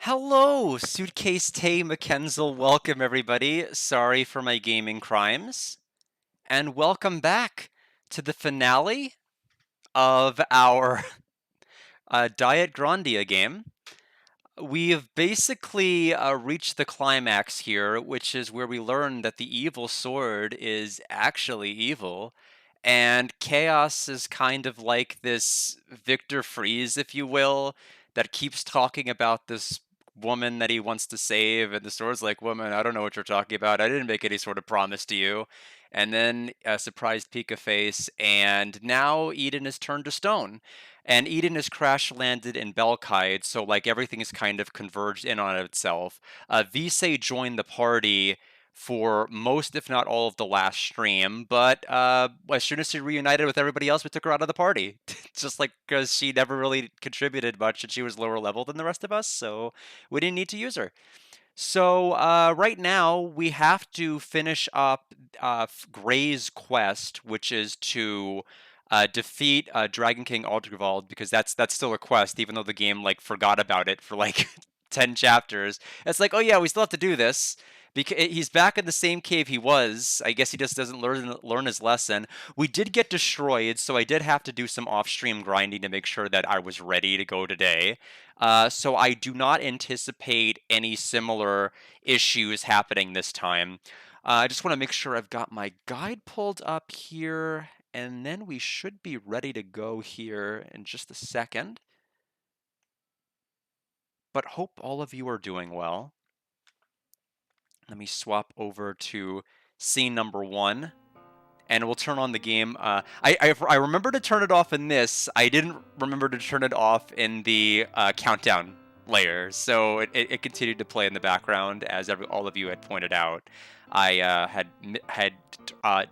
Hello, Suitcase Tay McKenzel. Welcome, everybody. Sorry for my gaming crimes. And welcome back to the finale of our Diet Grandia game. We've basically reached the climax here, which is where we learn that the evil sword is actually evil. And Chaos is kind of like this Victor Freeze, if you will, that keeps talking about this woman that he wants to save. And the sword's like, Woman, I don't know what you're talking about. I didn't make any sort of promise to you. And then a surprised Pika face, and now Eden is turned to stone. And Eden is crash landed in Belkide, so like everything is kind of converged in on itself. Visay joined the party for most, if not all, of the last stream, but as soon as she reunited with everybody else, we took her out of the party. Just like because she never really contributed much and she was lower level than the rest of us, so we didn't need to use her. So right now we have to finish up Gray's quest, which is to defeat Dragon King Aldrivald, because that's still a quest, even though the game like forgot about it for like 10 chapters. It's like, oh yeah, we still have to do this because he's back in the same cave he was. I guess he just doesn't learn his lesson. We did get destroyed, so I did have to do some off-stream grinding to make sure that I was ready to go today. So I do not anticipate any similar issues happening this time. I just want to make sure I've got my guide pulled up here, and then we should be ready to go here in just a second. But hope all of you are doing well. Let me swap over to scene number 1. And we'll turn on the game. I remember to turn it off in this. I didn't remember to turn it off in the countdown layer, so it continued to play in the background as all of you had pointed out. I had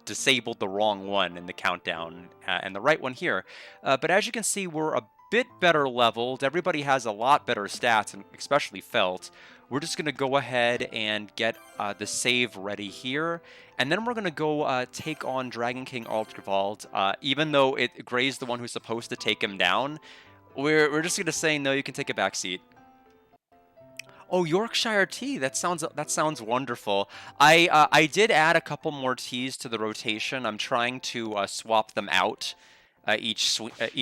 disabled the wrong one in the countdown and the right one here. But as you can see, we're a bit better leveled. Everybody has a lot better stats, and especially Felt. We're just going to go ahead and get the save ready here. And then we're going to go take on Dragon King Aldrivald. Even though Gray's the one who's supposed to take him down, we're just going to say, no, you can take a back seat. Oh, Yorkshire tea. That sounds wonderful. I did add a couple more teas to the rotation. I'm trying to swap them out each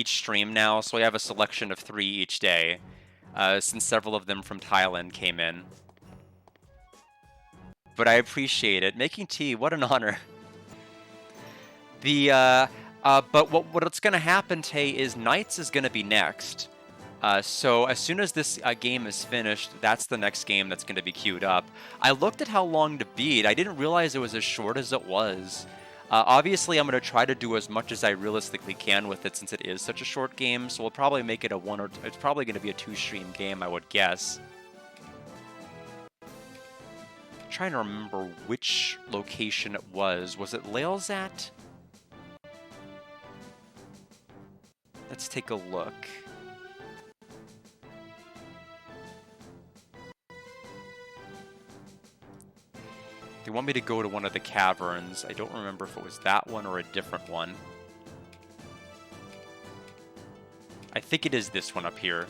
stream now, so I have a selection of 3 each day, since several of them from Thailand came in. But I appreciate it. Making tea, what an honor. But what's going to happen, Tay, is Knights is going to be next. So as soon as this game is finished, that's the next game that's going to be queued up. I looked at how long to beat. I didn't realize it was as short as it was. Obviously, I'm going to try to do as much as I realistically can with it, since it is such a short game. So we'll probably make it it's probably going to be a 2-stream game, I would guess. I'm trying to remember which location it was. Was it Lailzat? Let's take a look. They want me to go to one of the caverns. I don't remember if it was that one or a different one. I think it is this one up here.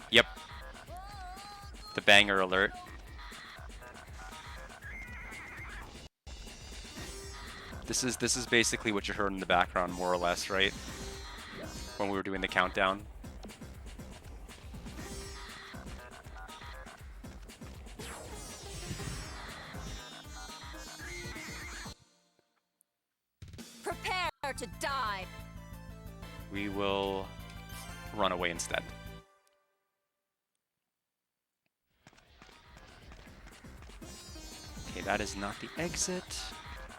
Yep. The banger alert. This is basically what you heard in the background, more or less, right? When we were doing the countdown. Prepare to die. We will run away instead. Okay, that is not the exit.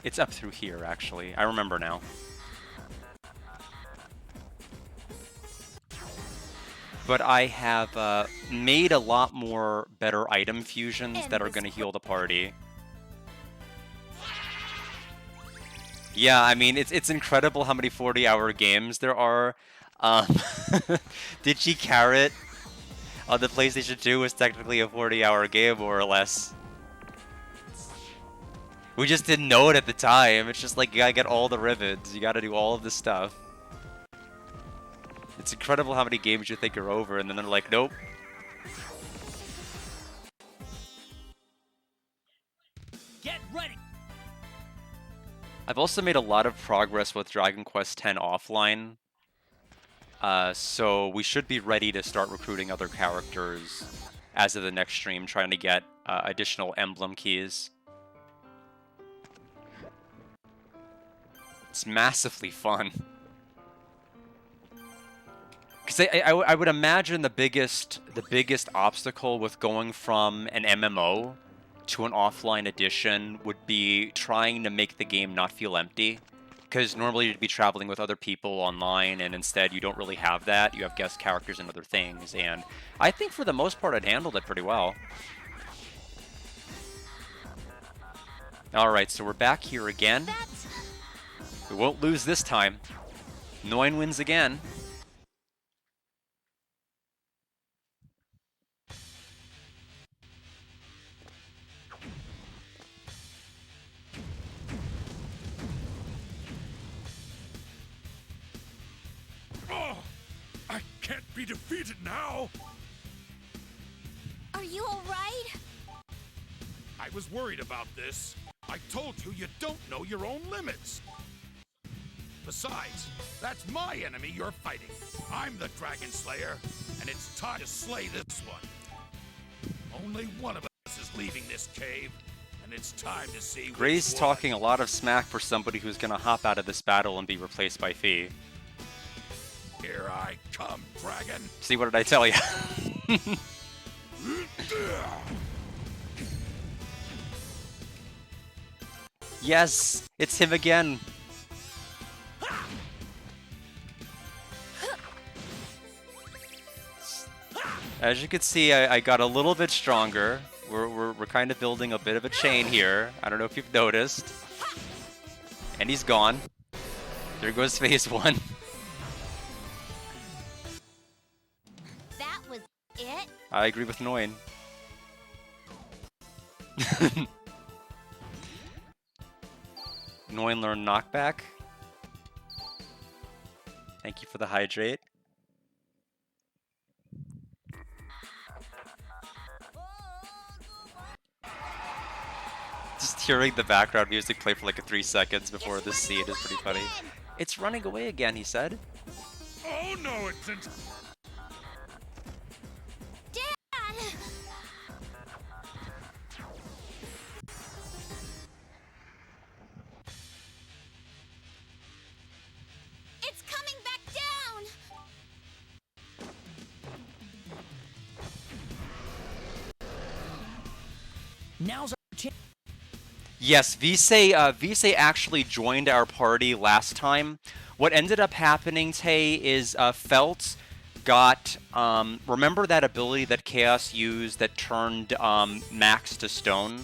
It's up through here, actually. I remember now. But I have made a lot more better item fusions that are going to heal the party. Yeah, I mean, it's incredible how many 40-hour games there are. Digi Carrot on the PlayStation 2 was technically a 40-hour game, more or less. We just didn't know it at the time. It's just like, you gotta get all the ribbons. You gotta do all of this stuff. It's incredible how many games you think are over, and then they're like, nope. Get ready. I've also made a lot of progress with Dragon Quest X offline. So we should be ready to start recruiting other characters as of the next stream, trying to get additional emblem keys. It's massively fun. Because I would imagine the biggest obstacle with going from an MMO to an offline edition would be trying to make the game not feel empty. Because normally you'd be traveling with other people online, and instead you don't really have that. You have guest characters and other things, and I think for the most part I'd handled it pretty well. Alright, so we're back here again. We won't lose this time. Noin wins again. Oh, I can't be defeated now! Are you alright? I was worried about this. I told you you don't know your own limits. Besides, that's my enemy you're fighting. I'm the Dragon Slayer, and it's time to slay this one. Only one of us is leaving this cave, and it's time to see Gray's which talking one. a lot of smack for somebody who's gonna hop out of this battle and be replaced by Fee. Here I come, Dragon. See, what did I tell you? Yes, it's him again. As you can see, I got a little bit stronger. We're kind of building a bit of a chain here. I don't know if you've noticed. And he's gone. There goes phase 1. That was it? I agree with Noin. Noin learned knockback. Thank you for the hydrate. Just hearing the background music play for like 3 seconds before this scene is pretty funny. It's running away again, he said. Oh no, it's in. Dad! It's coming back down! Now's our chance. Yes, Visay actually joined our party last time. What ended up happening, Tay, is Felt got, remember that ability that Chaos used that turned Max to stone?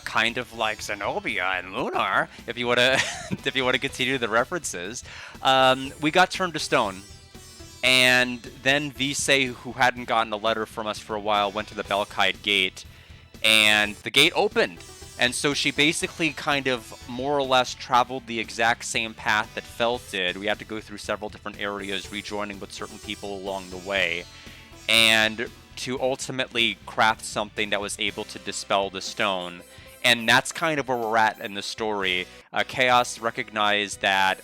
Kind of like Zenobia and Lunar, if you wanna if you wanna continue the references. We got turned to stone. And then Visay, who hadn't gotten a letter from us for a while, went to the Belkite gate, and the gate opened. And so she basically kind of more or less traveled the exact same path that Felt did. We had to go through several different areas, rejoining with certain people along the way, and to ultimately craft something that was able to dispel the stone. And that's kind of where we're at in the story. Chaos recognized that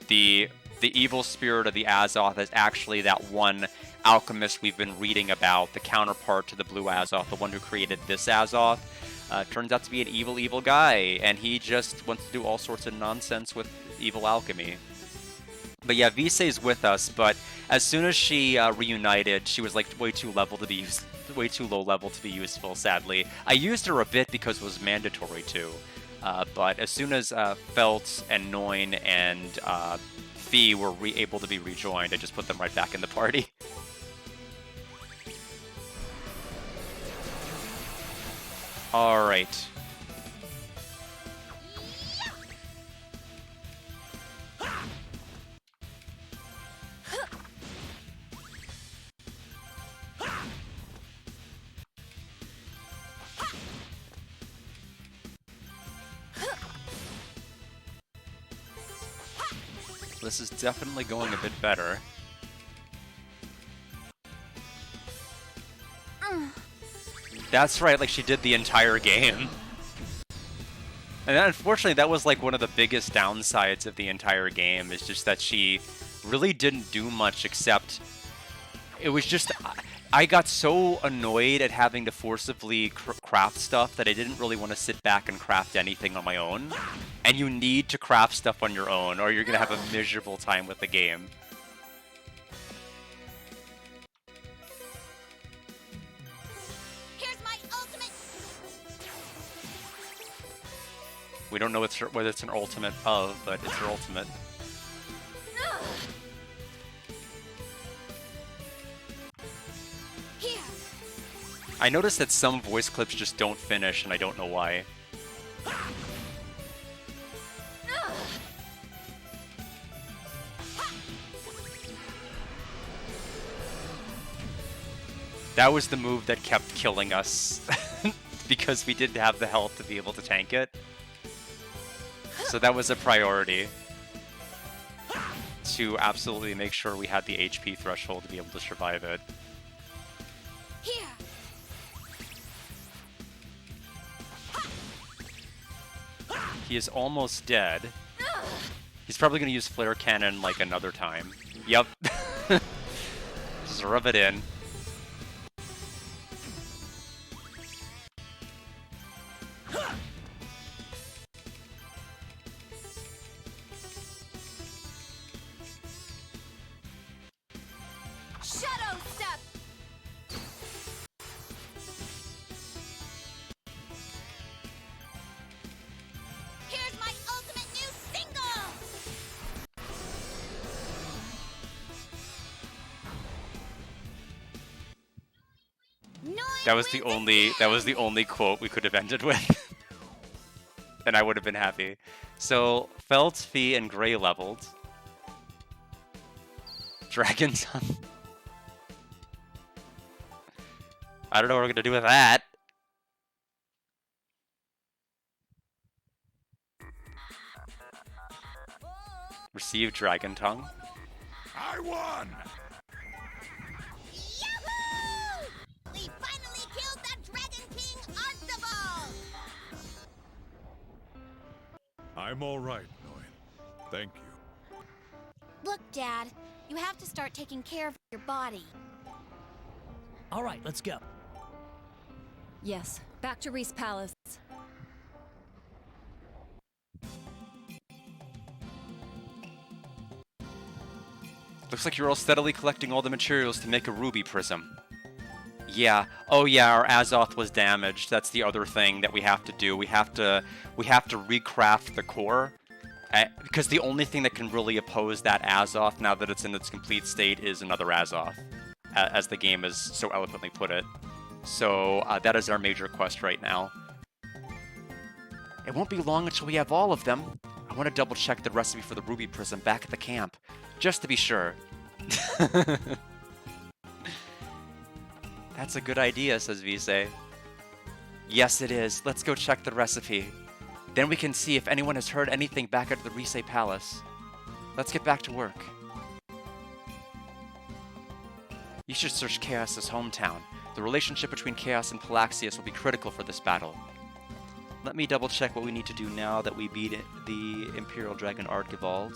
the evil spirit of the Azoth is actually that one alchemist we've been reading about, the counterpart to the Blue Azoth, the one who created this Azoth. Turns out to be an evil guy, and he just wants to do all sorts of nonsense with evil alchemy. But yeah, Visay's with us, but as soon as she reunited, she was like way too low level to be useful, sadly. I used her a bit because it was mandatory to, but as soon as Felt and Noin and Fee were able to be rejoined, I just put them right back in the party. All right. This is definitely going a bit better. That's right, like she did the entire game. And then, unfortunately, that was like one of the biggest downsides of the entire game, is just that she really didn't do much except... It was just... I got so annoyed at having to forcibly craft stuff that I didn't really want to sit back and craft anything on my own. And you need to craft stuff on your own, or you're going to have a miserable time with the game. Here's my ultimate. We don't know whether it's an ultimate of, but it's her ultimate. Here. I noticed that some voice clips just don't finish, and I don't know why. That was the move that kept killing us, because we didn't have the health to be able to tank it. So that was a priority, to absolutely make sure we had the HP threshold to be able to survive it. Here. He is almost dead. He's probably going to use Flare Cannon like another time. Yep. Just rub it in. Shadow step. Here's my ultimate new single. That was the only quote we could have ended with. And I would have been happy. So Feld's Fee and Gray leveled. Dragon's Tongue. I don't know what we're gonna do with that. Receive Dragon Tongue. I won! Yahoo! We finally killed the Dragon King Archibald! I'm all right, Noel. Thank you. Look, Dad, you have to start taking care of your body. All right, let's go. Yes, back to Reese Palace. Looks like you're all steadily collecting all the materials to make a ruby prism. Yeah. Oh yeah, our Azoth was damaged. That's the other thing that we have to do. We have to recraft the core. Because the only thing that can really oppose that Azoth, now that it's in its complete state, is another Azoth. As the game has so eloquently put it. So that is our major quest right now. It won't be long until we have all of them. I want to double check the recipe for the ruby prism back at the camp, just to be sure. That's a good idea, says Visay. Yes, it is. Let's go check the recipe. Then we can see if anyone has heard anything back at the Rise Palace. Let's get back to work. You should search Chaos's hometown. The relationship between Chaos and Palaxius will be critical for this battle. Let me double check what we need to do now that we beat the Imperial Dragon Ardgivald.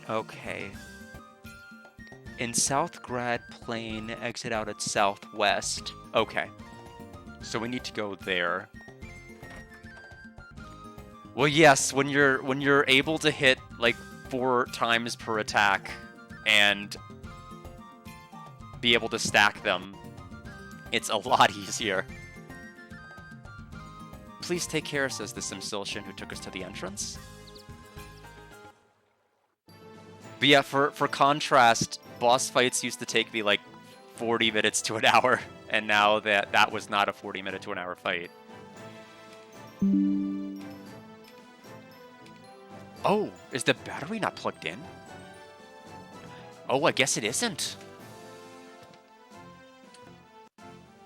Okay. In South Grad Plain, exit out at southwest. Okay. So we need to go there. Well, yes, when you're able to hit like 4 times per attack and be able to stack them, it's a lot easier. Please take care, says the Simsiltian who took us to the entrance. But yeah, for contrast, boss fights used to take me like 40 minutes to an hour, and now that was not a 40-minute to an hour fight. Oh, is the battery not plugged in? Oh, I guess it isn't.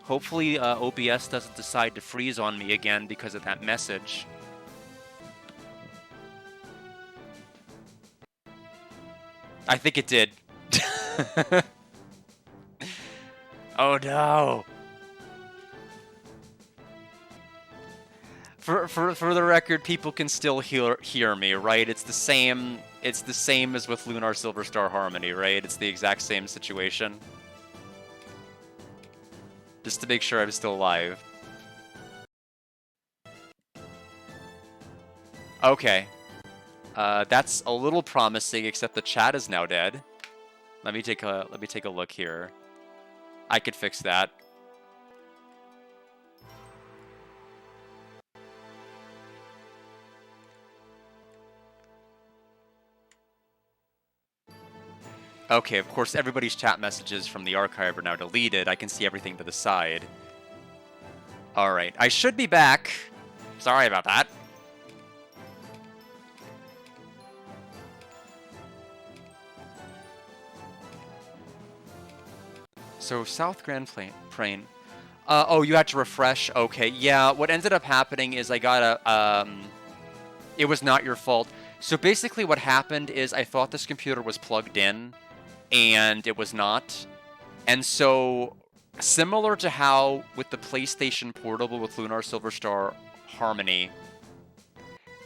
Hopefully OBS doesn't decide to freeze on me again because of that message. I think it did. Oh no! For the record, people can still hear me, right? It's the same as with Lunar Silver Star Harmony, right? It's the exact same situation. Just to make sure I'm still alive. Okay. That's a little promising, except the chat is now dead. Let me take a look here. I could fix that. Okay, of course everybody's chat messages from the archive are now deleted. I can see everything to the side. Alright, I should be back. Sorry about that. So, South Grand Plain. Oh, you had to refresh? Okay, yeah, what ended up happening is I got a, it was not your fault. So basically what happened is I thought this computer was plugged in, and it was not. And so, similar to how with the PlayStation Portable with Lunar Silver Star Harmony,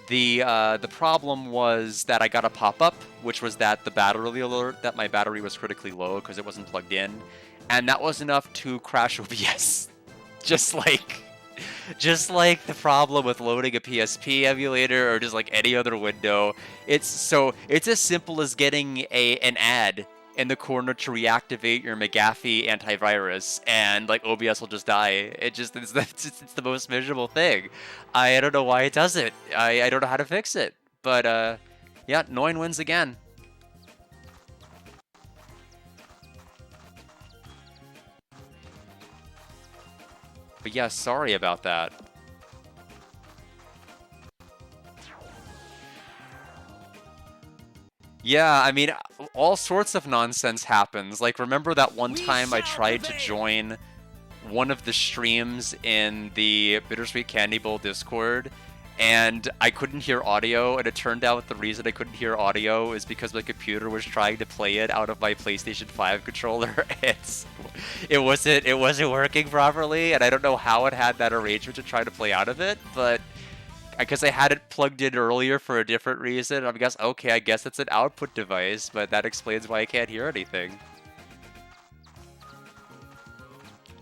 the problem was that I got a pop-up, which was that the battery alert, that my battery was critically low because it wasn't plugged in, and that was enough to crash OBS. just like the problem with loading a PSP emulator or just like any other window. It's as simple as getting an ad in the corner to reactivate your McAfee antivirus, and like OBS will just die. It's the most miserable thing. I don't know why it does it. I don't know how to fix it. But yeah, Noin wins again. But yeah, sorry about that. Yeah, I mean, all sorts of nonsense happens. Like, remember that one time I tried to join one of the streams in the Bittersweet Candy Bowl Discord, and I couldn't hear audio, and it turned out the reason I couldn't hear audio is because my computer was trying to play it out of my PlayStation 5 controller. It wasn't working properly, and I don't know how it had that arrangement to try to play out of it, but because I had it plugged in earlier for a different reason, I guess, okay, I guess it's an output device, but that explains why I can't hear anything.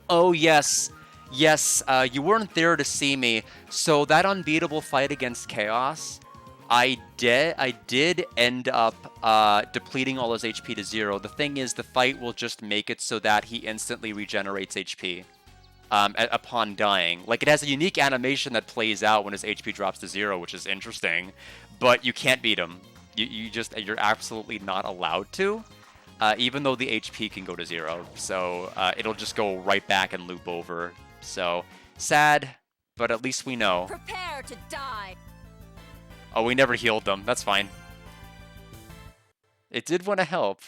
Oh, yes. Yes, you weren't there to see me. So that unbeatable fight against Chaos, I did end up depleting all his HP to 0. The thing is, the fight will just make it so that he instantly regenerates HP. Upon dying. Like, it has a unique animation that plays out when his HP drops to 0, which is interesting, but you can't beat him. You're absolutely not allowed to, even though the HP can go to 0, so it'll just go right back and loop over. So, sad, but at least we know. Prepare to die. Oh, we never healed them. That's fine. It did want to help.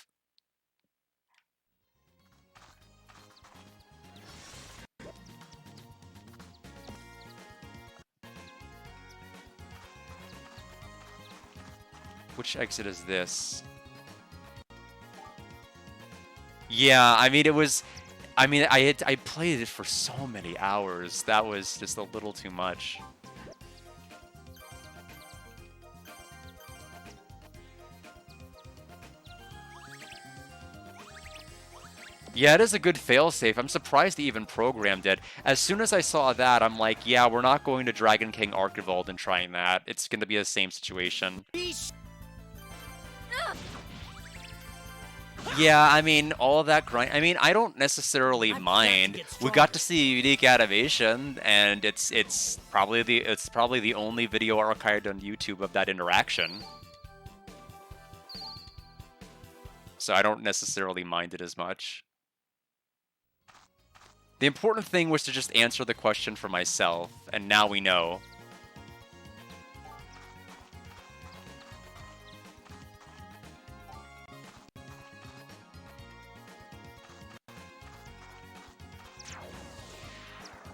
Which exit is this? Yeah, I mean, I played it for so many hours. That was just a little too much. Yeah, it is a good failsafe. I'm surprised they even programmed it. As soon as I saw that, I'm like, yeah, we're not going to Dragon King Archivald and trying that. It's going to be the same situation. Yeah, I mean, all of that grind. I mean, I don't necessarily mind. We got to see unique animation, and it's probably the only video archived on YouTube of that interaction. So I don't necessarily mind it as much. The important thing was to just answer the question for myself, and now we know.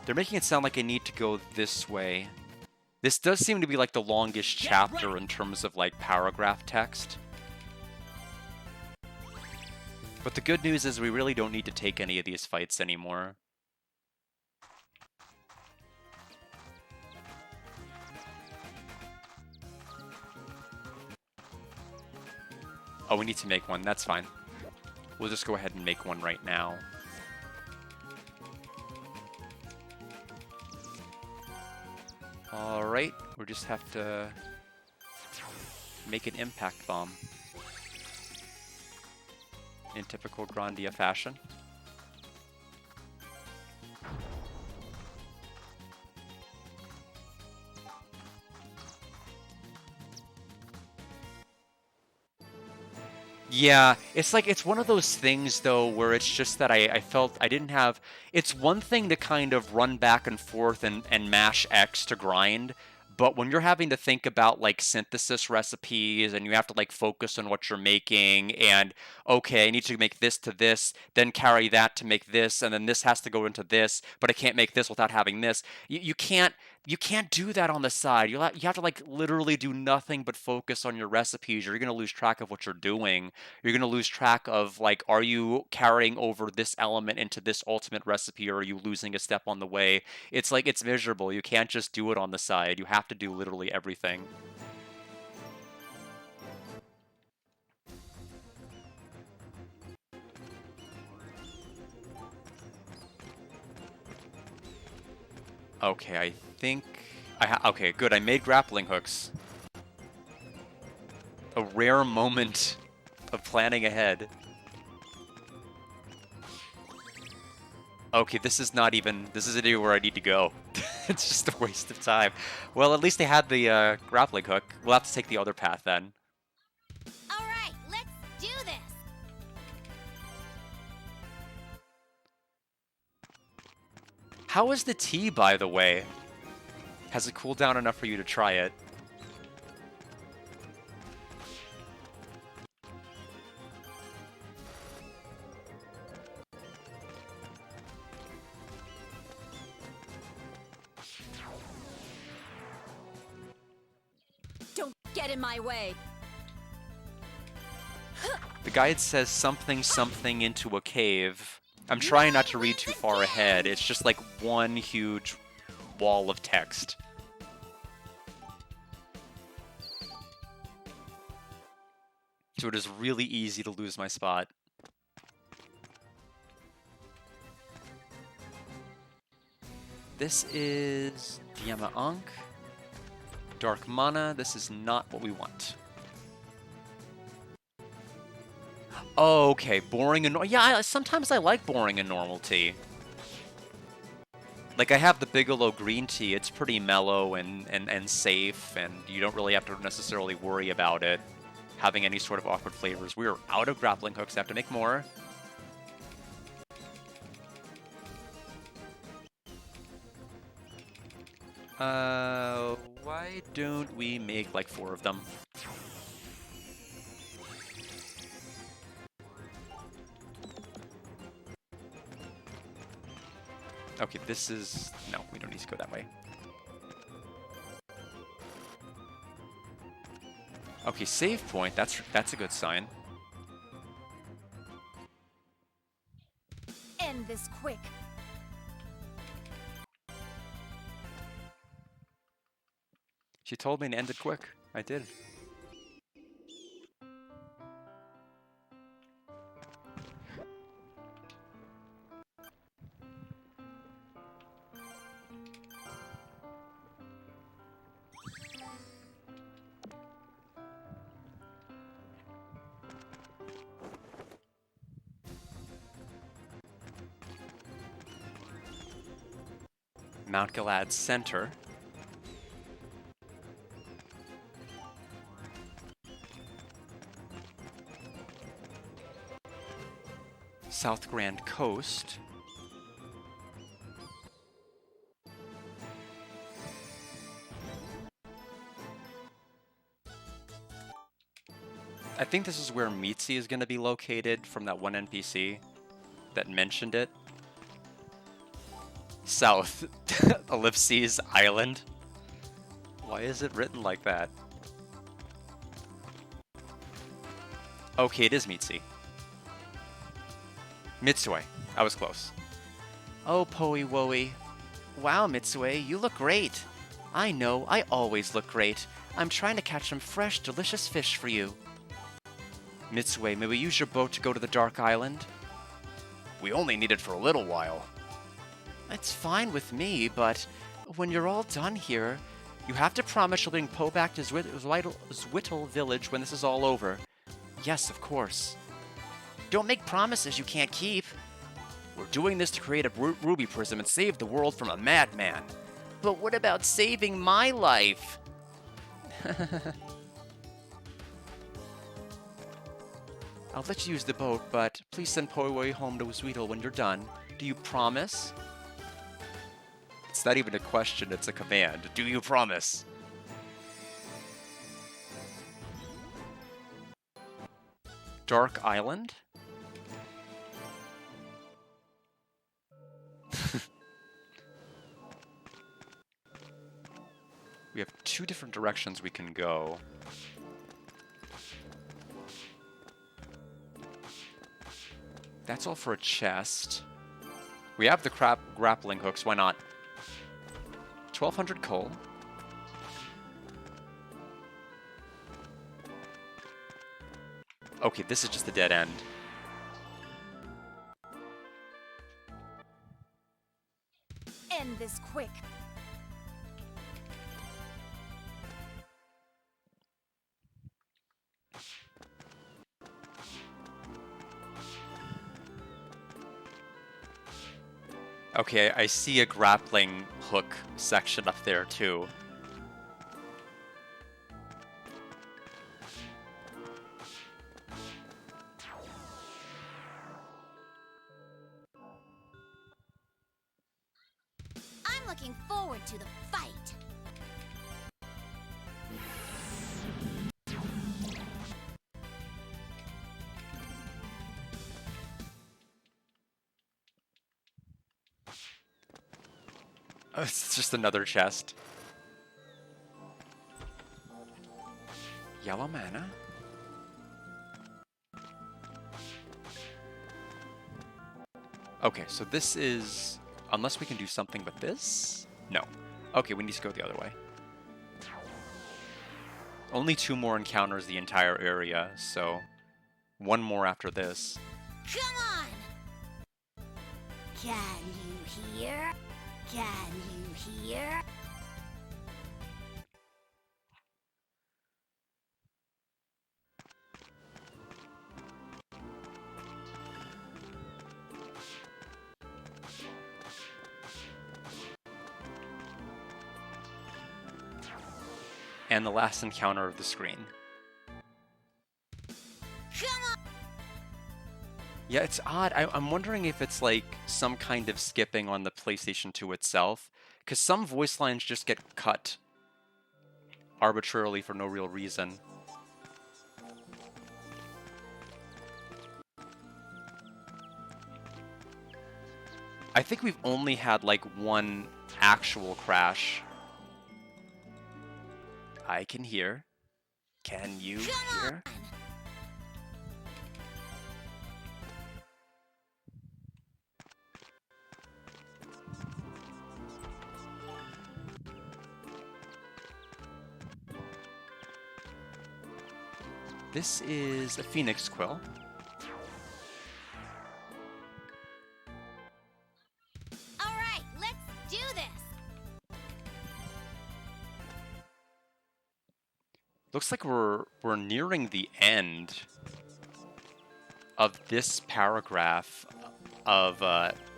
They're making it sound like I need to go this way. This does seem to be like the longest chapter in terms of like paragraph text. But the good news is we really don't need to take any of these fights anymore. Oh, we need to make one. That's fine. We'll just go ahead and make one right now. Alright, we just have to make an impact bomb in typical Grandia fashion. Yeah, it's like, it's one of those things, though, where it's just that I felt I didn't have... It's one thing to kind of run back and forth and mash X to grind, but when you're having to think about, like, synthesis recipes, and you have to, like, focus on what you're making, and, okay, I need to make this to this, then carry that to make this, and then this has to go into this, but I can't make this without having this. You can't... You can't do that on the side. You have to, like, literally do nothing but focus on your recipes. You're going to lose track of what you're doing. You're going to lose track of, like, are you carrying over this element into this ultimate recipe, or are you losing a step on the way? It's like, it's miserable. You can't just do it on the side. You have to do literally everything. Okay, I think... okay, good. I made grappling hooks. A rare moment of planning ahead. Okay, this isn't even where I need to go. It's just a waste of time. Well, at least they had the grappling hook. We'll have to take the other path then. All right, let's do this. How is the tea, by the way? Has it cooled down enough for you to try it? Don't get in my way. The guide says something something into a cave. I'm trying not to read too far ahead. It's just like one huge wall of text. So it is really easy to lose my spot. This is Diama Ankh. Dark Mana. This is not what we want. Oh, okay. Boring and... Yeah, sometimes I like boring and normal tea. Like, I have the Bigelow green tea. It's pretty mellow and safe, and you don't really have to necessarily worry about it having any sort of awkward flavors. We are out of grappling hooks. I have to make more. Why don't we make, like, 4 of them? Okay, this is... No, we don't need to go that way. Okay, save point. That's a good sign. End this quick. She told me to end it quick. I did. Mount Gilead Center. South Grand Coast. I think this is where Mitzi is going to be located from that one NPC that mentioned it. South. Ellipses Island. Why is it written like that? Okay, it is Mitsui. Mitsui. I was close. Oh, Poe Woey. Wow, Mitsui, you look great. I know, I always look great. I'm trying to catch some fresh, delicious fish for you. Mitsui, may we use your boat to go to the Dark Island? We only need it for a little while. It's fine with me, but when you're all done here, you have to promise you'll bring Poe back to Zwittle Village when this is all over. Yes, of course. Don't make promises you can't keep. We're doing this to create a ruby prism and save the world from a madman. But what about saving my life? I'll let you use the boat, but please send Poe home to Zwittle when you're done. Do you promise? It's not even a question, it's a command. Do you promise? Dark Island? We have two different directions we can go. That's all for a chest. We have the grappling hooks, why not? 1200 coal. Okay, this is just a dead end. End this quick. Okay, I see a grappling hook section up there too. I'm looking forward to the fight. Oh, it's just another chest. Yellow mana? Okay, so this is... Unless we can do something with this? No. Okay, we need to go the other way. Only 2 more encounters the entire area, so... 1 more after this. Come on! Can you hear? Can you hear? And the last encounter of the screen. Come on! Yeah, it's odd. I'm wondering if it's like some kind of skipping on the PlayStation 2 itself, because some voice lines just get cut arbitrarily for no real reason. I think we've only had like one actual crash. I can hear. Can you hear? This is a Phoenix Quill. All right, let's do this. Looks like we're nearing the end of this paragraph of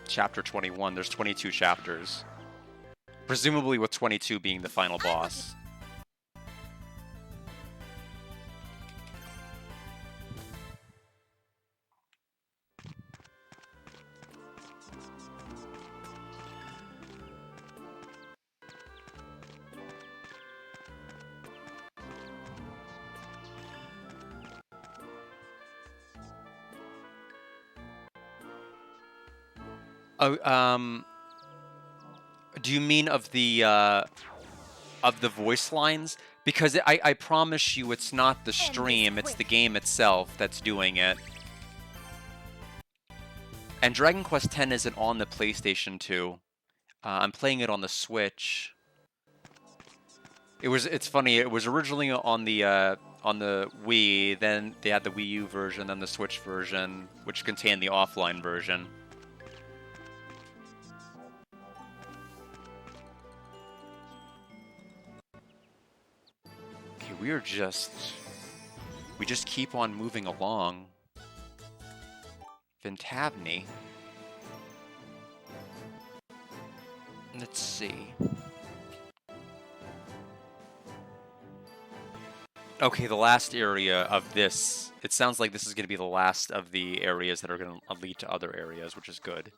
chapter 21. There's 22 chapters. Presumably with 22 being the final boss. Oh, Do you mean of the voice lines? Because I promise you it's not the stream, it's the game itself that's doing it. And Dragon Quest X isn't on the PlayStation 2. I'm playing it on the Switch. It's funny, it was originally on the Wii, then they had the Wii U version, then the Switch version, which contained the offline version. Okay, we just keep on moving along. Ventavni. Let's see. Okay, the last area of this, it sounds like this is going to be the last of the areas that are going to lead to other areas, which is good.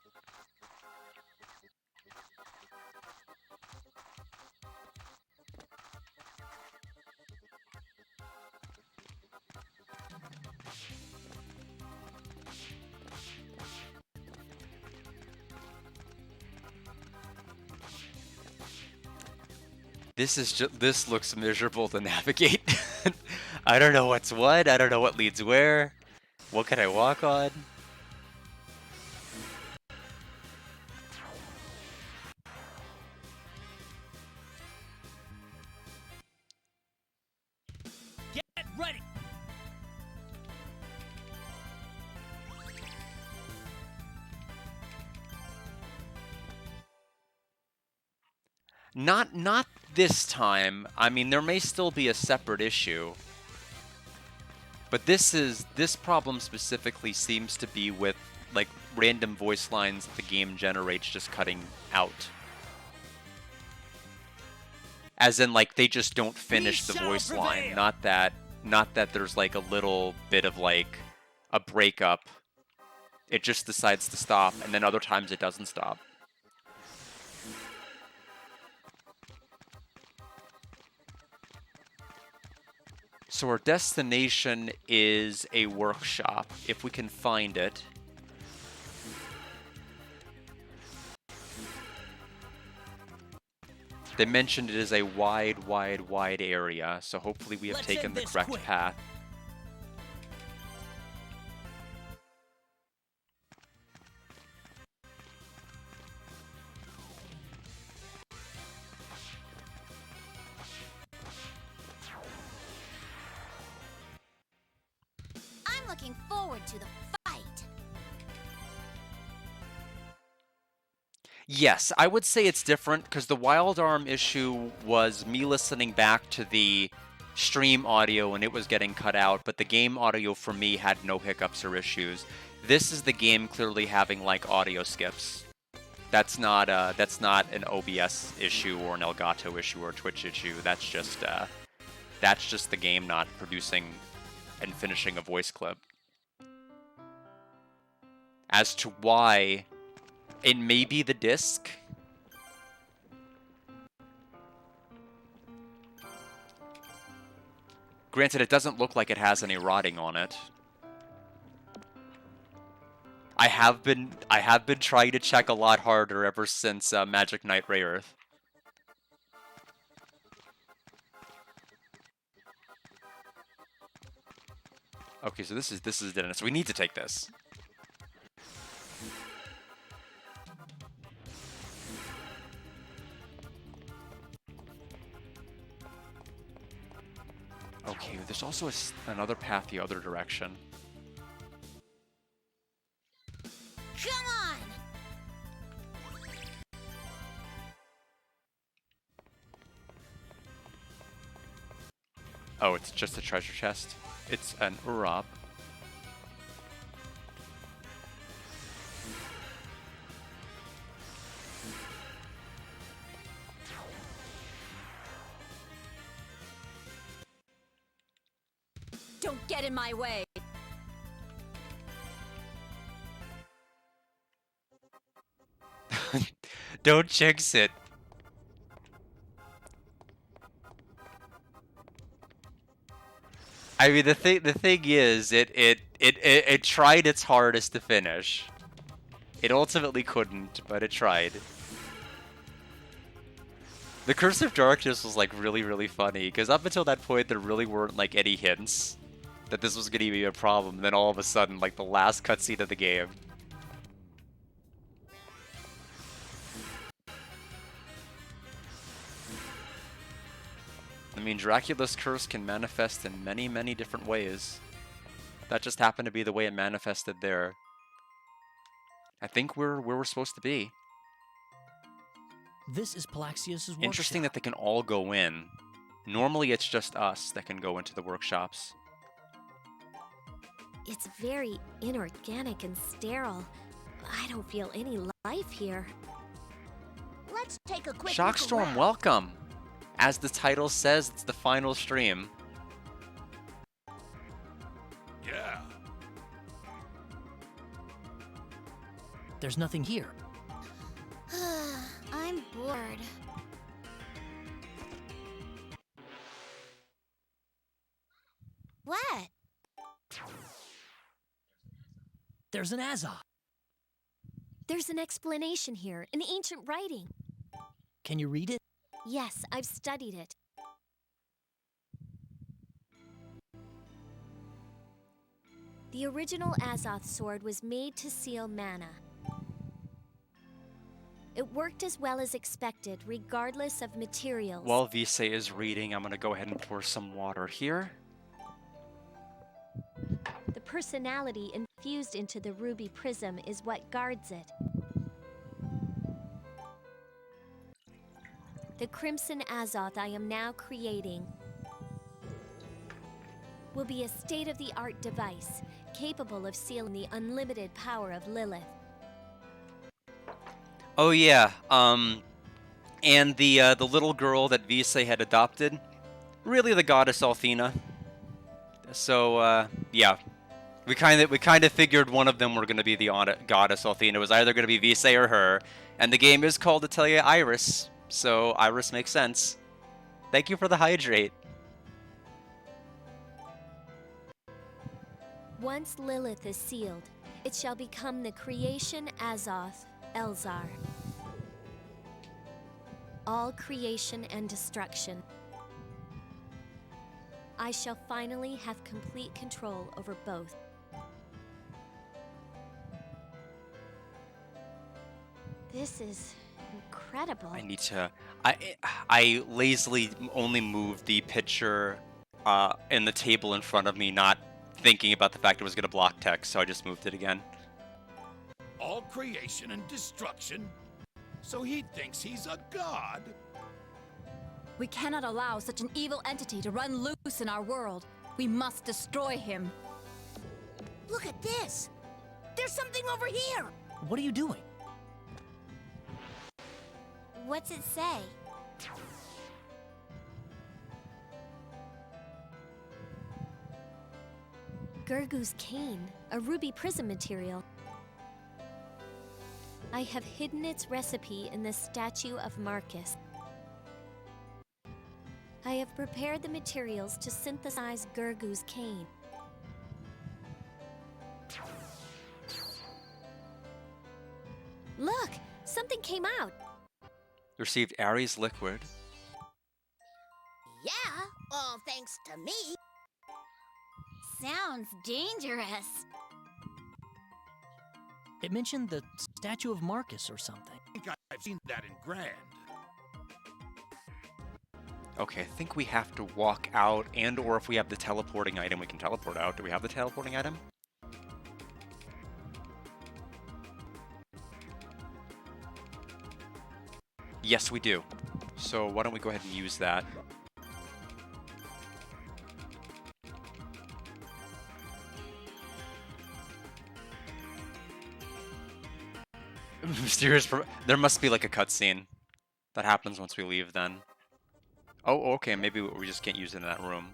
This looks miserable to navigate. I don't know what's what. I don't know what leads where. What can I walk on? Get ready. Not this time. I mean, there may still be a separate issue. But this problem specifically seems to be with like random voice lines that the game generates just cutting out. As in like they just don't finish the voice line, not that there's like a little bit of like a breakup. It just decides to stop, and then other times it doesn't stop. So our destination is a workshop, if we can find it. They mentioned it is a wide area, so hopefully we have taken the correct path. I'm looking forward to the fight. Yes, I would say it's different because the Wild Arm issue was me listening back to the stream audio and it was getting cut out, but the game audio for me had no hiccups or issues. This is the game clearly having like audio skips. That's not an OBS issue or an Elgato issue or a Twitch issue. That's just the game not producing and finishing a voice clip. As to why, it may be the disc. Granted, it doesn't look like it has any rotting on it. I have been trying to check a lot harder ever since Magic Knight Ray Earth. Okay, so this is dead end. So we need to take this. Okay, there's also another path the other direction. Come on! Oh, it's just a treasure chest. It's an Urop. Don't get in my way. Don't jinx it. I mean, the thing is, it tried its hardest to finish. It ultimately couldn't, but it tried. The Curse of Darkness was like really, really funny because up until that point there really weren't like any hints that this was going to be a problem. Then all of a sudden, like the last cutscene of the game. I mean, Dracula's curse can manifest in many, many different ways. That just happened to be the way it manifested there. I think we're where we're supposed to be. This is Palaxios' workshop. Interesting that they can all go in. Normally it's just us that can go into the workshops. It's very inorganic and sterile. I don't feel any life here. Let's take a quick look Shockstorm, around. welcome! As the title says, it's the final stream. Yeah. There's nothing here. I'm bored. What? There's an Azoth. There's an explanation here in ancient writing. Can you read it? Yes, I've studied it. The original Azoth sword was made to seal mana. It worked as well as expected, regardless of materials. While Vise is reading, I'm going to go ahead and pour some water here. The personality infused into the ruby prism is what guards it. The Crimson Azoth I am now creating will be a state-of-the-art device capable of sealing the unlimited power of Lilith. Oh yeah, and the little girl that Vise had adopted, really the goddess Althena. So yeah, we kind of figured one of them were going to be the goddess Althena. It was either going to be Vise or her, and the game is called Atelier Iris, so Iris makes sense. Thank you for the hydrate. Once Lilith is sealed, it shall become the creation Azoth Elzar. All creation and destruction. I shall finally have complete control over both. This is incredible. I need to. I lazily only moved the picture in the table in front of me, not thinking about the fact it was going to block text, so I just moved it again. All creation and destruction? So he thinks he's a god? We cannot allow such an evil entity to run loose in our world. We must destroy him. Look at this. There's something over here. What are you doing? What's it say? Gergu's cane, a ruby prism material. I have hidden its recipe in the statue of Marcus. I have prepared the materials to synthesize Gergu's cane. Look! Something came out! Received Ares liquid. Yeah, all thanks to me. Sounds dangerous. It mentioned the statue of Marcus or something. I think I've seen that in Grand. Okay, I think we have to walk out, and or if we have the teleporting item, we can teleport out. Do we have the teleporting item? Yes, we do. So why don't we go ahead and use that? Mysterious. There must be like a cutscene that happens once we leave. Then. Oh, okay. Maybe we just can't use it in that room.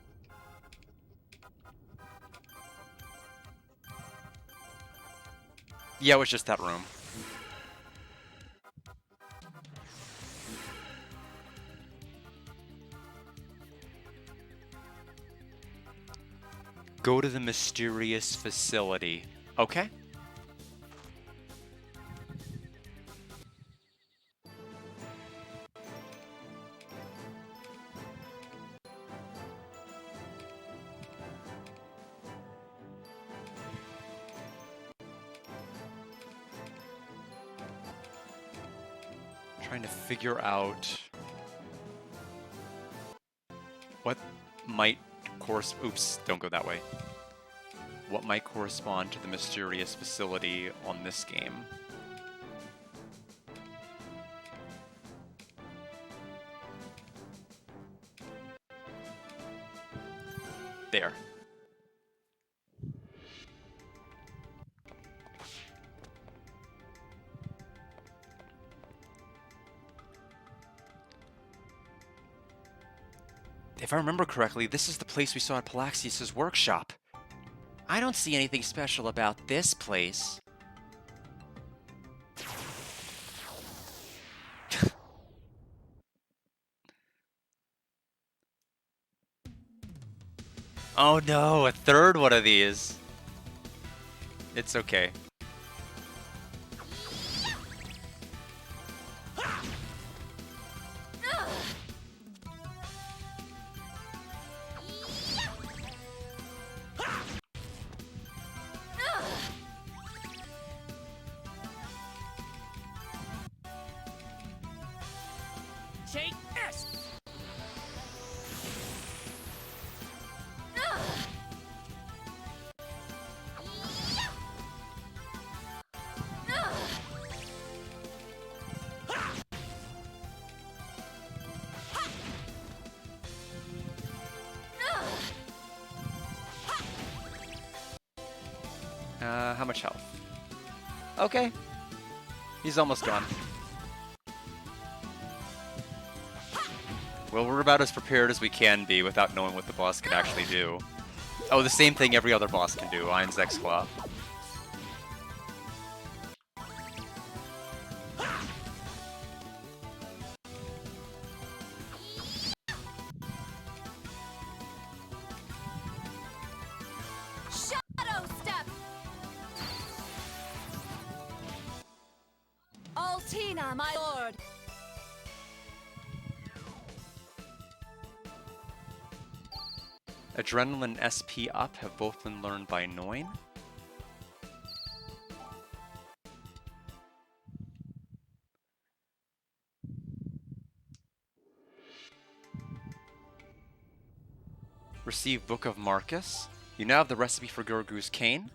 Yeah, it was just that room. Go to the mysterious facility. Okay. Trying to figure out what might oops, don't go that way. What might correspond to the mysterious facility on this game. There. If I remember correctly, this is the place we saw at Palaxius' workshop. I don't see anything special about this place. Oh no, a third one of these. It's okay. Take this! How much health? Okay. He's almost gone. Well, we're about as prepared as we can be without knowing what the boss can actually do. Oh, the same thing every other boss can do, Iron's X-Claw. Shadow Step! Altina, my lord! Adrenaline SP up have both been learned by Noin. Receive Book of Marcus. You now have the recipe for Gurgu's Cane.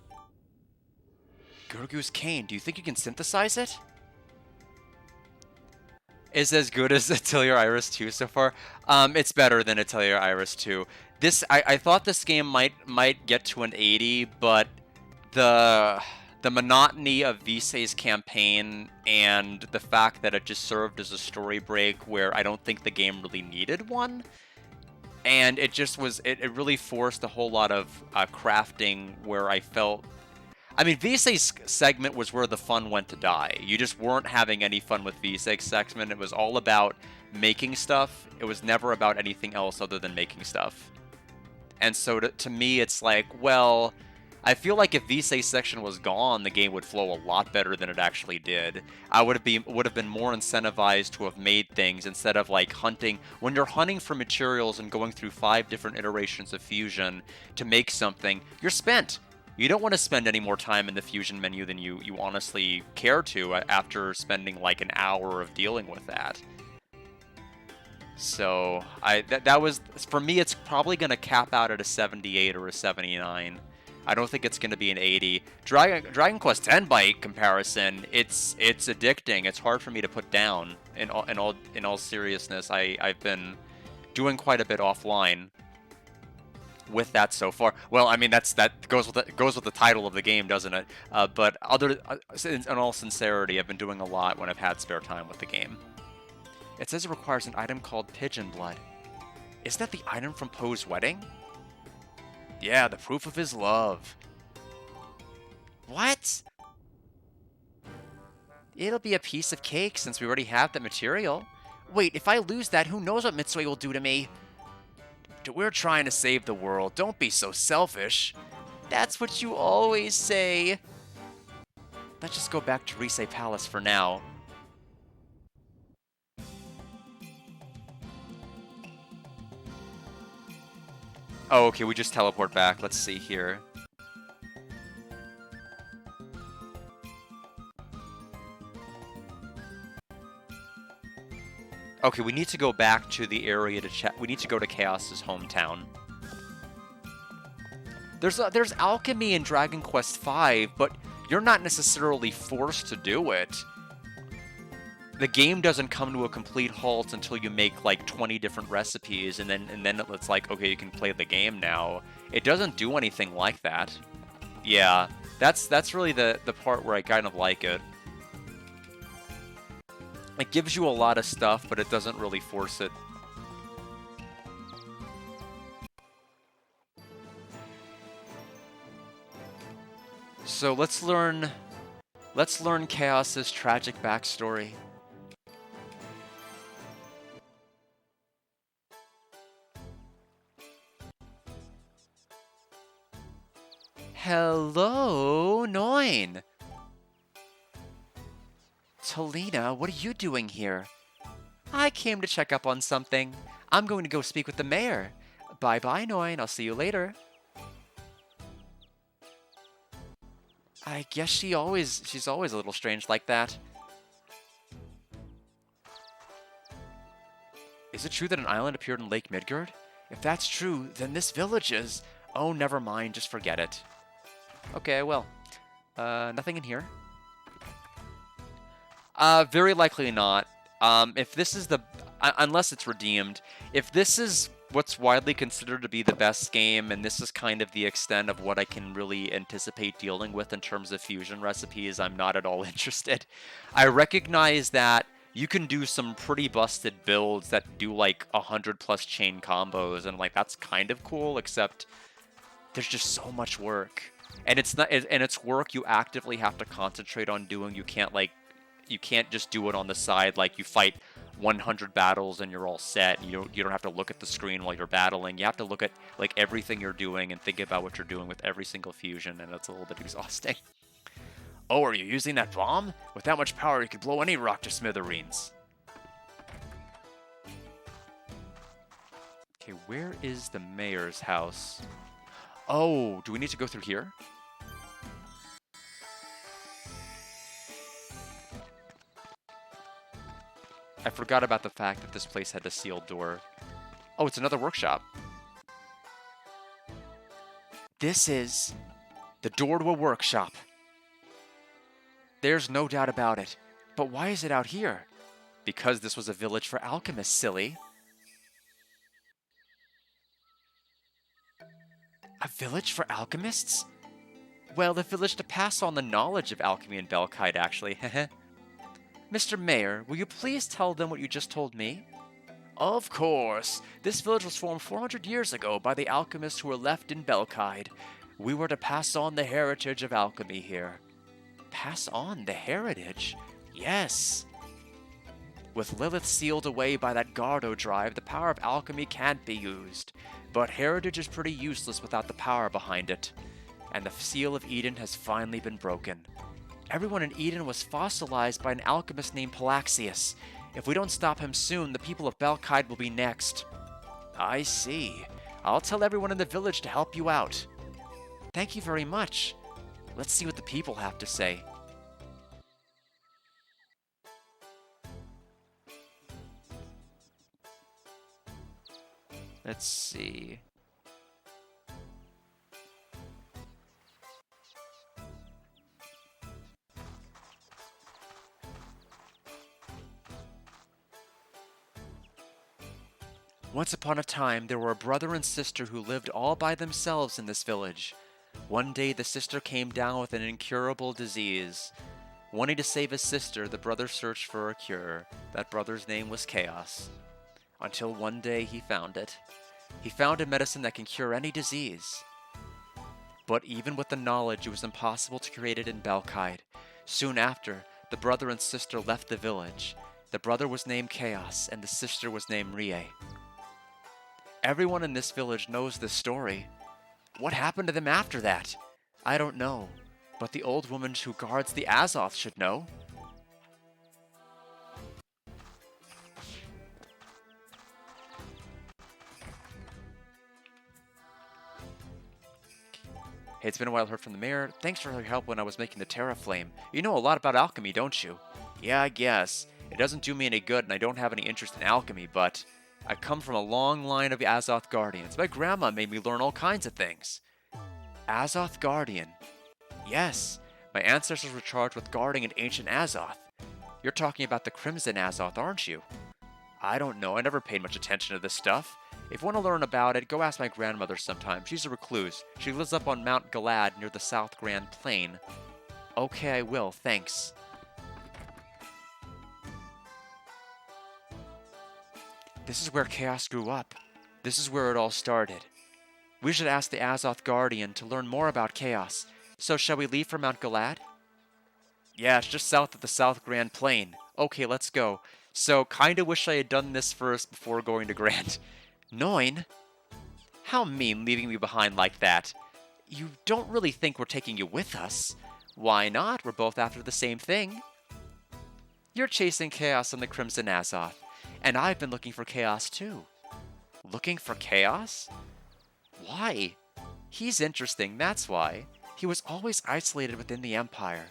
Gurgu's Cane, do you think you can synthesize it? Is as good as Atelier Iris 2 so far? It's better than Atelier Iris 2. I thought this game might get to an 80, but the monotony of Visay's campaign and the fact that it just served as a story break where I don't think the game really needed one, and it just was it really forced a whole lot of crafting where I felt. I mean, Visay's segment was where the fun went to die. You just weren't having any fun with Visay's segment. It was all about making stuff. It was never about anything else other than making stuff. And so to me, it's like, well, I feel like if Visay's section was gone, the game would flow a lot better than it actually did. I would have been more incentivized to have made things instead of like hunting. When you're hunting for materials and going through 5 different iterations of fusion to make something, you're spent. You don't want to spend any more time in the fusion menu than you honestly care to after spending like an hour of dealing with that. So that was, for me, it's probably going to cap out at a 78 or a 79. I don't think it's going to be an 80. Dragon Quest X by comparison, it's addicting. It's hard for me to put down. In all seriousness, I've been doing quite a bit offline with that so far. Well, I mean that goes with the title of the game, doesn't it? But in all sincerity, I've been doing a lot when I've had spare time with the game. It says it requires an item called Pigeon Blood. Is that the item from Poe's wedding? Yeah, the proof of his love. What? It'll be a piece of cake since we already have that material. Wait, if I lose that, who knows what Mitsui will do to me? We're trying to save the world. Don't be so selfish. That's what you always say. Let's just go back to Rise Palace for now. Oh, okay, we just teleport back. Let's see here. Okay, we need to go back to the area to check. We need to go to Chaos's hometown. There's alchemy in Dragon Quest V, but you're not necessarily forced to do it. The game doesn't come to a complete halt until you make like 20 different recipes, and then it's like, okay, you can play the game now. It doesn't do anything like that. Yeah, that's really the part where I kind of like it. It gives you a lot of stuff, but it doesn't really force it. So let's learn Chaos's tragic backstory. Hello, Noin. Talina, what are you doing here? I came to check up on something. I'm going to go speak with the mayor. Bye-bye, Noin. I'll see you later. I guess she's always a little strange like that. Is it true that an island appeared in Lake Midgard? If that's true, then this village is... Oh, never mind. Just forget it. Okay, I will. Nothing in here. Very likely not. If this is the... unless it's redeemed. If this is what's widely considered to be the best game, and this is kind of the extent of what I can really anticipate dealing with in terms of fusion recipes, I'm not at all interested. I recognize that you can do some pretty busted builds that do like 100+ chain combos, and like that's kind of cool, except there's just so much work. And it's not, and it's work you actively have to concentrate on doing. You can't just do it on the side, like you fight 100 battles and you're all set. You don't have to look at the screen while you're battling. You have to look at like everything you're doing and think about what you're doing with every single fusion, and it's a little bit exhausting. Oh, are you using that bomb? With that much power, you could blow any rock to smithereens. Okay, where is the mayor's house? Oh, do we need to go through here? I forgot about the fact that this place had a sealed door. Oh, it's another workshop. This is the door to a workshop. There's no doubt about it. But why is it out here? Because this was a village for alchemists, silly. A village for alchemists? Well, a village to pass on the knowledge of alchemy in Belkite, actually. Mr. Mayor, will you please tell them what you just told me? Of course. This village was formed 400 years ago by the alchemists who were left in Belkide. We were to pass on the heritage of alchemy here. Pass on the heritage? Yes. With Lilith sealed away by that Gardo drive, the power of alchemy can't be used. But heritage is pretty useless without the power behind it. And the seal of Eden has finally been broken. Everyone in Eden was fossilized by an alchemist named Palaxius. If we don't stop him soon, the people of Belkide will be next. I see. I'll tell everyone in the village to help you out. Thank you very much. Let's see what the people have to say. Let's see. Once upon a time, there were a brother and sister who lived all by themselves in this village. One day, the sister came down with an incurable disease. Wanting to save his sister, the brother searched for a cure. That brother's name was Chaos. Until one day, he found it. He found a medicine that can cure any disease. But even with the knowledge, it was impossible to create it in Belkide. Soon after, the brother and sister left the village. The brother was named Chaos, and the sister was named Rie. Everyone in this village knows this story. What happened to them after that? I don't know, but the old woman who guards the Azoth should know. Hey, it's been a while. Heard from the mayor. Thanks for your help when I was making the Terra Flame. You know a lot about alchemy, don't you? Yeah, I guess. It doesn't do me any good, and I don't have any interest in alchemy, but I come from a long line of Azoth Guardians. My grandma made me learn all kinds of things. Azoth Guardian. Yes, my ancestors were charged with guarding an ancient Azoth. You're talking about the Crimson Azoth, aren't you? I don't know, I never paid much attention to this stuff. If you want to learn about it, go ask my grandmother sometime. She's a recluse. She lives up on Mount Galad near the South Grand Plain. Okay, I will, thanks. This is where Chaos grew up. This is where it all started. We should ask the Azoth Guardian to learn more about Chaos. So shall we leave for Mount Galad? Yeah, it's just south of the South Grand Plain. Okay, let's go. So, kinda wish I had done this first before going to Grand. Noin? How mean, leaving me behind like that. You don't really think we're taking you with us? Why not? We're both after the same thing. You're chasing Chaos on the Crimson Azoth, and I've been looking for Chaos too. Looking for Chaos? Why? He's interesting, that's why. He was always isolated within the Empire.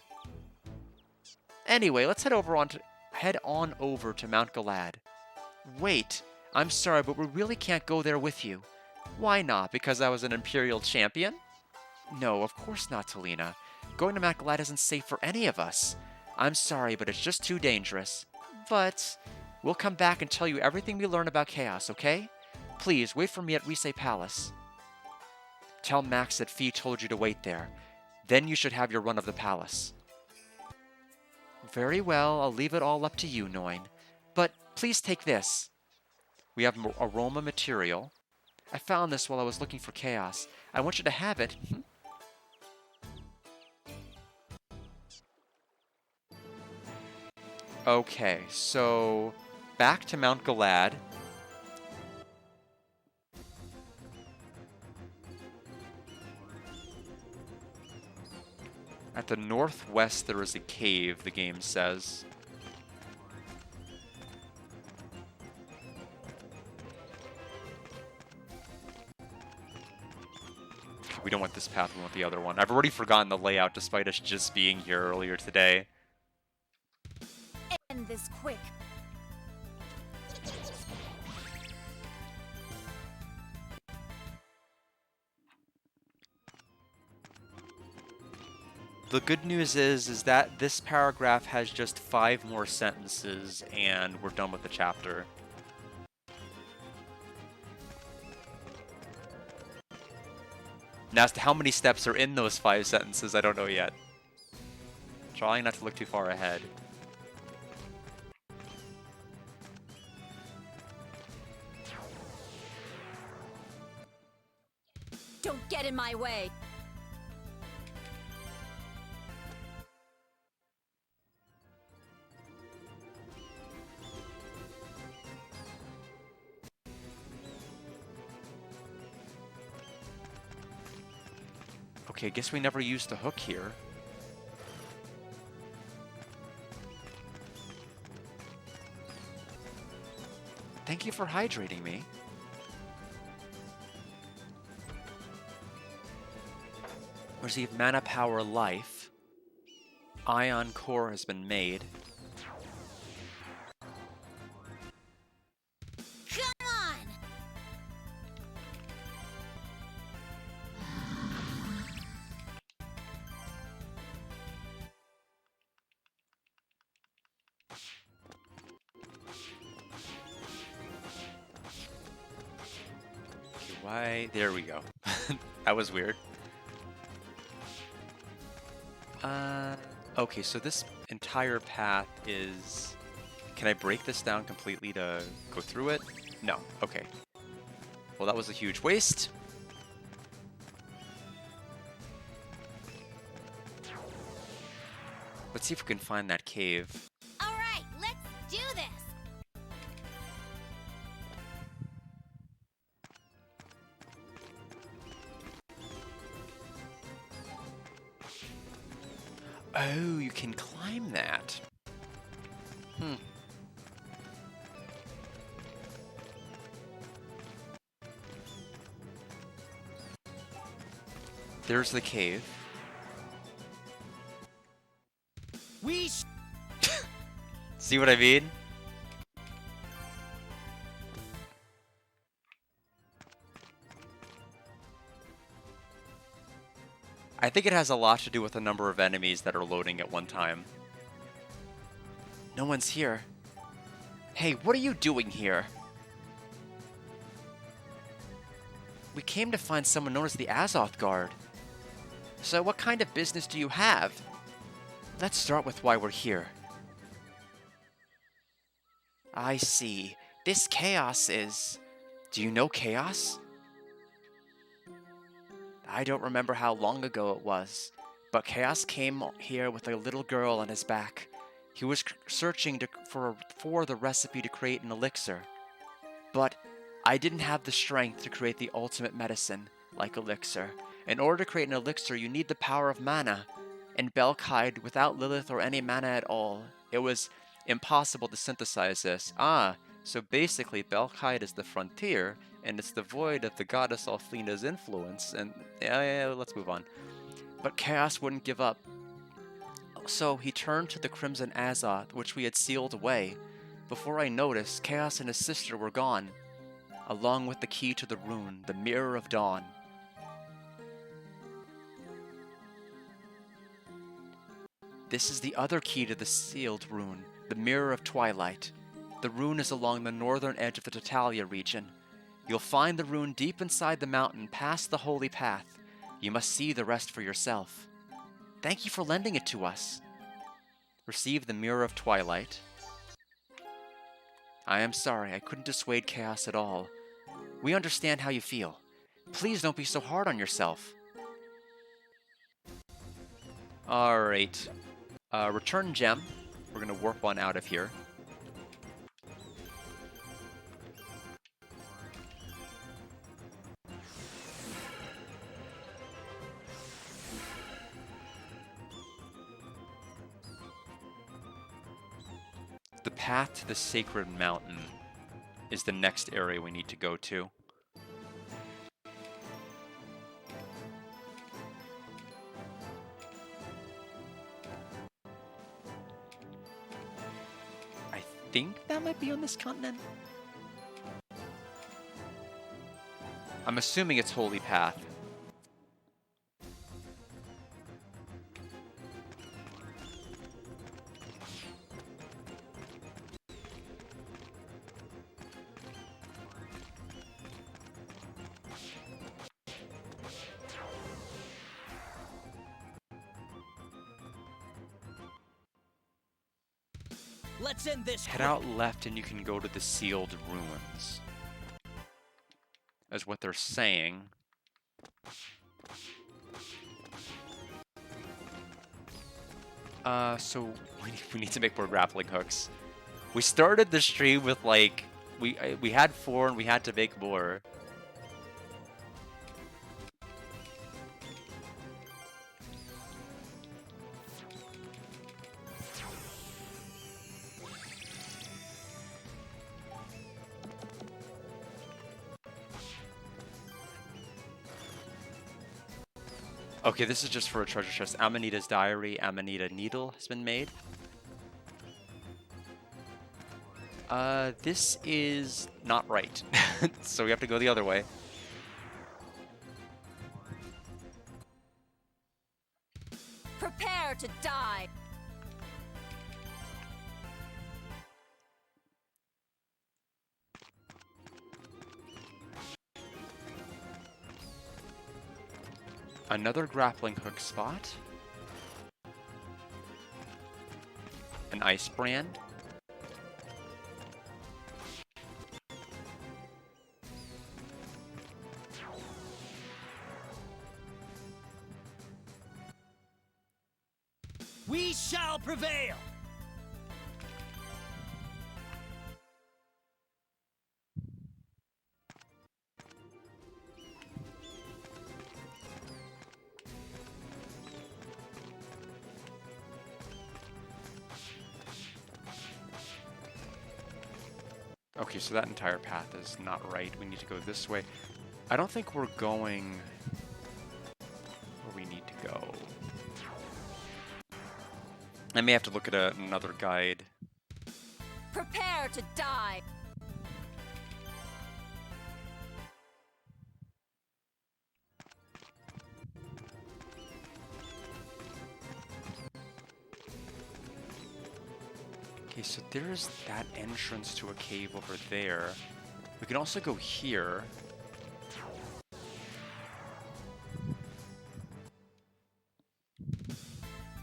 Anyway, let's head on over to Mount Galad. Wait, I'm sorry, but we really can't go there with you. Why not? Because I was an Imperial champion? No, of course not, Talina. Going to Mount Galad isn't safe for any of us. I'm sorry, but it's just too dangerous. But we'll come back and tell you everything we learn about Chaos, okay? Please, wait for me at Riise Palace. Tell Max that Fee told you to wait there. Then you should have your run of the palace. Very well, I'll leave it all up to you, Noin. But please take this. We have aroma material. I found this while I was looking for Chaos. I want you to have it. Okay, so back to Mount Galad. At the northwest, there is a cave, the game says. We don't want this path, we want the other one. I've already forgotten the layout despite us just being here earlier today. End this quick. The good news is that this paragraph has just 5 more sentences and we're done with the chapter. Now, as to how many steps are in those 5 sentences, I don't know yet. Trying not to look too far ahead. Don't get in my way. Okay, I guess we never used the hook here. Thank you for hydrating me. Receive mana power life. Ion core has been made. Come on! Okay, why? There we go. That was weird. Okay, so this entire path is... Can I break this down completely to go through it? No. Okay. Well, that was a huge waste. Let's see if we can find that cave. All right, let's do this! Oh, you can climb that. There's the cave. See what I mean? I think it has a lot to do with the number of enemies that are loading at one time. No one's here. Hey, what are you doing here? We came to find someone known as the Azoth Guard. So what kind of business do you have? Let's start with why we're here. I see. This Chaos is... Do you know Chaos? I don't remember how long ago it was, but Chaos came here with a little girl on his back. He was searching for the recipe to create an elixir. But I didn't have the strength to create the ultimate medicine, like elixir. In order to create an elixir, you need the power of mana. In Belkide, without Lilith or any mana at all, it was impossible to synthesize this. So basically Belkide is the frontier, and it's devoid of the goddess Alfina's influence, and yeah, let's move on. But Chaos wouldn't give up. So he turned to the Crimson Azoth, which we had sealed away. Before I noticed, Chaos and his sister were gone, along with the key to the rune, the Mirror of Dawn. This is the other key to the sealed rune, the Mirror of Twilight. The rune is along the northern edge of the Atelier region. You'll find the rune deep inside the mountain, past the Holy Path. You must see the rest for yourself. Thank you for lending it to us. Receive the Mirror of Twilight. I am sorry, I couldn't dissuade Chaos at all. We understand how you feel. Please don't be so hard on yourself. Alright. Return gem. We're gonna warp one out of here. The path to the Sacred Mountain is the next area we need to go to. I think that might be on this continent. I'm assuming it's Holy Path. Let's end this. Head out left and you can go to the Sealed Ruins. Is what they're saying. So we need to make more grappling hooks. We started the stream with like we had 4 and we had to make more. Okay, this is just for a treasure chest. Amanita's Diary, Amanita Needle has been made. This is not right. So we have to go the other way. Prepare to die. Another grappling hook spot. An ice brand. We shall prevail. Okay, so that entire path is not right. We need to go this way. I don't think we're going where we need to go. I may have to look at another guide. Prepare to die! Okay, so there's that entrance to a cave over there. We can also go here.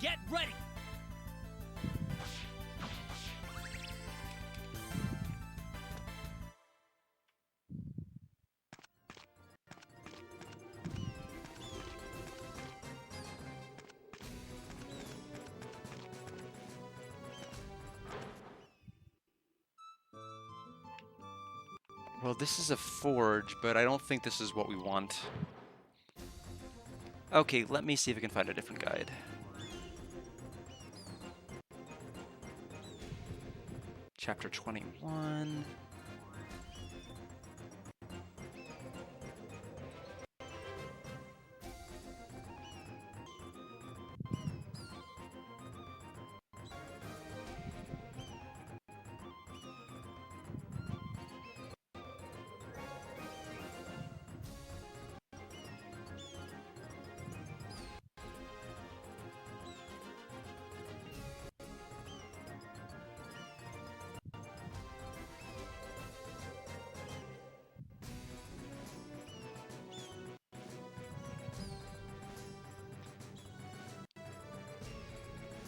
Get ready! Well, this is a forge, but I don't think this is what we want. Okay, let me see if I can find a different guide. Chapter 21.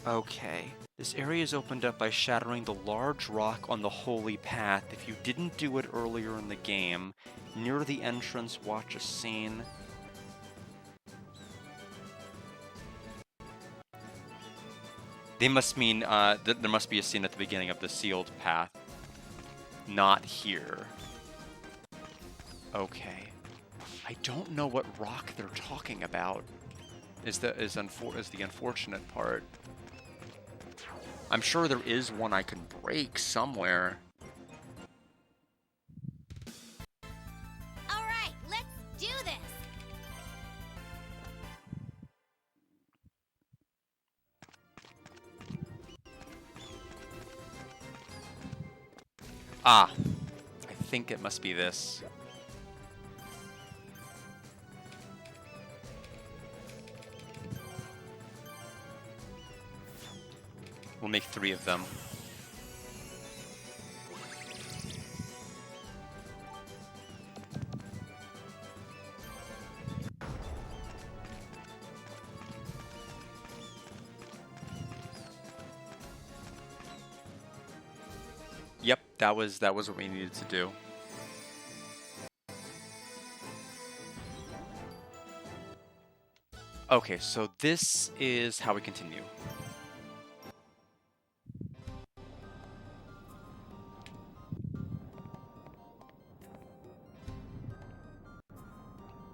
Okay. This area is opened up by shattering the large rock on the holy path. If you didn't do it earlier in the game, near the entrance, watch a scene. They must mean that there must be a scene at the beginning of the sealed path. Not here. Okay. I don't know what rock they're talking about. Is the unfortunate part. I'm sure there is one I can break somewhere. All right, let's do this. Ah, I think it must be this. We'll make 3 of them. Yep, that was what we needed to do. Okay, so this is how we continue.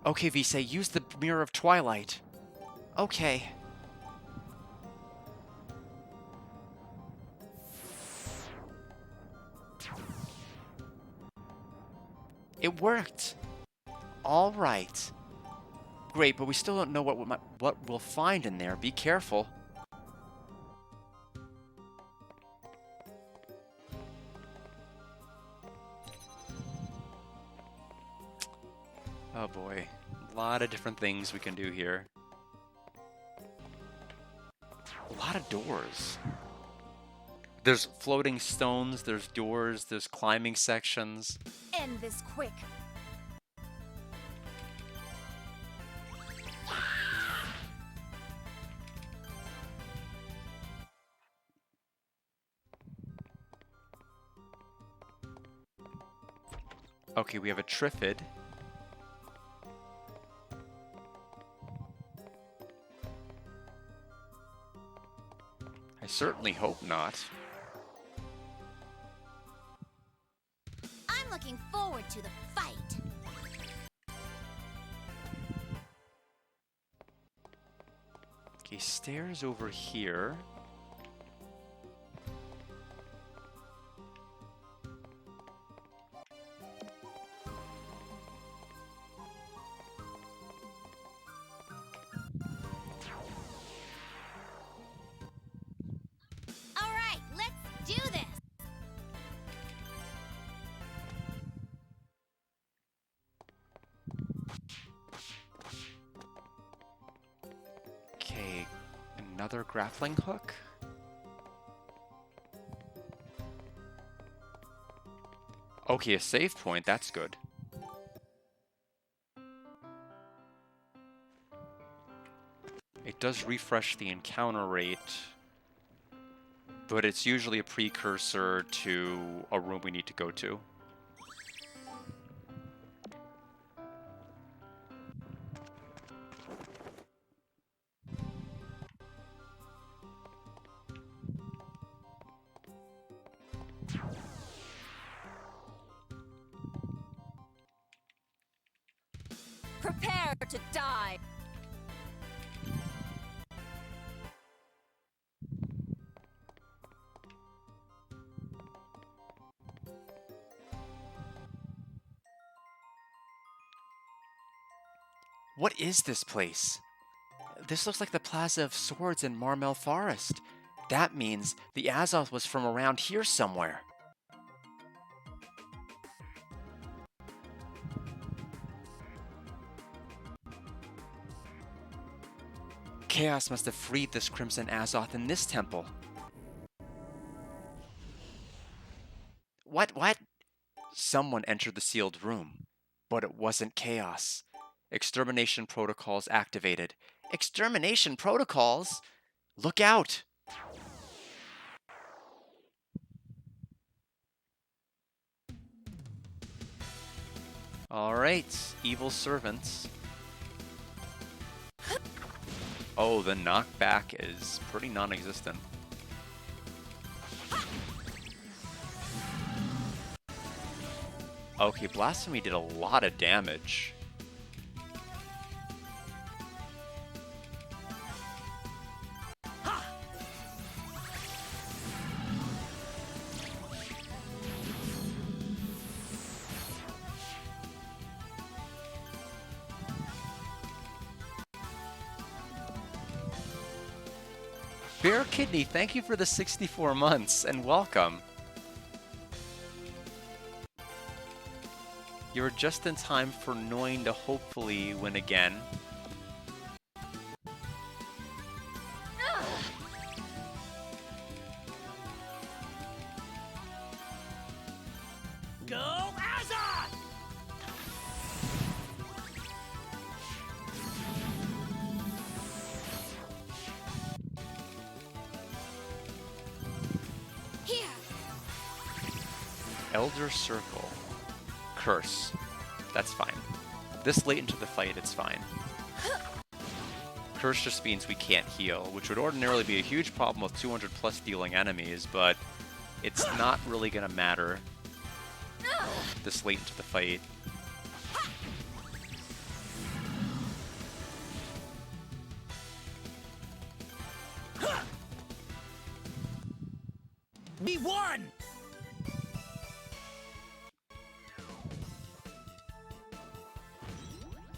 Okay, Visay, use the Mirror of Twilight. Okay. It worked. All right. Great, but we still don't know what we'll find in there. Be careful. Oh boy. A lot of different things we can do here. A lot of doors. There's floating stones, there's doors, there's climbing sections. End this quick. Okay, we have a Triffid. I certainly hope not. I'm looking forward to the fight. Okay, stairs over here. All right, let's do this. Another grappling hook? Okay, a save point, that's good. It does refresh the encounter rate, but it's usually a precursor to a room we need to go to. Prepare to die! What is this place? This looks like the Plaza of Swords in Marmel Forest. That means the Azoth was from around here somewhere. Chaos must have freed this Crimson Azoth in this temple. What? Someone entered the sealed room, but it wasn't Chaos. Extermination protocols activated. Extermination protocols? Look out! Alright, evil servants. Oh, the knockback is pretty non-existent. Okay, Blasphemy did a lot of damage. Bear Kidney, thank you for the 64 months, and welcome. You're just in time for Noin to hopefully win again. Go Azoth! Here. Elder Circle. Curse. That's fine. This late into the fight, it's fine. Curse just means we can't heal, which would ordinarily be a huge problem with 200 plus dealing enemies, but it's not really gonna matter this late into the fight. We won!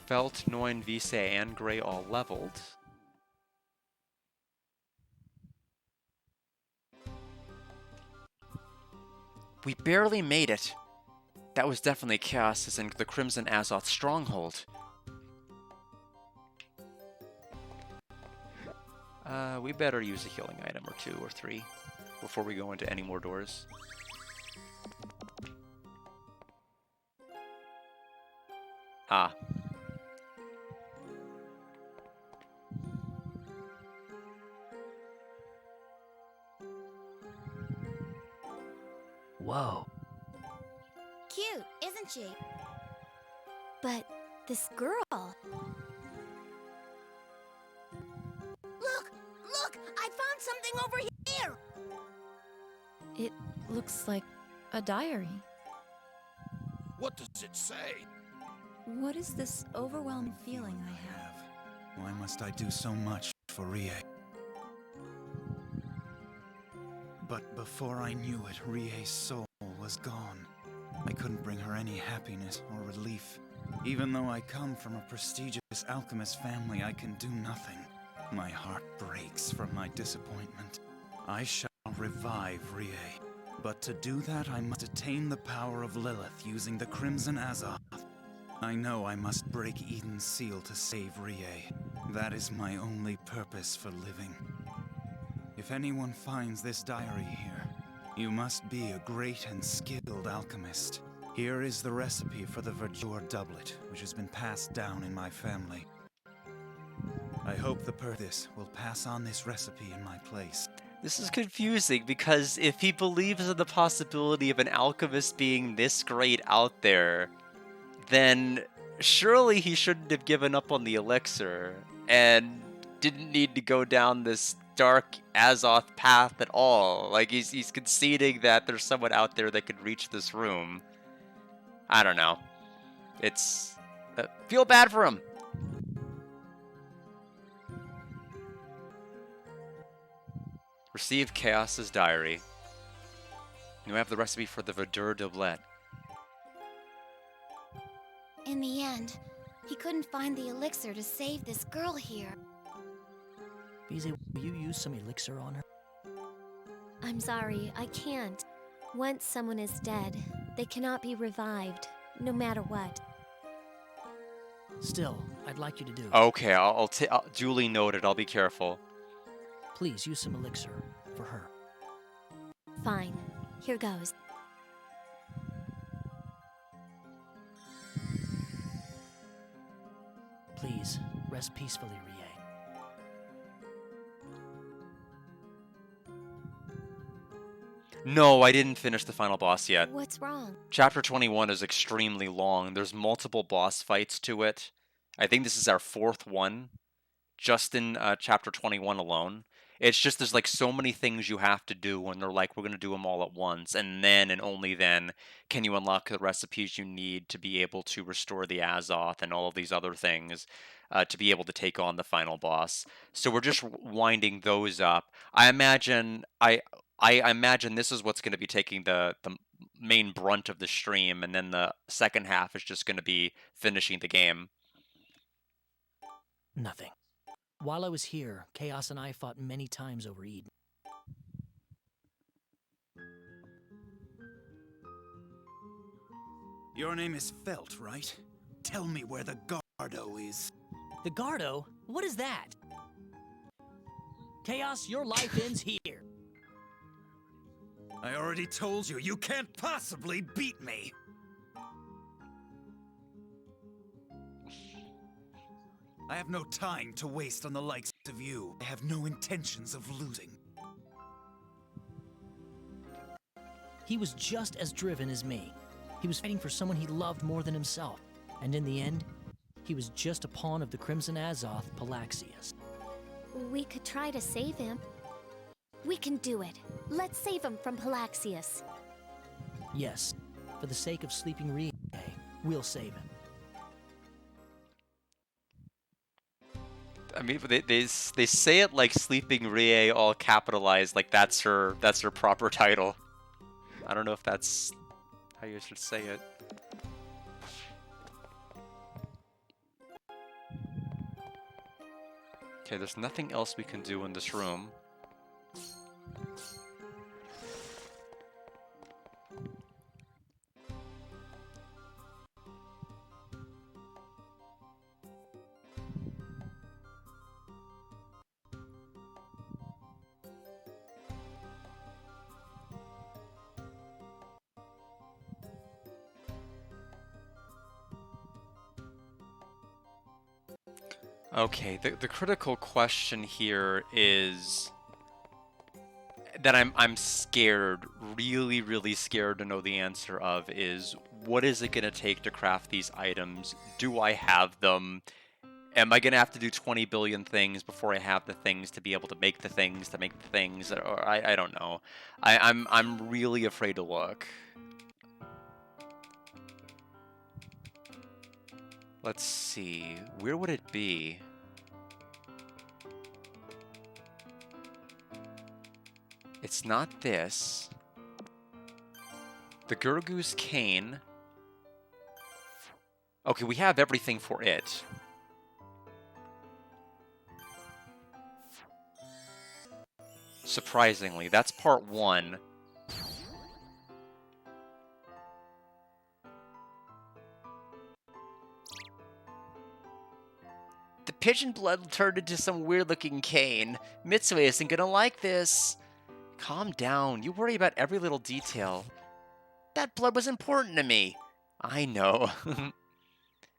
Felt, Noin, Vise, and Gray all leveled. We barely made it. That was definitely Chaos as in the Crimson Azoth stronghold. We better use a healing item or 2 or 3 before we go into any more doors. Ah. Whoa. Cute, isn't she? But this girl. Look! I found something over here! It looks like a diary. What does it say? What is this overwhelming feeling I have? Why must I do so much for Rie? But before I knew it, Rie's soul was gone. I couldn't bring her any happiness or relief. Even though I come from a prestigious alchemist family, I can do nothing. My heart breaks from my disappointment. I shall revive Rie. But to do that, I must attain the power of Lilith using the Crimson Azoth. I know I must break Eden's seal to save Rie. That is my only purpose for living. If anyone finds this diary here, you must be a great and skilled alchemist. Here is the recipe for the verdure doublet, which has been passed down in my family. I hope the Perthis will pass on this recipe in my place. This is confusing because if he believes in the possibility of an alchemist being this great out there, then surely he shouldn't have given up on the elixir and didn't need to go down this dark Azoth path at all. Like, he's conceding that there's someone out there that could reach this room. I don't know. It's... feel bad for him. Receive Chaos's diary. You have the recipe for the verdure doublet. In the end, he couldn't find the elixir to save this girl here. Vize, will you use some elixir on her? I'm sorry, I can't. Once someone is dead, they cannot be revived, no matter what. Still, I'd like you to do it. Okay, I'll duly noted. I'll be careful. Please use some elixir for her. Fine, here goes. Please, rest peacefully, Rie. No, I didn't finish the final boss yet. What's wrong? Chapter 21 is extremely long. There's multiple boss fights to it. I think this is our 4th one, just in Chapter 21 alone. It's just there's like so many things you have to do, and they're like, we're going to do them all at once, and then and only then can you unlock the recipes you need to be able to restore the Azoth and all of these other things to be able to take on the final boss. So we're just winding those up. I imagine this is what's going to be taking the main brunt of the stream, and then the second half is just going to be finishing the game. Nothing. While I was here, Chaos and I fought many times over Eden. Your name is Felt, right? Tell me where the Gardo is. The Gardo? What is that? Chaos, your life ends here. I already told you, you can't possibly beat me! I have no time to waste on the likes of you. I have no intentions of losing. He was just as driven as me. He was fighting for someone he loved more than himself. And in the end, he was just a pawn of the Crimson Azoth, Palaxius. We could try to save him. We can do it. Let's save him from Palaxius. Yes, for the sake of sleeping Rie, we'll save him. I mean, they say it like Sleeping Rie, all capitalized, like that's her proper title. I don't know if that's how you should say it. Okay, there's nothing else we can do in this room. Okay, the critical question here is that I'm scared, really scared to know the answer of is, what is it going to take to craft these items? Do I have them? Am I going to have to do 20 billion things before I have the things to be able to make the things, Or I don't know. I'm really afraid to look. Let's see, where would it be? It's not this. The Gurgu's Cane. Okay, we have everything for it. Surprisingly, that's part 1. pigeon blood turned into some weird-looking cane. Mitsue isn't gonna like this. Calm down. You worry about every little detail. That blood was important to me. I know.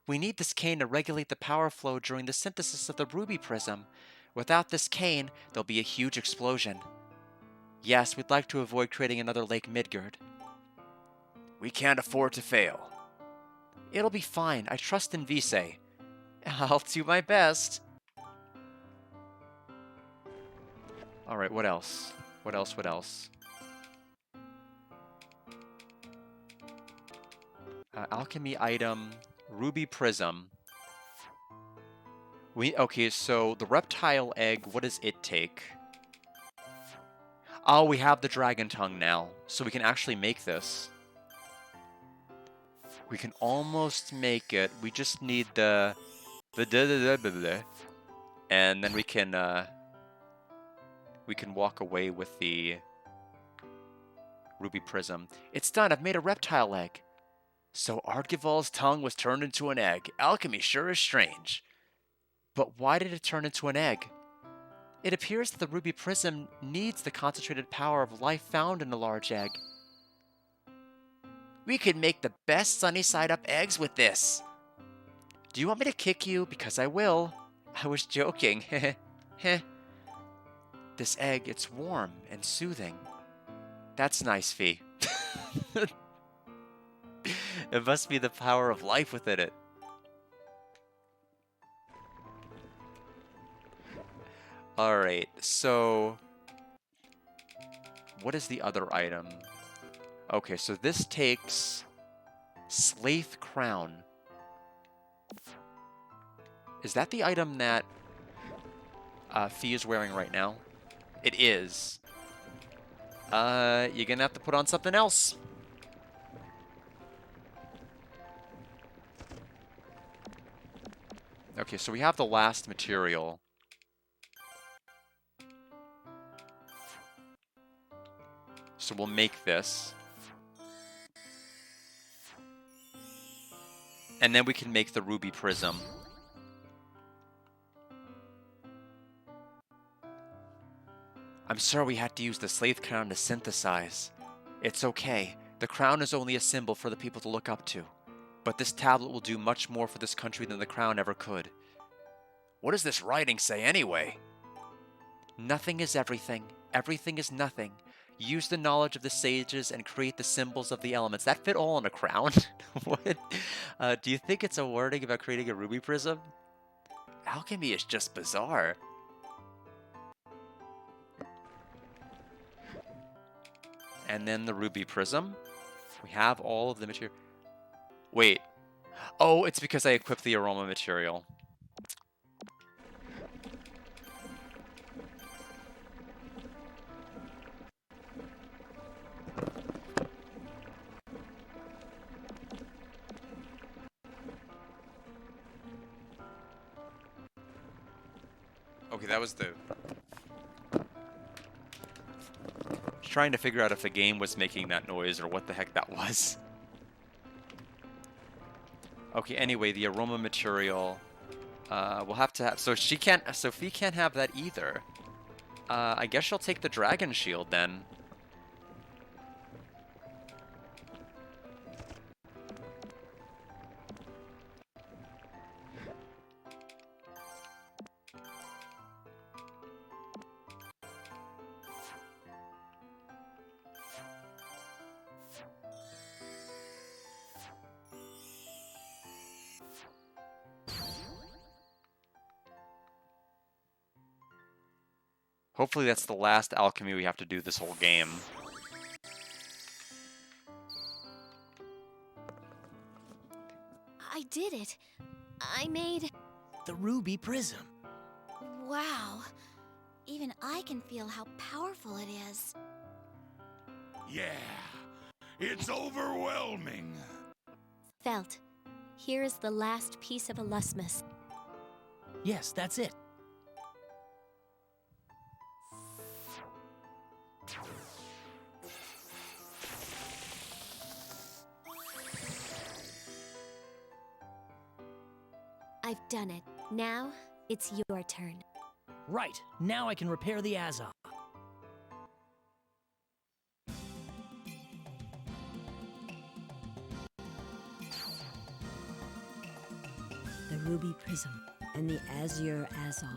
We need this cane to regulate the power flow during the synthesis of the ruby prism. Without this cane, there'll be a huge explosion. Yes, we'd like to avoid creating another Lake Midgard. We can't afford to fail. It'll be fine. I trust in Visay. I'll do my best. Alright, what else? What else? Alchemy item, ruby prism. Okay, so the reptile egg, what does it take? Oh, we have the dragon tongue now, so we can actually make this. We can almost make it. We just need the and then we can walk away with the ruby prism. It's done. I've made a reptile egg. So Ardgival's tongue was turned into an egg. Alchemy sure is strange. But why did it turn into an egg? It appears that the ruby prism needs the concentrated power of life found in a large egg. We could make the best sunny side up eggs with this. Do you want me to kick you? Because I will. I was joking. Heh. This egg, it's warm and soothing. That's nice, Fee. It must be the power of life within it. Alright, so... what is the other item? Okay, so this takes... Slaith Crown. Is that the item that Fee is wearing right now? It is. You're gonna have to put on something else. Okay, so we have the last material. So we'll make this. And then we can make the ruby prism. I'm sorry we had to use the Slaith Crown to synthesize. It's okay. The crown is only a symbol for the people to look up to. But this tablet will do much more for this country than the crown ever could. What does this writing say anyway? Nothing is everything. Everything is nothing. Use the knowledge of the sages and create the symbols of the elements. That fit all in a crown? What? Do you think it's a wording about creating a ruby prism? Alchemy is just bizarre. And then the ruby prism. We have all of the material. Wait. Oh, it's because I equipped the aroma material. Okay, that was the... trying to figure out if the game was making that noise or what the heck that was. Okay, anyway, the aroma material, we'll have to have, so Sophie can't have that either. I guess she'll take the dragon shield then. Hopefully that's the last alchemy we have to do this whole game. I did it. I made... The ruby prism. Wow. Even I can feel how powerful it is. Yeah, it's overwhelming. Felt. Here is the last piece of Alusmus. Yes, that's it. I've done it. Now, It's your turn. Right, now I can repair the Azoth. The ruby prism and the azure Azoth.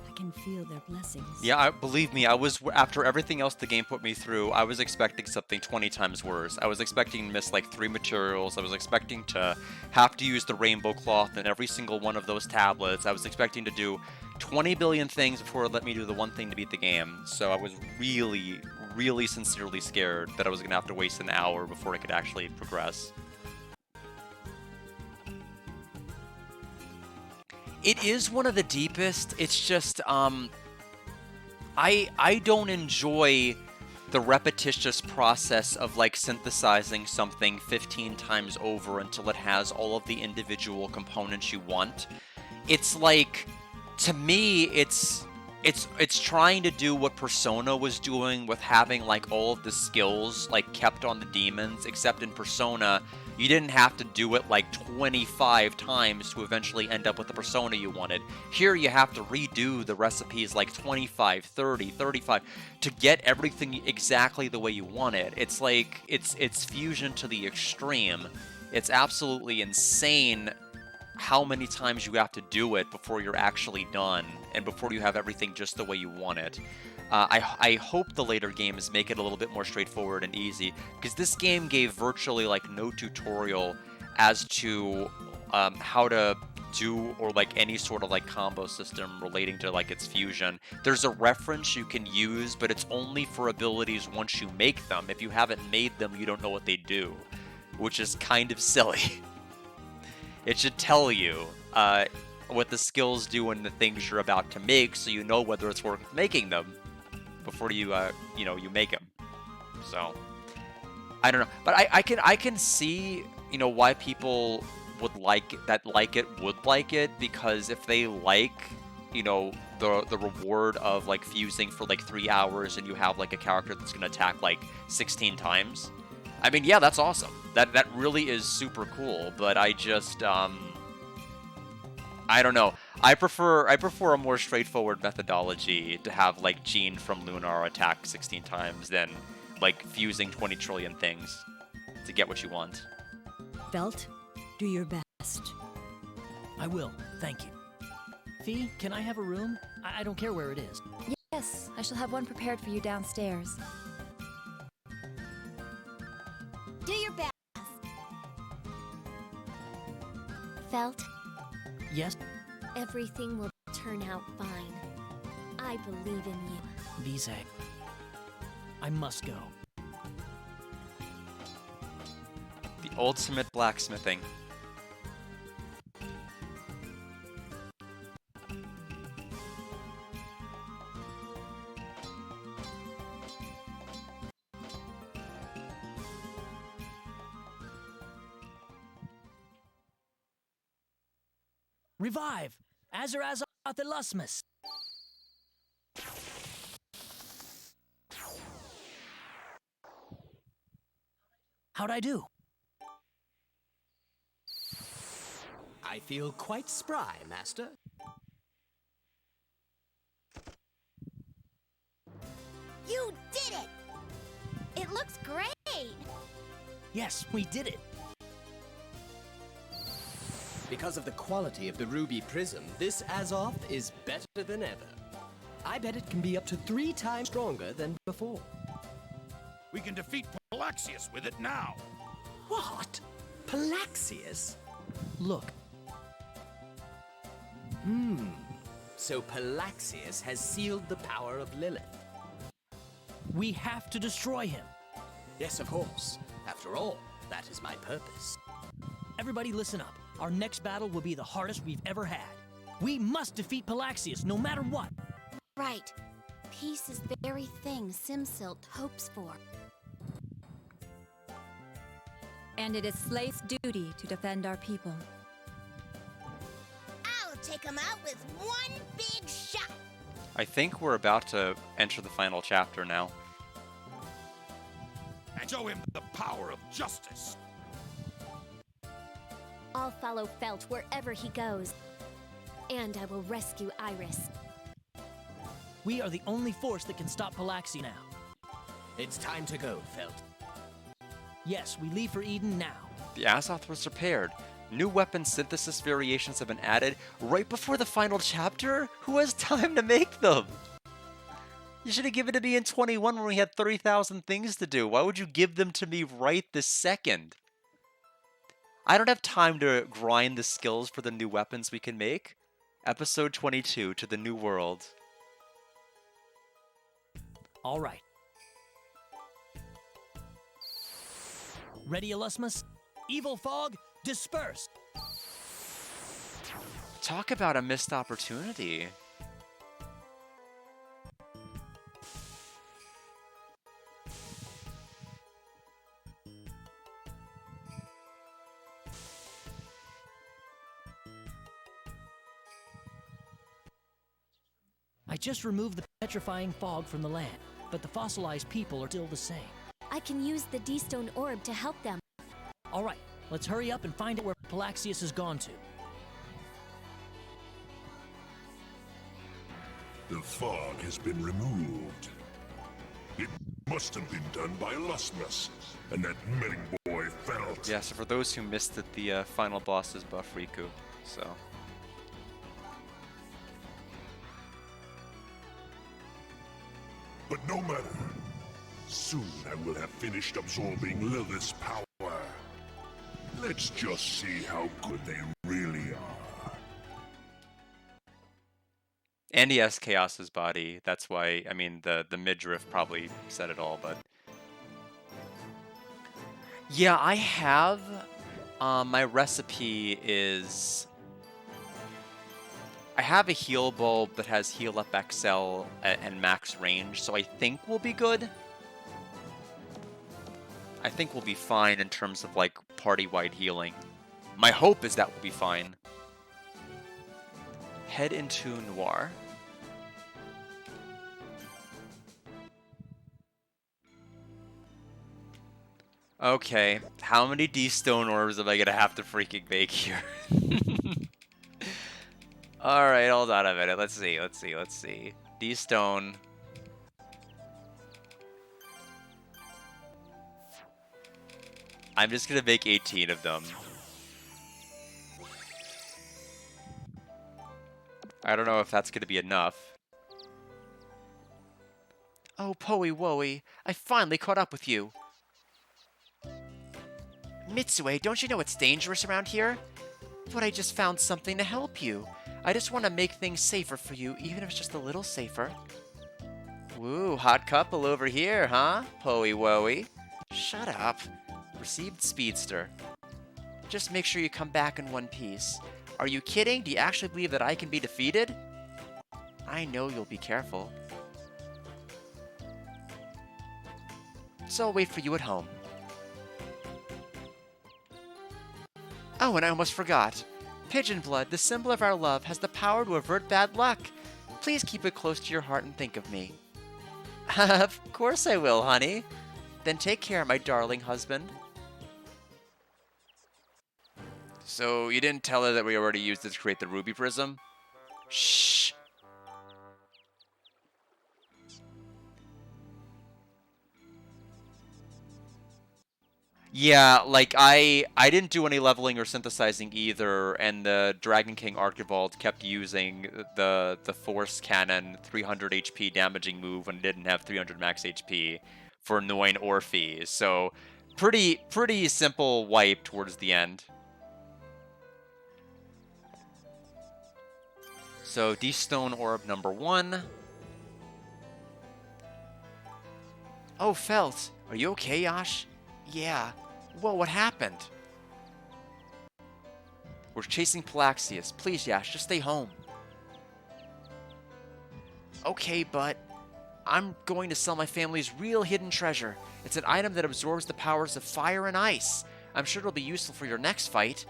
I can feel their blessings. Yeah, believe me, I was after everything else the game put me through, I was expecting something 20 times worse. I was expecting to miss like 3 materials. I was expecting to have to use the rainbow cloth in every single one of those tablets. I was expecting to do 20 billion things before it let me do the one thing to beat the game. So I was really, really sincerely scared that I was gonna have to waste an hour before I could actually progress. It is one of the deepest. It's just I don't enjoy the repetitious process of like synthesizing something 15 times over until it has all of the individual components you want. It's like, to me, it's trying to do what Persona was doing with having like all of the skills like kept on the demons, except in Persona you didn't have to do it like 25 times to eventually end up with the persona you wanted. Here you have to redo the recipes like 25, 30, 35 to get everything exactly the way you want it. It's like, it's fusion to the extreme. It's absolutely insane how many times you have to do it before you're actually done and before you have everything just the way you want it. I hope the later games make it a little bit more straightforward and easy, because this game gave virtually like no tutorial as to how to do or like any sort of like combo system relating to like its fusion. There's a reference you can use, but it's only for abilities once you make them. If you haven't made them, you don't know what they do, which is kind of silly. It should tell you what the skills do and the things you're about to make, so you know whether it's worth making them before you you make them. So I don't know, but I can see why people would like it, because if they like the reward of like fusing for like 3 hours and you have like a character that's gonna attack like 16 times, I mean, yeah, that's awesome. That really is super cool. But I just I don't know. I prefer a more straightforward methodology to have like Jean from Lunar attack 16 times than like fusing 20 trillion things to get what you want. Felt, do your best. I will, thank you. Fee, can I have a room? I don't care where it is. Yes, I shall have one prepared for you downstairs. Do your best. Felt, Yes, everything will turn out fine. I believe in you. Vise. I must go. The ultimate blacksmithing. Revive! Azur Azoth Illusmus! How'd I do? I feel quite spry, Master. You did it! It looks great! Yes, we did it! Because of the quality of the ruby prism, this Azoth is better than ever. I bet it can be up to 3 times stronger than before. We can defeat Palaxius with it now. What? Palaxius? Look, So Palaxius has sealed the power of Lilith. we have to destroy him. Yes, of course. After all, that is my purpose. Everybody listen up. Our next battle will be the hardest we've ever had. We must defeat Palaxius, no matter what. Right. Peace is the very thing Simsilt hopes for. And it is Slayth's duty to defend our people. I'll take him out with one big shot! I think we're about to enter the final chapter now. And show him the power of justice. I'll follow Felt wherever he goes. And I will rescue Iris. We are the only force that can stop Palaxi now. It's time to go, Felt. Yes, we leave for Eden now. The Azoth was repaired. New weapon synthesis variations have been added right before the final chapter? Who has time to make them? You should have given it to me in 21 when we had 30,000 things to do. Why would you give them to me right this second? I don't have time to grind the skills for the new weapons we can make. Episode 22, to the new world. All right. Ready, Illusmus? Evil fog, disperse! Talk about a missed opportunity. I just removed the petrifying fog from the land, but the fossilized people are still the same. I can use the D-Stone Orb to help them. All right, let's hurry up and find out where Palaxius has gone to. The fog has been removed. It must have been done by Illusmus, and that meddling boy Felt. Yeah, so for those who missed it, the final boss is Buff Riku, so... But no matter. Soon I will have finished absorbing Lilith's power. Let's just see how good they really are. And he has Chaos's body. That's why, I mean, the midriff probably said it all, but... Yeah, I have... my recipe is... I have a heal bulb that has heal up XL and max range, so I think we'll be good. I think we'll be fine in terms of, like, party-wide healing. My hope is that we'll be fine. Head into Noir. Okay, how many D-Stone Orbs am I gonna have to freaking make here? Alright, hold on a minute. Let's see. D-Stone. I'm just gonna make 18 of them. I don't know if that's gonna be enough. Oh, Poey Woey, I finally caught up with you. Mitsue, don't you know it's dangerous around here? But I just found something to help you. I just want to make things safer for you, even if it's just a little safer. Woo, hot couple over here, huh? Poey Woey. Shut up. Received Speedster. Just make sure you come back in one piece. Are you kidding? Do you actually believe that I can be defeated? I know you'll be careful. So I'll wait for you at home. Oh, and I almost forgot. Pigeon blood, the symbol of our love, has the power to avert bad luck. Please keep it close to your heart and think of me. Of course I will, honey. Then take care, my darling husband. So, you didn't tell her that we already used it to create the ruby prism? Shh. Yeah, like, I didn't do any leveling or synthesizing either, and the Dragon King Archibald kept using the Force Cannon 300 HP damaging move when it didn't have 300 max HP for annoying Orpheus, so pretty simple wipe towards the end. So, D-Stone Orb number 1. Oh, Felt, are you okay, Yash? Yeah. Whoa, what happened? We're chasing Palaxius. Please, Yash, just stay home. Okay, but I'm going to sell my family's real hidden treasure. It's an item that absorbs the powers of fire and ice. I'm sure it'll be useful for your next fight.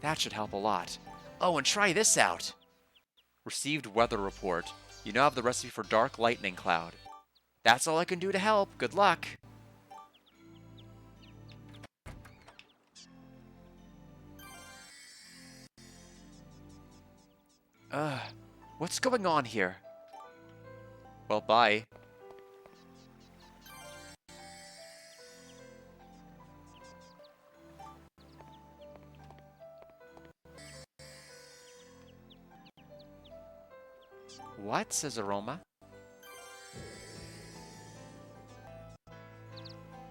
That should help a lot. Oh, and try this out. Received weather report. You now have the recipe for Dark Lightning Cloud. That's all I can do to help. Good luck. What's going on here? Well, bye. What? Says Aroma.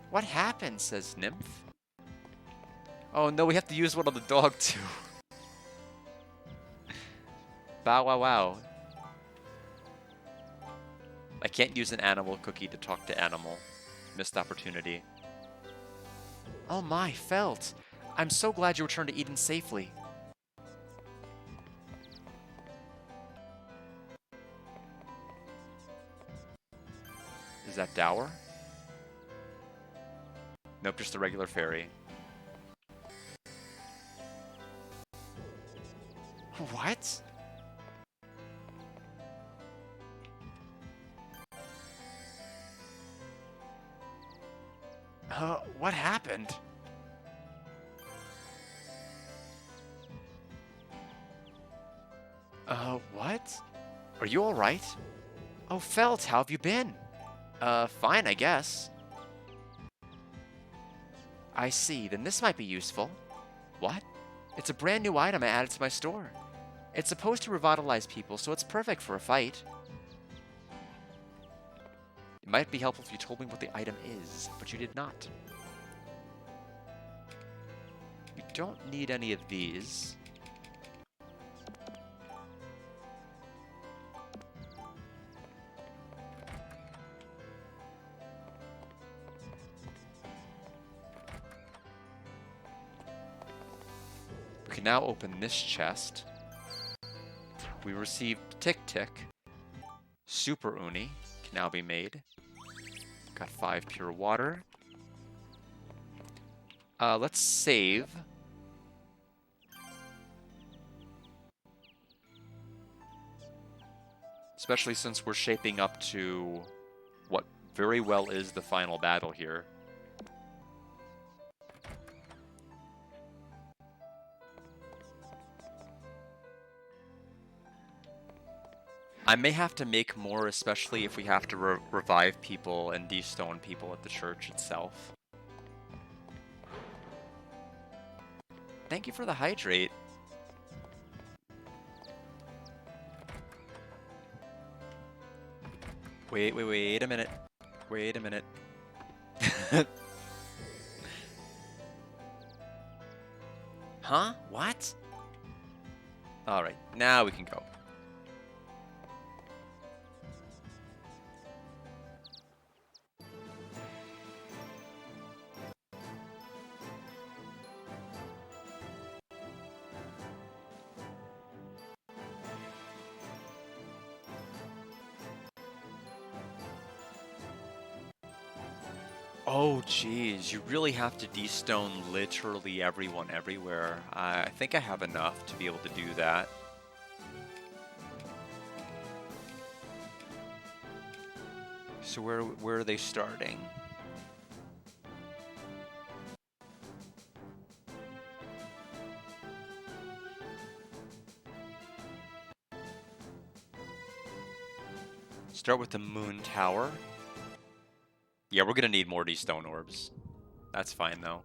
What happened? Says Nymph. Oh no, we have to use one on the dog too. Bow wow wow. I can't use an animal cookie to talk to animal. Missed opportunity. Oh my, Felt. I'm so glad you returned to Eden safely. Is that Dower? Nope, just a regular fairy. What? What happened? What? Are you alright? Oh, Felt, how have you been? Fine, I guess. I see, then this might be useful. What? It's a brand new item I added to my store. It's supposed to revitalize people, so it's perfect for a fight. It might be helpful if you told me what the item is, but you did not. You don't need any of these. We can now open this chest. We received Tick Tick. Super Uni can now be made. Got 5 pure water. Let's save. Especially since we're shaping up to what very well is the final battle here. I may have to make more, especially if we have to revive people and de-stone people at the church itself. Thank you for the hydrate. Wait a minute. Wait a minute. Huh? What? Alright, now we can go. Oh, geez, you really have to de-stone literally everyone everywhere. I think I have enough to be able to do that. So where are they starting? Start with the Moon Tower. Yeah, we're gonna need more de-stone orbs. That's fine though.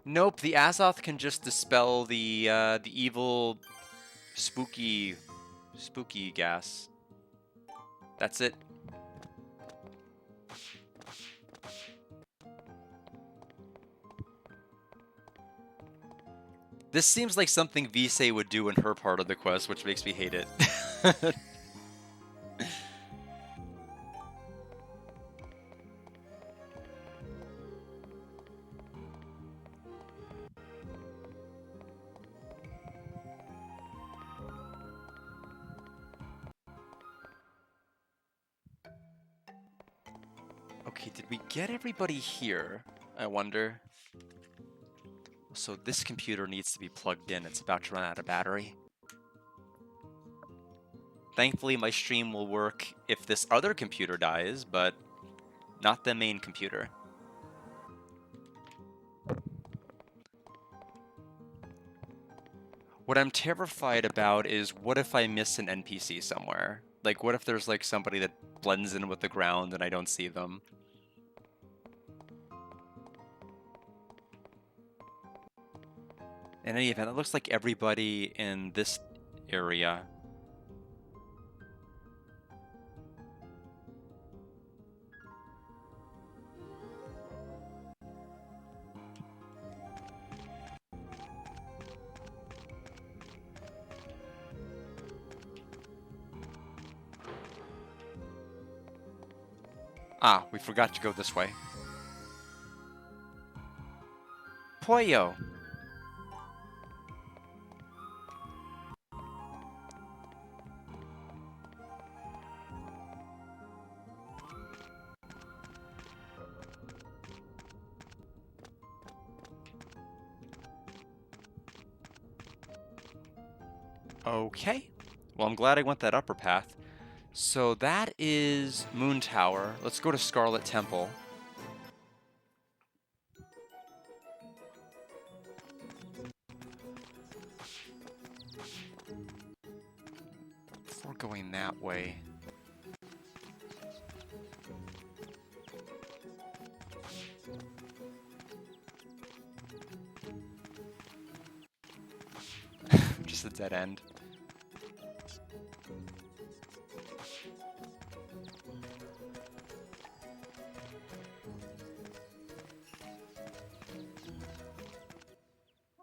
Nope, the Azoth can just dispel the evil spooky gas. That's it. This seems like something Visay would do in her part of the quest, which makes me hate it. Okay, did we get everybody here? I wonder. so this computer needs to be plugged in. It's about to run out of battery. Thankfully, my stream will work if this other computer dies, but not the main computer. What I'm terrified about is what if I miss an NPC somewhere? Like, what if there's like somebody that blends in with the ground and I don't see them? In any event, it looks like everybody in this area. Ah, we forgot to go this way. Pollo! Okay. Well, I'm glad I went that upper path. So that is Moon Tower. Let's go to Scarlet Temple. Before going that way. Just a dead end.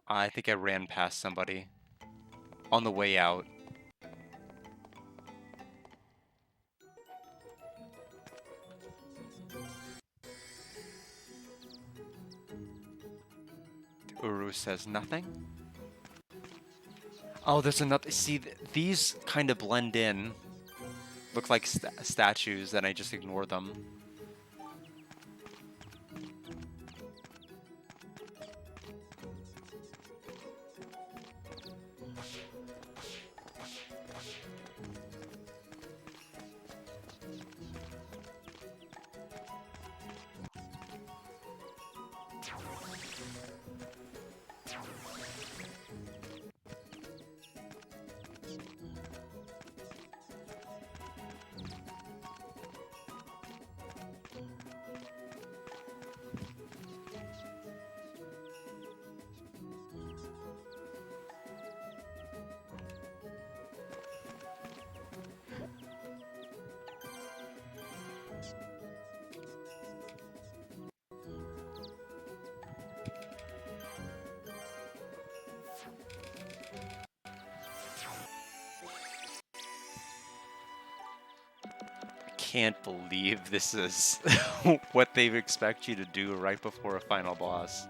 I think I ran past somebody on the way out. Uru says nothing. Oh, there's another. See, these kind of blend in. Look like statues, and I just ignore them. Can't believe this is what they expect you to do right before a final boss.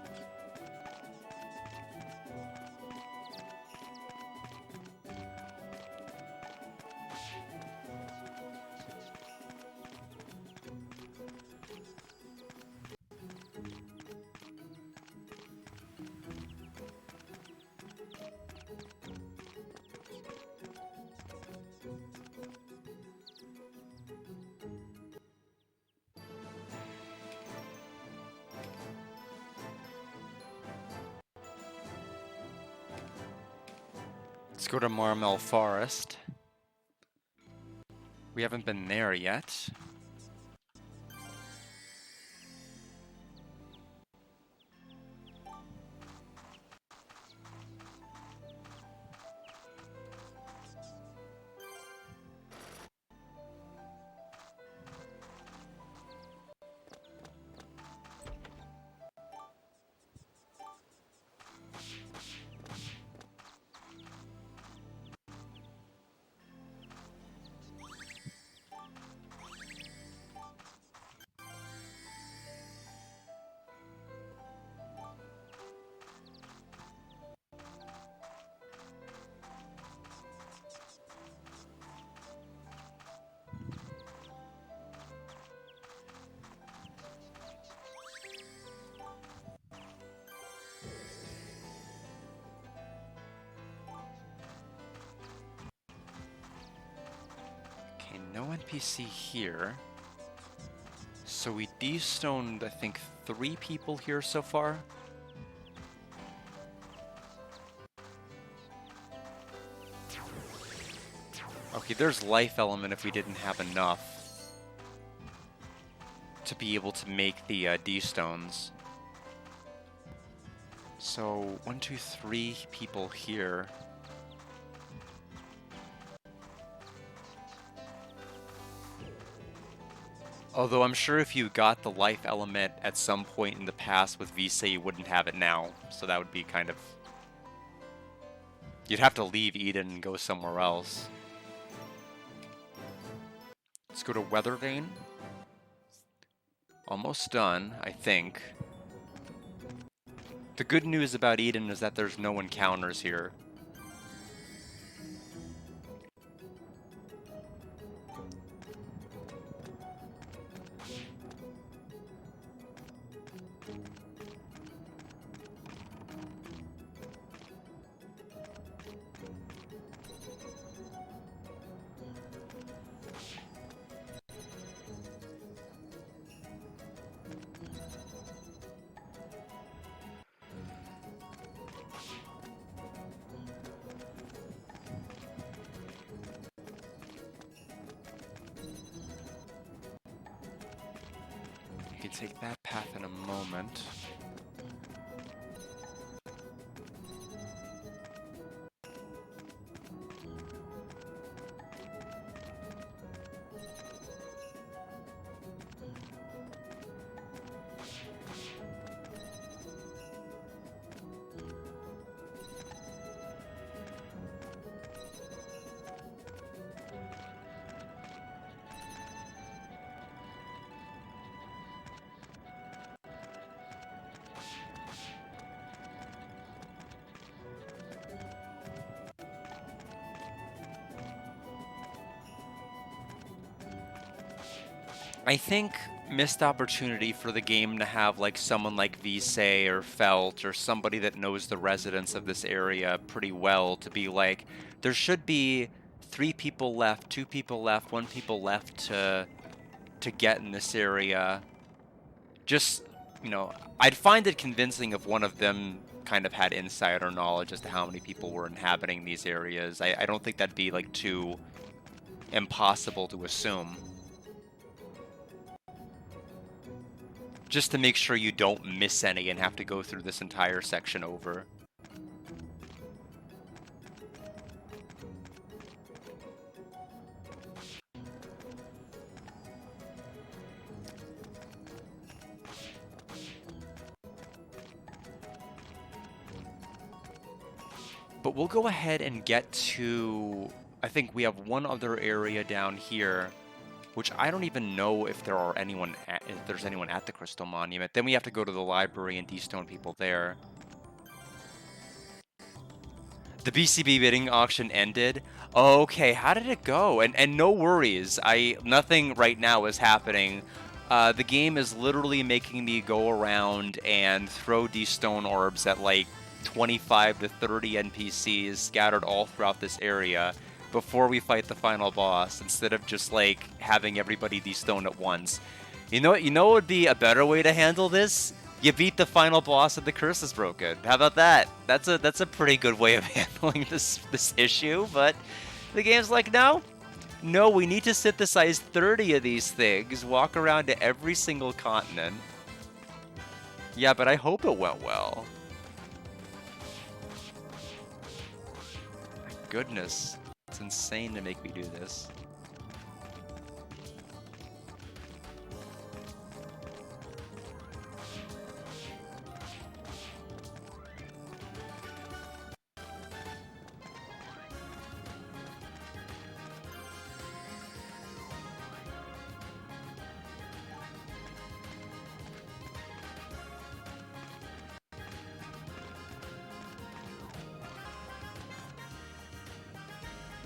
Let's go to Marmel Forest. We haven't been there yet. No NPC here. So we de-stoned, I think, 3 people here so far. Okay, there's life element if we didn't have enough to be able to make the D-stones. So 1, 2, 3 people here. Although I'm sure if you got the life element at some point in the past with Visa, you wouldn't have it now. So that would be kind of... You'd have to leave Eden and go somewhere else. Let's go to Weather Vane. Almost done, I think. The good news about Eden is that there's no encounters here. We can take that path in a moment. I think missed opportunity for the game to have like someone like Visay or Felt or somebody that knows the residents of this area pretty well to be like, there should be 3 people left, 2 people left, 1 people left to get in this area. Just, you know, I'd find it convincing if one of them kind of had insider knowledge as to how many people were inhabiting these areas. I don't think that'd be like too impossible to assume. Just to make sure you don't miss any and have to go through this entire section over. But we'll go ahead and get to... I think we have one other area down here, which I don't even know if there's anyone at the Crystal Monument. Then we have to go to the library and de-stone people there. The BCB bidding auction ended. Okay, how did it go? And no worries, nothing right now is happening. The game is literally making me go around and throw de-stone orbs at like 25 to 30 NPCs scattered all throughout this area before we fight the final boss, instead of just like having everybody de-stone at once. You know what would be a better way to handle this? You beat the final boss and the curse is broken. How about that? That's a pretty good way of handling this issue, but the game's like, no, we need to synthesize 30 of these things, walk around to every single continent. Yeah, but I hope it went well. My goodness. It's insane to make me do this.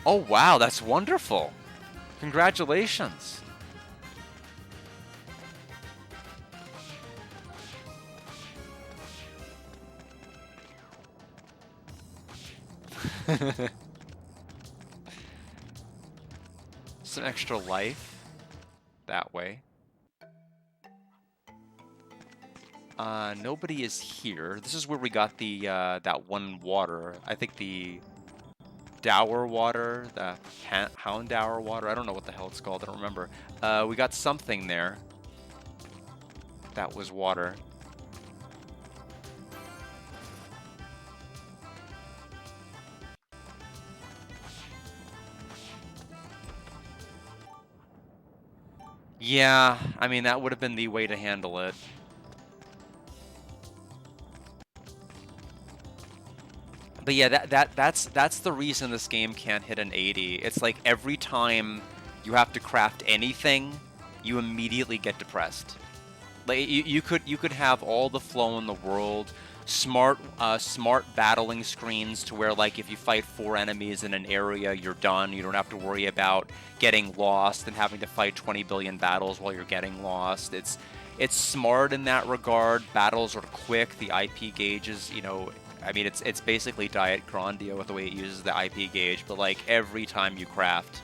Oh wow, that's wonderful. Congratulations. Some extra life that way. Nobody is here. This is where we got the that one water. I think the Dower water, the Houndour water. I don't know what the hell it's called. I don't remember. We got something there. That was water. Yeah, I mean, that would have been the way to handle it. But yeah, that's the reason this game can't hit an 80. It's like every time you have to craft anything, you immediately get depressed. Like you could have all the flow in the world, smart battling screens to where like if you fight 4 enemies in an area, you're done. You don't have to worry about getting lost and having to fight 20 billion battles while you're getting lost. It's smart in that regard. Battles are quick. The IP gauges, you know, I mean it's basically Diet Grandia with the way it uses the IP gauge, but like every time you craft,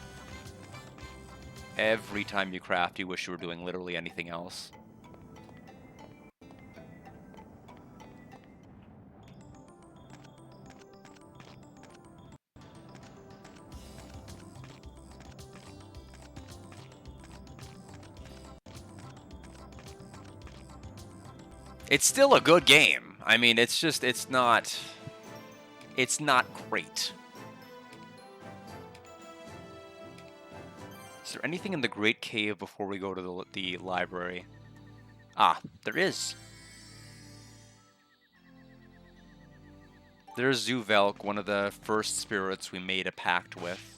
you wish you were doing literally anything else. It's still a good game. I mean, it's just, it's not great. Is there anything in the Great Cave before we go to the library? Ah, there is. There's Zuvelk, one of the first spirits we made a pact with.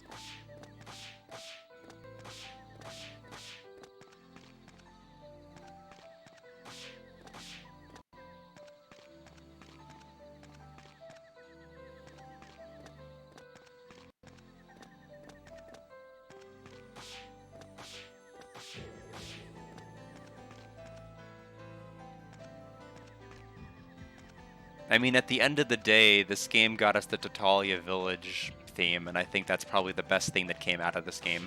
I mean, at the end of the day, this game got us the Tatalia Village theme, and I think that's probably the best thing that came out of this game.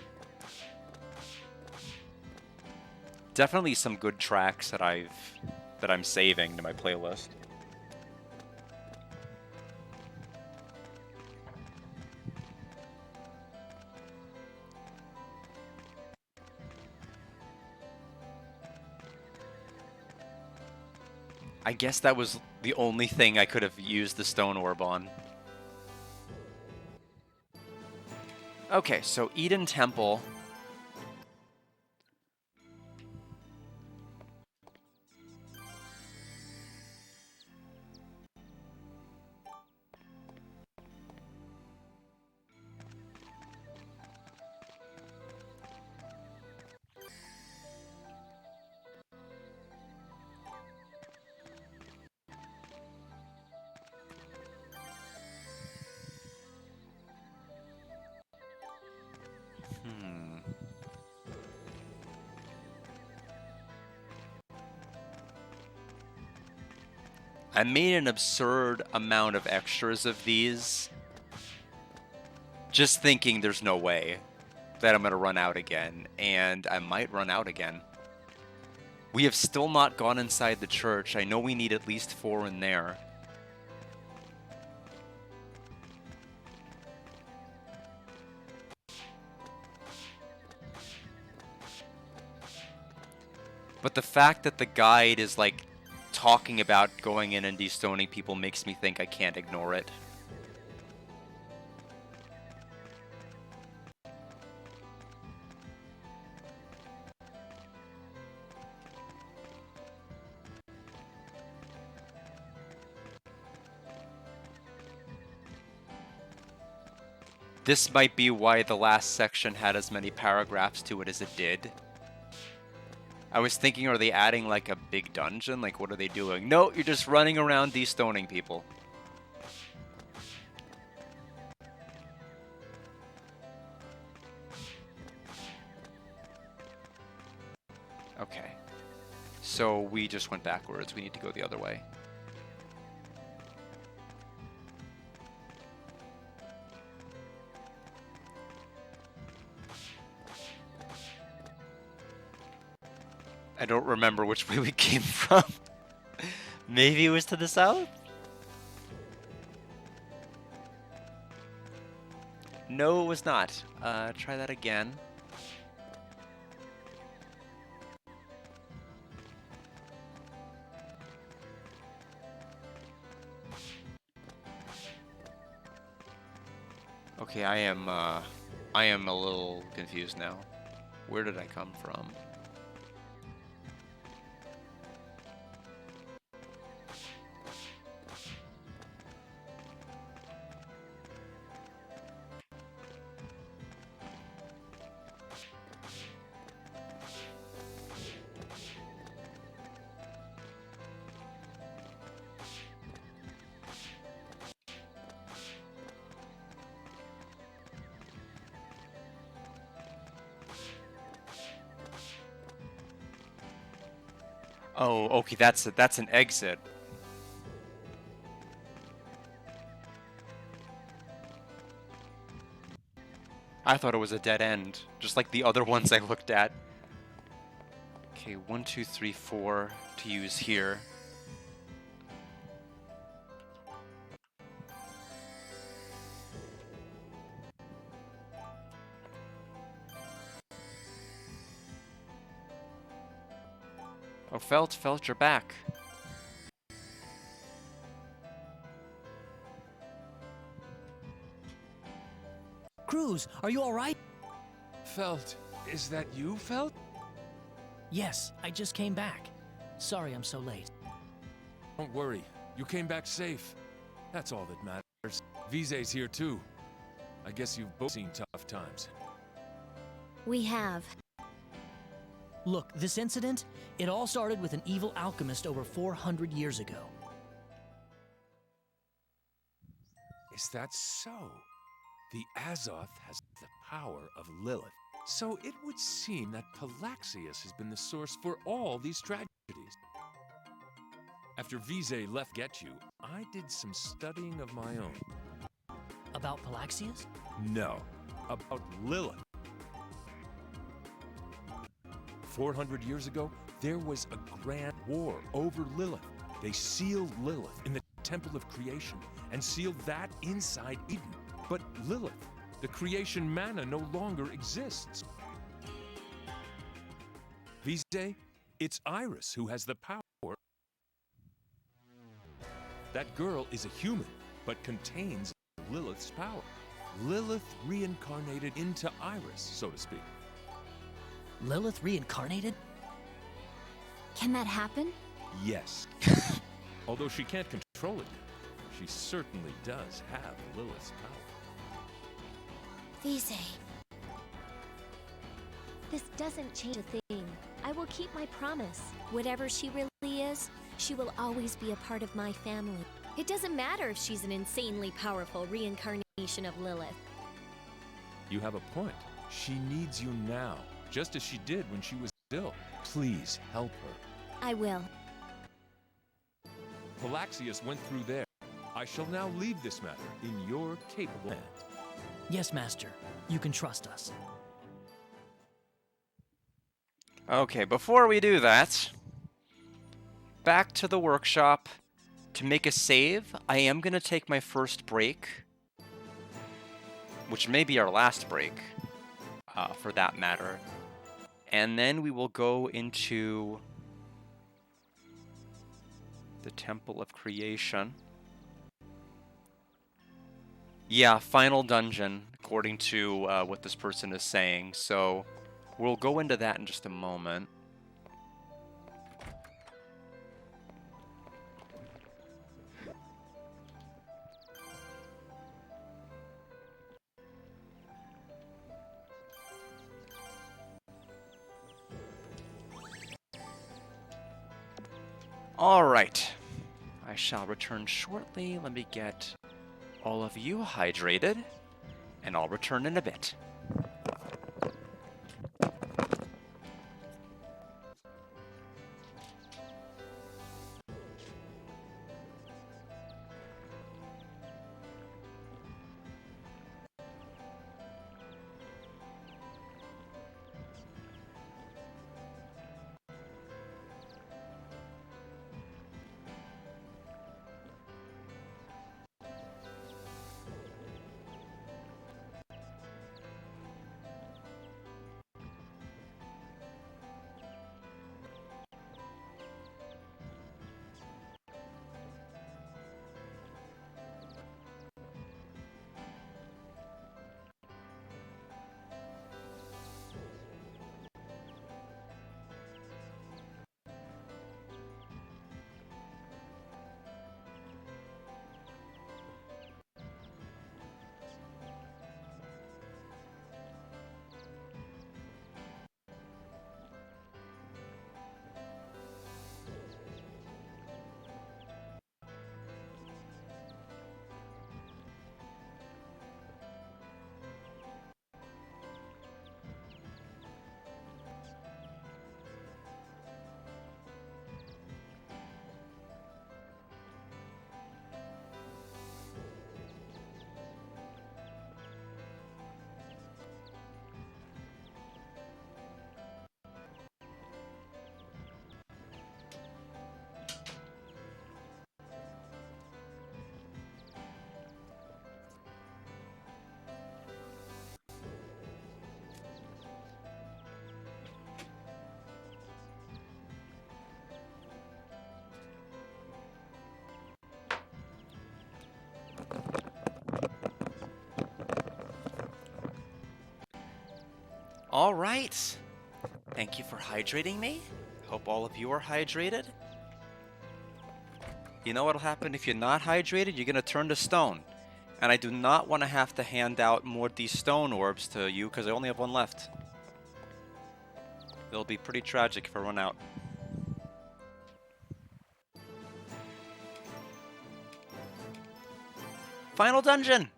Definitely some good tracks that I'm saving to my playlist. I guess that was the only thing I could have used the stone orb on. Okay, so Eden Temple. I made an absurd amount of extras of these, just thinking there's no way that I'm going to run out again, and I might run out again. We have still not gone inside the church. I know we need at least 4 in there. But the fact that the guide is like talking about going in and destoning people makes me think I can't ignore it. This might be why the last section had as many paragraphs to it as it did. I was thinking, are they adding like a big dungeon? Like, what are they doing? No, you're just running around destoning people. Okay. So we just went backwards. We need to go the other way. I don't remember which way we came from. Maybe it was to the south? No, it was not. Try that again. Okay, I am a little confused now. Where did I come from? Oh, okay, that's an exit. I thought it was a dead end, just like the other ones I looked at. Okay, 1, 2, 3, 4 to use here. Oh, Felt, you're back. Cruz, are you all right? Felt, is that you, Felt? Yes, I just came back. Sorry I'm so late. Don't worry, you came back safe. That's all that matters. Vise's here too. I guess you've both seen tough times. We have. Look, this incident, it all started with an evil alchemist over 400 years ago. Is that so? The Azoth has the power of Lilith. So it would seem that Palaxius has been the source for all these tragedies. After Vise left Get You, I did some studying of my own. About Palaxius? No, about Lilith. 400 years ago, there was a grand war over Lilith. They sealed Lilith in the Temple of Creation and sealed that inside Eden. But Lilith, the creation mana, no longer exists. Vise, it's Iris who has the power. That girl is a human, but contains Lilith's power. Lilith reincarnated into Iris, so to speak. Lilith reincarnated? Can that happen? Yes. Although she can't control it, she certainly does have Lilith's power. Vise. This doesn't change a thing. I will keep my promise. Whatever she really is, she will always be a part of my family. It doesn't matter if she's an insanely powerful reincarnation of Lilith. You have a point. She needs you now, just as she did when she was ill. Please help her. I will. Palaxius went through there. I shall now leave this matter in your capable hands. Yes, Master. You can trust us. Okay, before we do that, back to the workshop. To make a save, I am going to take my first break, which may be our last break, for that matter. And then we will go into the Temple of Creation. Yeah, final dungeon, according to what this person is saying. So we'll go into that in just a moment. All right. I shall return shortly. Let me get all of you hydrated, and I'll return in a bit. All right. Thank you for hydrating me. Hope all of you are hydrated. You know what'll happen if you're not hydrated? You're gonna turn to stone. And I do not want to have to hand out more of these stone orbs to you because I only have one left. It'll be pretty tragic if I run out. Final dungeon!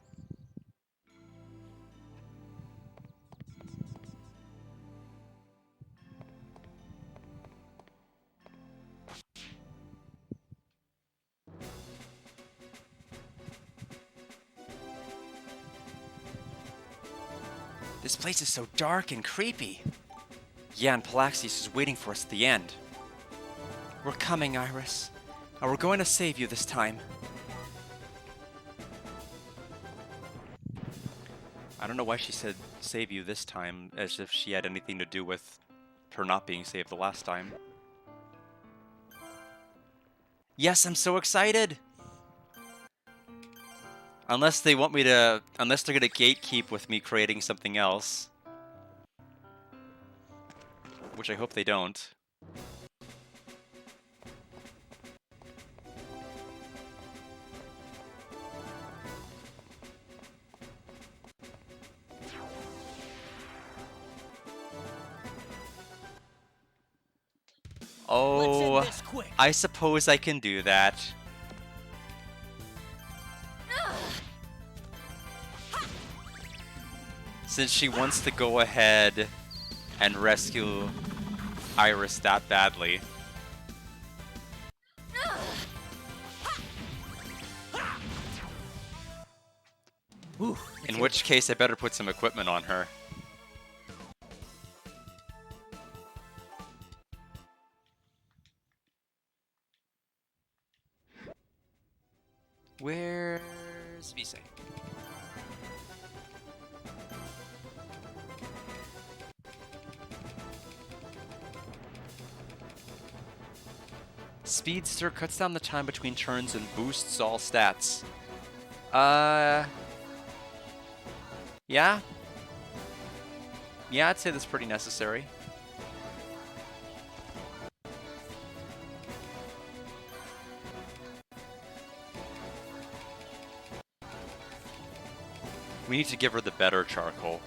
This place is so dark and creepy. Yeah, and Palaxius is waiting for us at the end. We're coming, Iris. And we're going to save you this time. I don't know why she said save you this time, as if she had anything to do with her not being saved the last time. Yes, I'm so excited! Unless they want me to... Unless they're gonna gatekeep with me creating something else. Which I hope they don't. Oh, I suppose I can do that. Since she wants to go ahead and rescue Iris that badly. In which case, I better put some equipment on her. Where's Vise? Speedster cuts down the time between turns and boosts all stats. Yeah? Yeah, I'd say that's pretty necessary. We need to give her the better charcoal.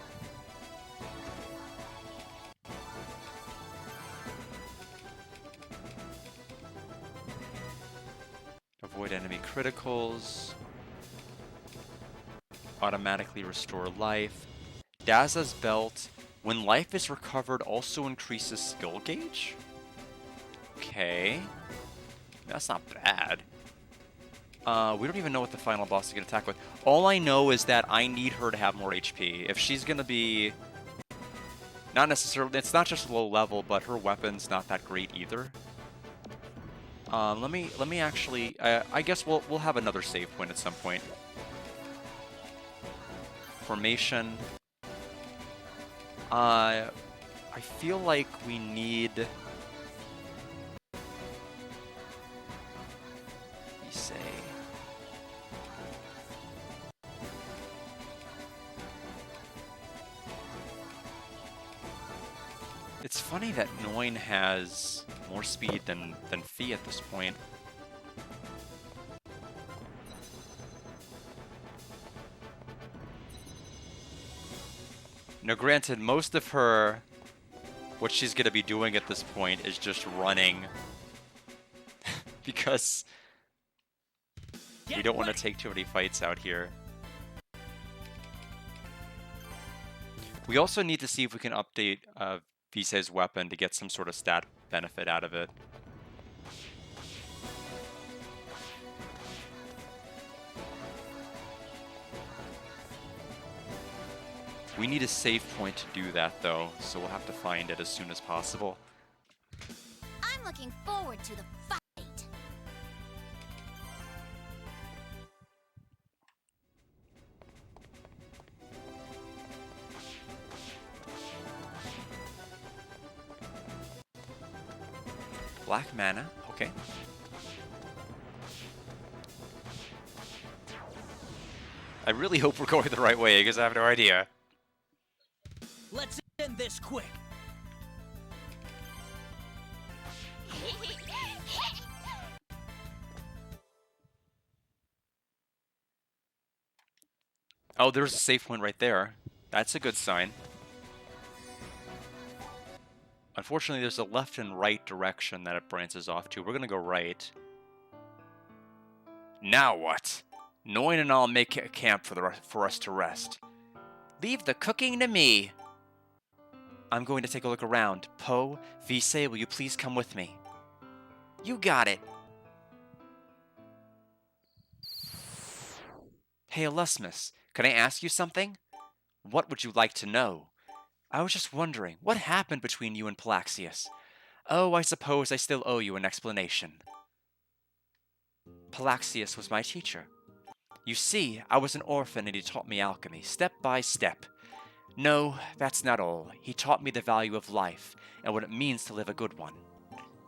Avoid enemy criticals. Automatically restore life. Daza's belt. When life is recovered, also increases skill gauge? Okay. That's not bad. We don't even know what the final boss is going to attack with. All I know is that I need her to have more HP. If she's going to be... Not necessarily... It's not just low level, but her weapon's not that great either. Let me actually... I guess we'll have another save point at some point. Formation. I feel like we need... Say... It's funny that Noin has more speed than Fee at this point. Now granted, most of her, what she's going to be doing at this point is just running. Because we don't want to take too many fights out here. We also need to see if we can update Vise's weapon to get some sort of stat benefit out of it. We need a save point to do that, though, so we'll have to find it as soon as possible. I'm looking forward to the fight. Black mana, okay. I really hope we're going the right way, because I have no idea. Let's end this. this quick. Oh, there's a safe point right there. That's a good sign. Unfortunately, there's a left and right direction that it branches off to. We're going to go right. Now what? Noin and I'll make a camp for us to rest. Leave the cooking to me. I'm going to take a look around. Poe, Vise, will you please come with me? You got it. Hey, Alusmus, can I ask you something? What would you like to know? I was just wondering, what happened between you and Palaxius? Oh, I suppose I still owe you an explanation. Palaxius was my teacher. You see, I was an orphan and he taught me alchemy, step by step. No, that's not all. He taught me the value of life and what it means to live a good one.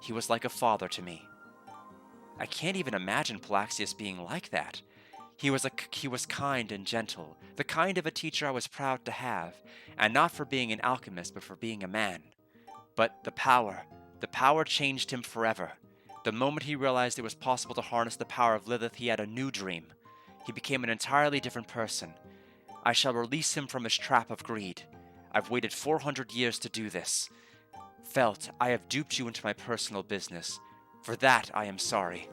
He was like a father to me. I can't even imagine Palaxius being like that. He was kind and gentle, the kind of a teacher I was proud to have, and not for being an alchemist, but for being a man. But the power changed him forever. The moment he realized it was possible to harness the power of Lilith, he had a new dream. He became an entirely different person. I shall release him from his trap of greed. I've waited 400 years to do this. Felt, I have duped you into my personal business. For that, I am sorry.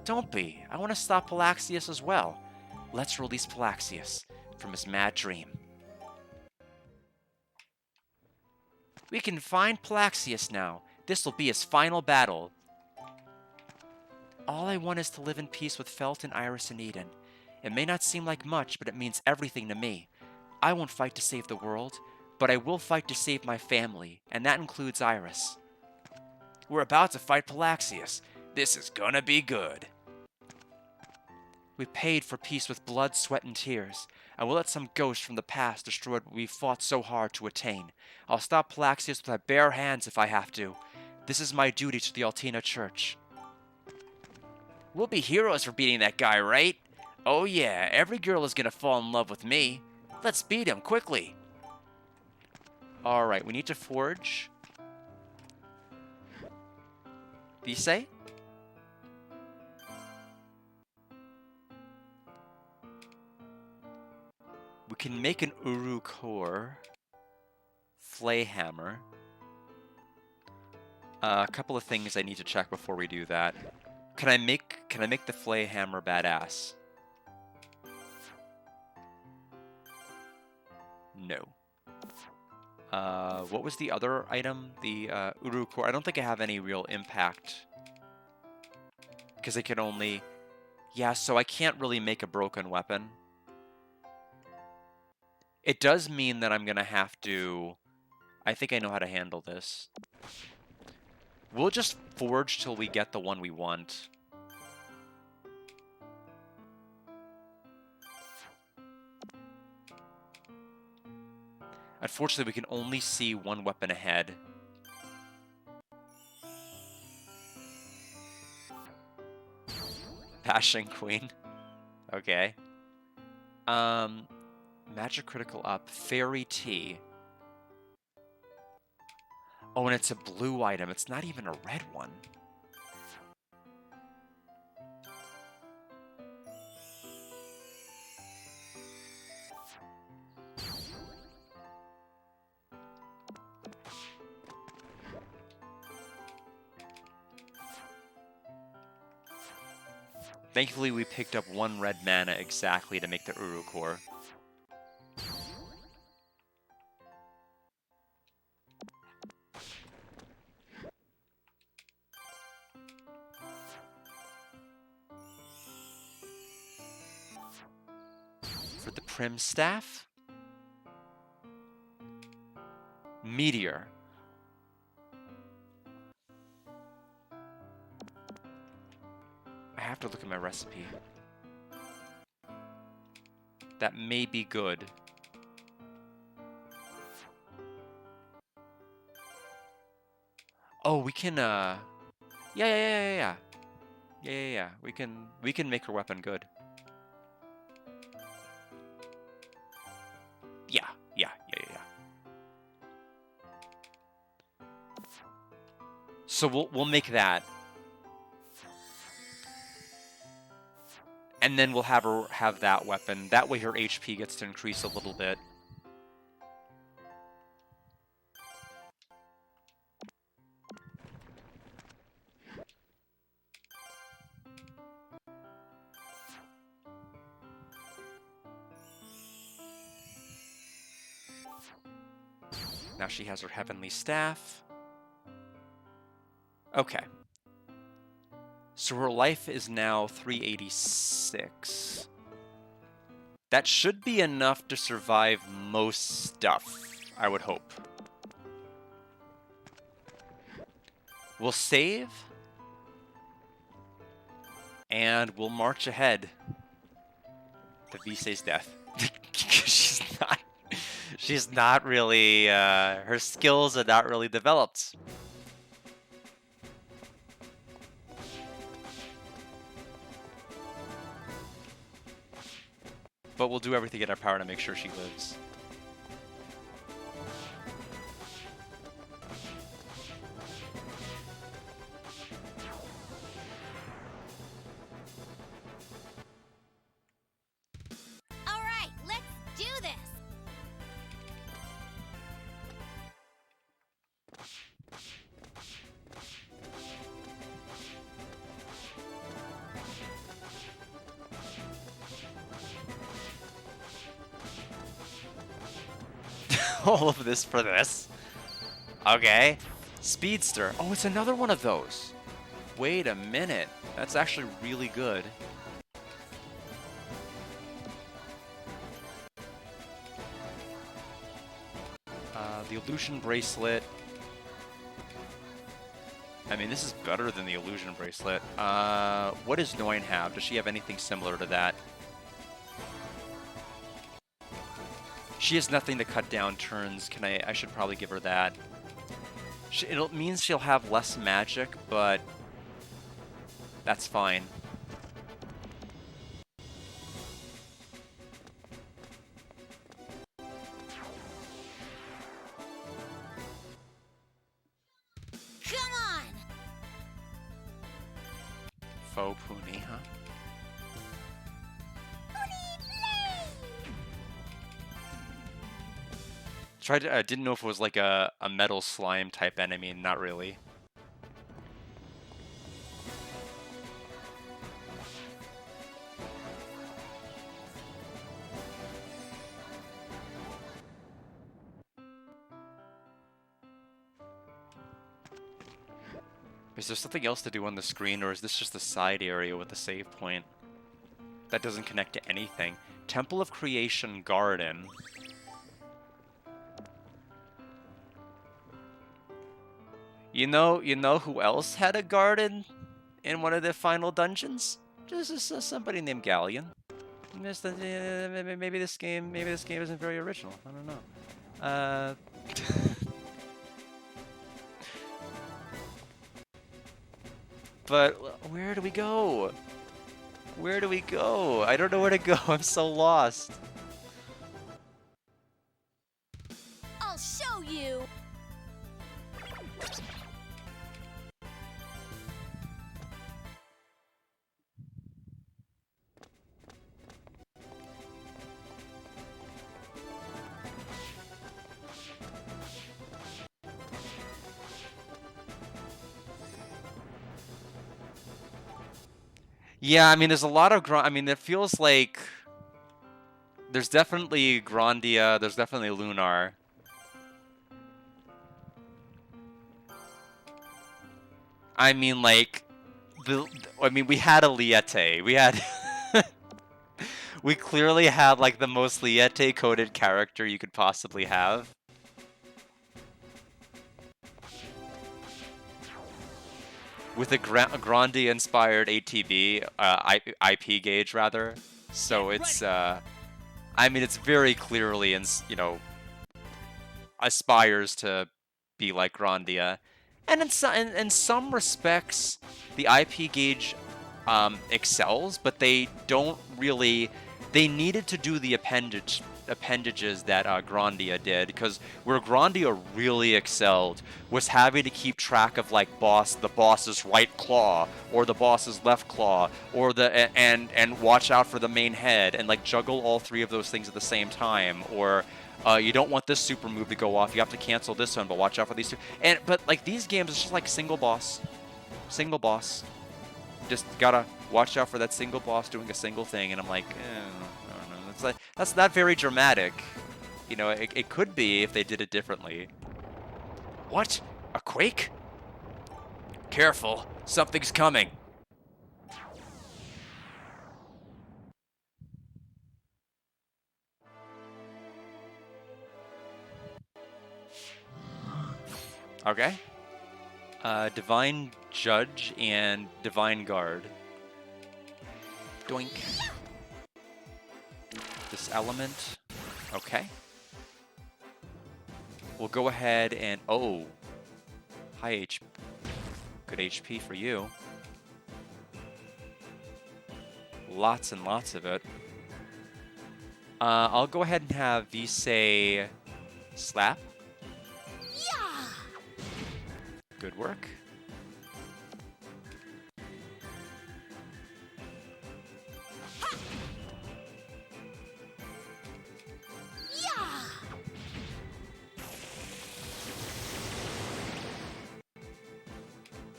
Don't be. I want to stop Palaxius as well. Let's release Palaxius from his mad dream. We can find Palaxius now. This will be his final battle. All I want is to live in peace with Felt and Iris and Eden. It may not seem like much, but it means everything to me. I won't fight to save the world, but I will fight to save my family, and that includes Iris. We're about to fight Palaxius. This is gonna be good. We paid for peace with blood, sweat, and tears, and we'll let some ghost from the past destroy what we fought so hard to attain. I'll stop Palaxius with my bare hands if I have to. This is my duty to the Altina Church. We'll be heroes for beating that guy, right? Oh yeah, every girl is gonna fall in love with me. Let's beat him, quickly. Alright, we need to forge. Vise? We can make an Uru core. Flay hammer. A couple of things I need to check before we do that. Can I make the Flay hammer badass? No. What was the other item? The Uru core. I don't think I have any real impact. Because I can only... Yeah, so I can't really make a broken weapon. It does mean that I'm going to have to... I think I know how to handle this. We'll just forge till we get the one we want. Unfortunately, we can only see one weapon ahead. Passion Queen. Okay. Magic Critical up. Fairy Tea. Oh, and it's a blue item. It's not even a red one. Thankfully, we picked up one red mana exactly to make the Uru core. For the Prim Staff? Meteor. I have to look at my recipe. That may be good. Oh, we can, Yeah. We can make her weapon good. Yeah. So we'll make that. And then we'll have her have that weapon. That way her HP gets to increase a little bit. Now she has her Heavenly Staff. Okay. So her life is now 386. That should be enough to survive most stuff, I would hope. We'll save. And we'll march ahead to Vise's death. She's not really, her skills are not really developed. But we'll do everything in our power to make sure she lives. All right, let's do this. All of this for this. Okay. Speedster. Oh, it's another one of those. Wait a minute. That's actually really good. The Illusion Bracelet. I mean, this is better than the Illusion Bracelet. What does Noin have? Does she have anything similar to that? She has nothing to cut down turns. I should probably give her that. It means she'll have less magic, but that's fine. Come on! Faux Puni, huh? Tried to, didn't know if it was like a metal slime type enemy. Not really. Is there something else to do on the screen, or is this just the side area with the save point? That doesn't connect to anything. Temple of Creation Garden. You know who else had a garden in one of the final dungeons? Just somebody named Galleon. Maybe this game isn't very original. I don't know. But where do we go? Where do we go? I don't know where to go. I'm so lost. I'll show you! Yeah, I mean, there's a lot of I mean, it feels like there's definitely Grandia, there's definitely Lunar. I mean, like, we had a Liete. We had... we clearly had, like, the most Liete-coded character you could possibly have. With a Grandia-inspired ATB, IP gauge, rather. So it's, I mean, it's very clearly, aspires to be like Grandia. And in some respects, the IP gauge excels, but they don't really... They needed to do the appendage appendages that Grandia did, because where Grandia really excelled was having to keep track of like the boss's right claw or the boss's left claw or and watch out for the main head and like juggle all three of those things at the same time, or you don't want this super move to go off, you have to cancel this one, but watch out for these two. But like these games, it's just like single boss. Just gotta watch out for that single boss doing a single thing, and I'm like, I don't know. That's not very dramatic. You know, it could be if they did it differently. What? A quake? Careful, something's coming. Okay. Divine Judge and Divine Guard. Doink. This element. Okay. We'll go ahead and... Oh. High HP. Good HP for you. Lots and lots of it. I'll go ahead and have Visay Slap. Good work.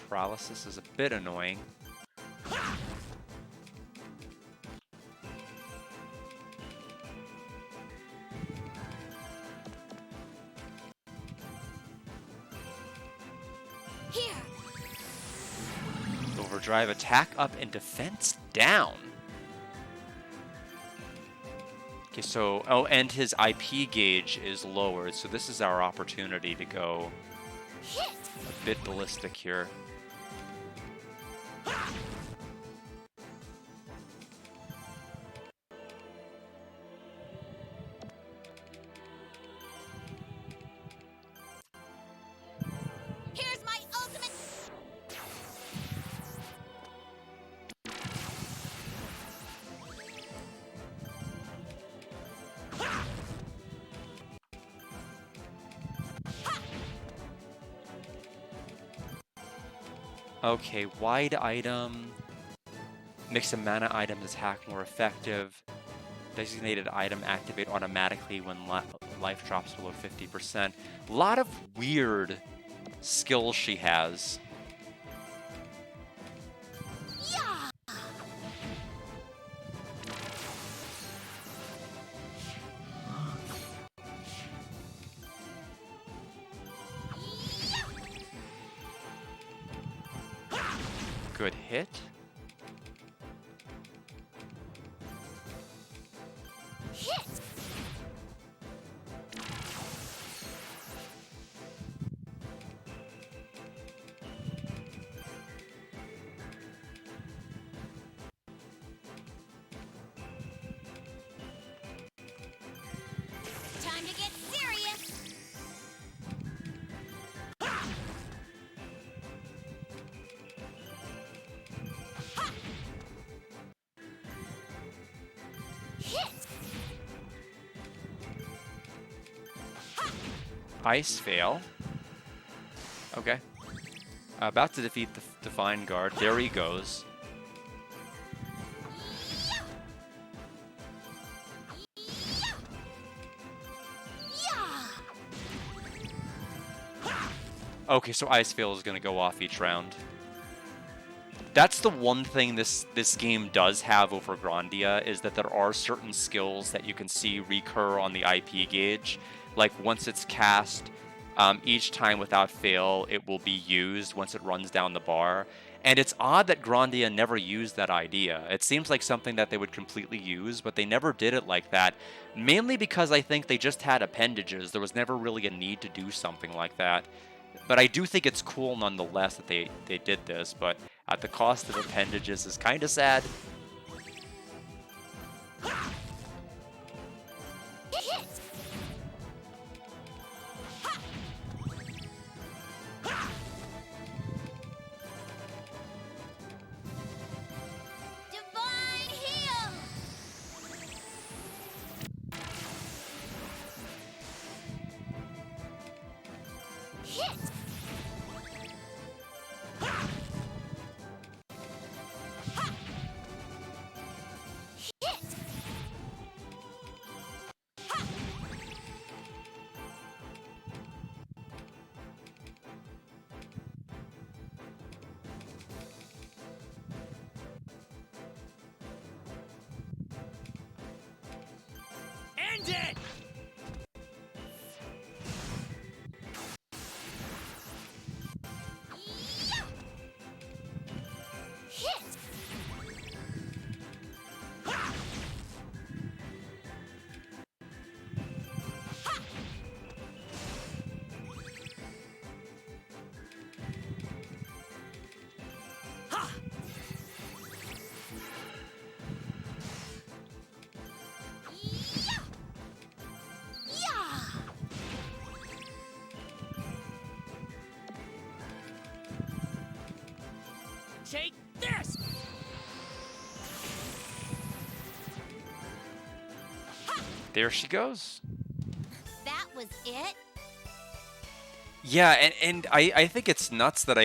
Paralysis is a bit annoying. Here. Overdrive, attack up and defense down. Okay, so, oh, and his IP gauge is lowered, so this is our opportunity to go a bit ballistic here. Here's my ultimate. Okay, wide item. Mix of mana items attack more effective. Designated item activate automatically when life drops below 50%. A lot of weird skills she has. Good hit. Time to get serious. Ice fail. Okay. About to defeat the Divine Guard. There he goes. Okay, so Ice Fail is going to go off each round. That's the one thing this game does have over Grandia, is that there are certain skills that you can see recur on the IP gauge. Like, once it's cast, each time without fail, it will be used once it runs down the bar. And it's odd that Grandia never used that idea. It seems like something that they would completely use, but they never did it like that. Mainly because I think they just had appendages. There was never really a need to do something like that. But I do think it's cool nonetheless that they did this, but at the cost of appendages is kind of sad. Divine heal. There she goes. That was it? Yeah, and I think it's nuts that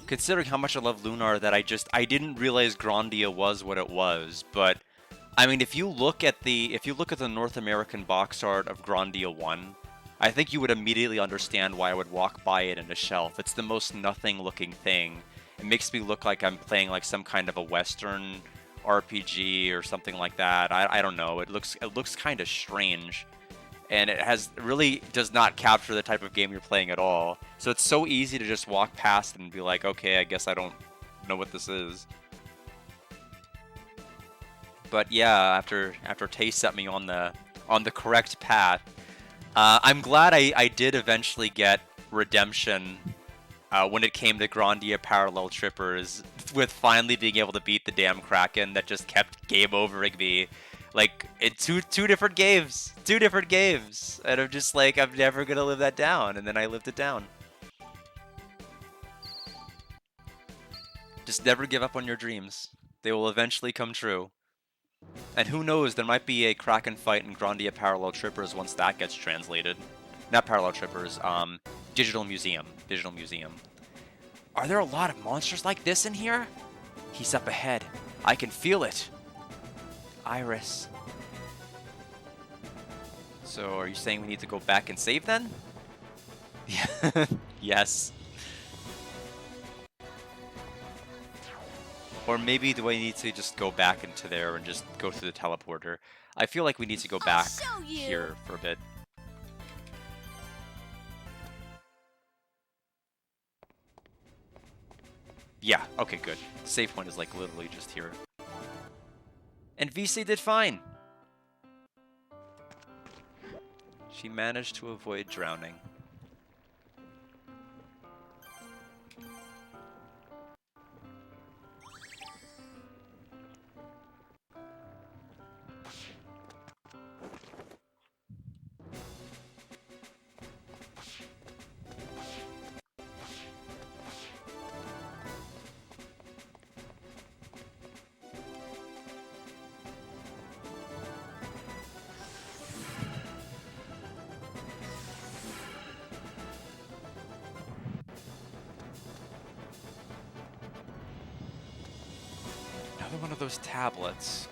considering how much I love Lunar, that I didn't realize Grandia was what it was. But I mean, if you look at the North American box art of Grandia 1, I think you would immediately understand why I would walk by it in a shelf. It's the most nothing looking thing. It makes me look like I'm playing like some kind of a Western RPG or something like that. I don't know. It looks kind of strange. And really does not capture the type of game you're playing at all. So it's so easy to just walk past and be like, okay, I guess I don't know what this is. But yeah, after Tay set me on the correct path, I'm glad I did eventually get redemption when it came to Grandia Parallel Trippers, with finally being able to beat the damn Kraken that just kept game overing me. Like, in two different games. And I'm just like, I'm never going to live that down. And then I lived it down. Just never give up on your dreams. They will eventually come true. And who knows, there might be a Kraken fight in Grandia Parallel Trippers once that gets translated. Not Parallel Trippers, Digital Museum. Are there a lot of monsters like this in here? He's up ahead. I can feel it. Iris. So, are you saying we need to go back and save then? Yeah. Yes. Or maybe do I need to just go back into there and just go through the teleporter? I feel like we need to go back here for a bit. Yeah, okay, good. The save point is like literally just here. And VC did fine. She managed to avoid drowning. Another one of those tablets.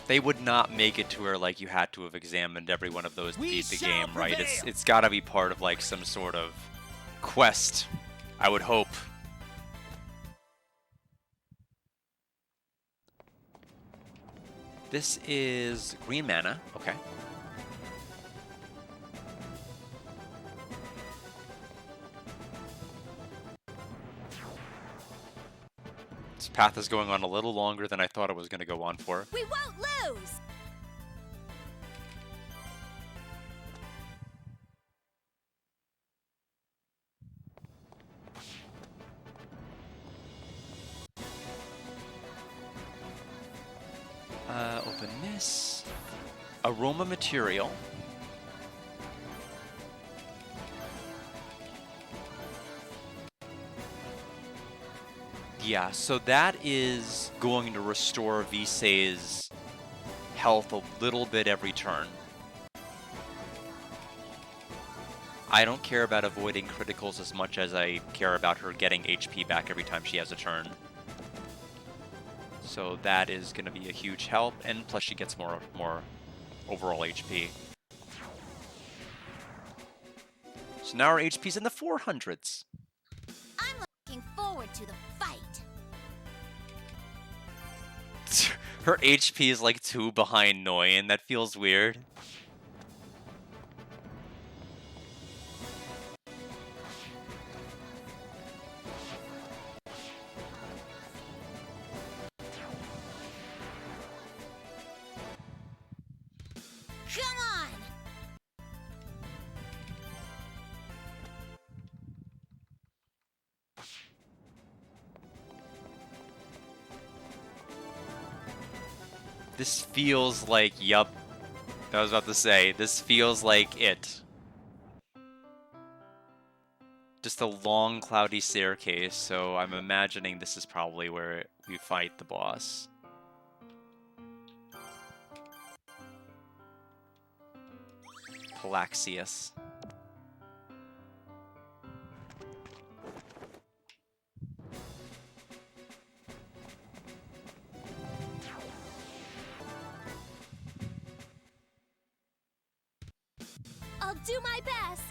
They would not make it to where like you had to have examined every one of those to beat the game, right? It's got to be part of like some sort of quest, I would hope. This is green mana. Okay. This path is going on a little longer than I thought it was going to go on for. We won't lose! Open this. Aroma material. Yeah, so that is going to restore Visay's health a little bit every turn. I don't care about avoiding criticals as much as I care about her getting HP back every time she has a turn. So that is going to be a huge help, and plus she gets more overall HP. So now our HP's in the 400s. I'm looking forward to the fight. Her HP is like 2 behind Noyan. That feels weird. Come on! This feels like, yup. I was about to say, this feels like it. Just a long, cloudy staircase, so I'm imagining this is probably where we fight the boss. Palaxius. I'll do my best.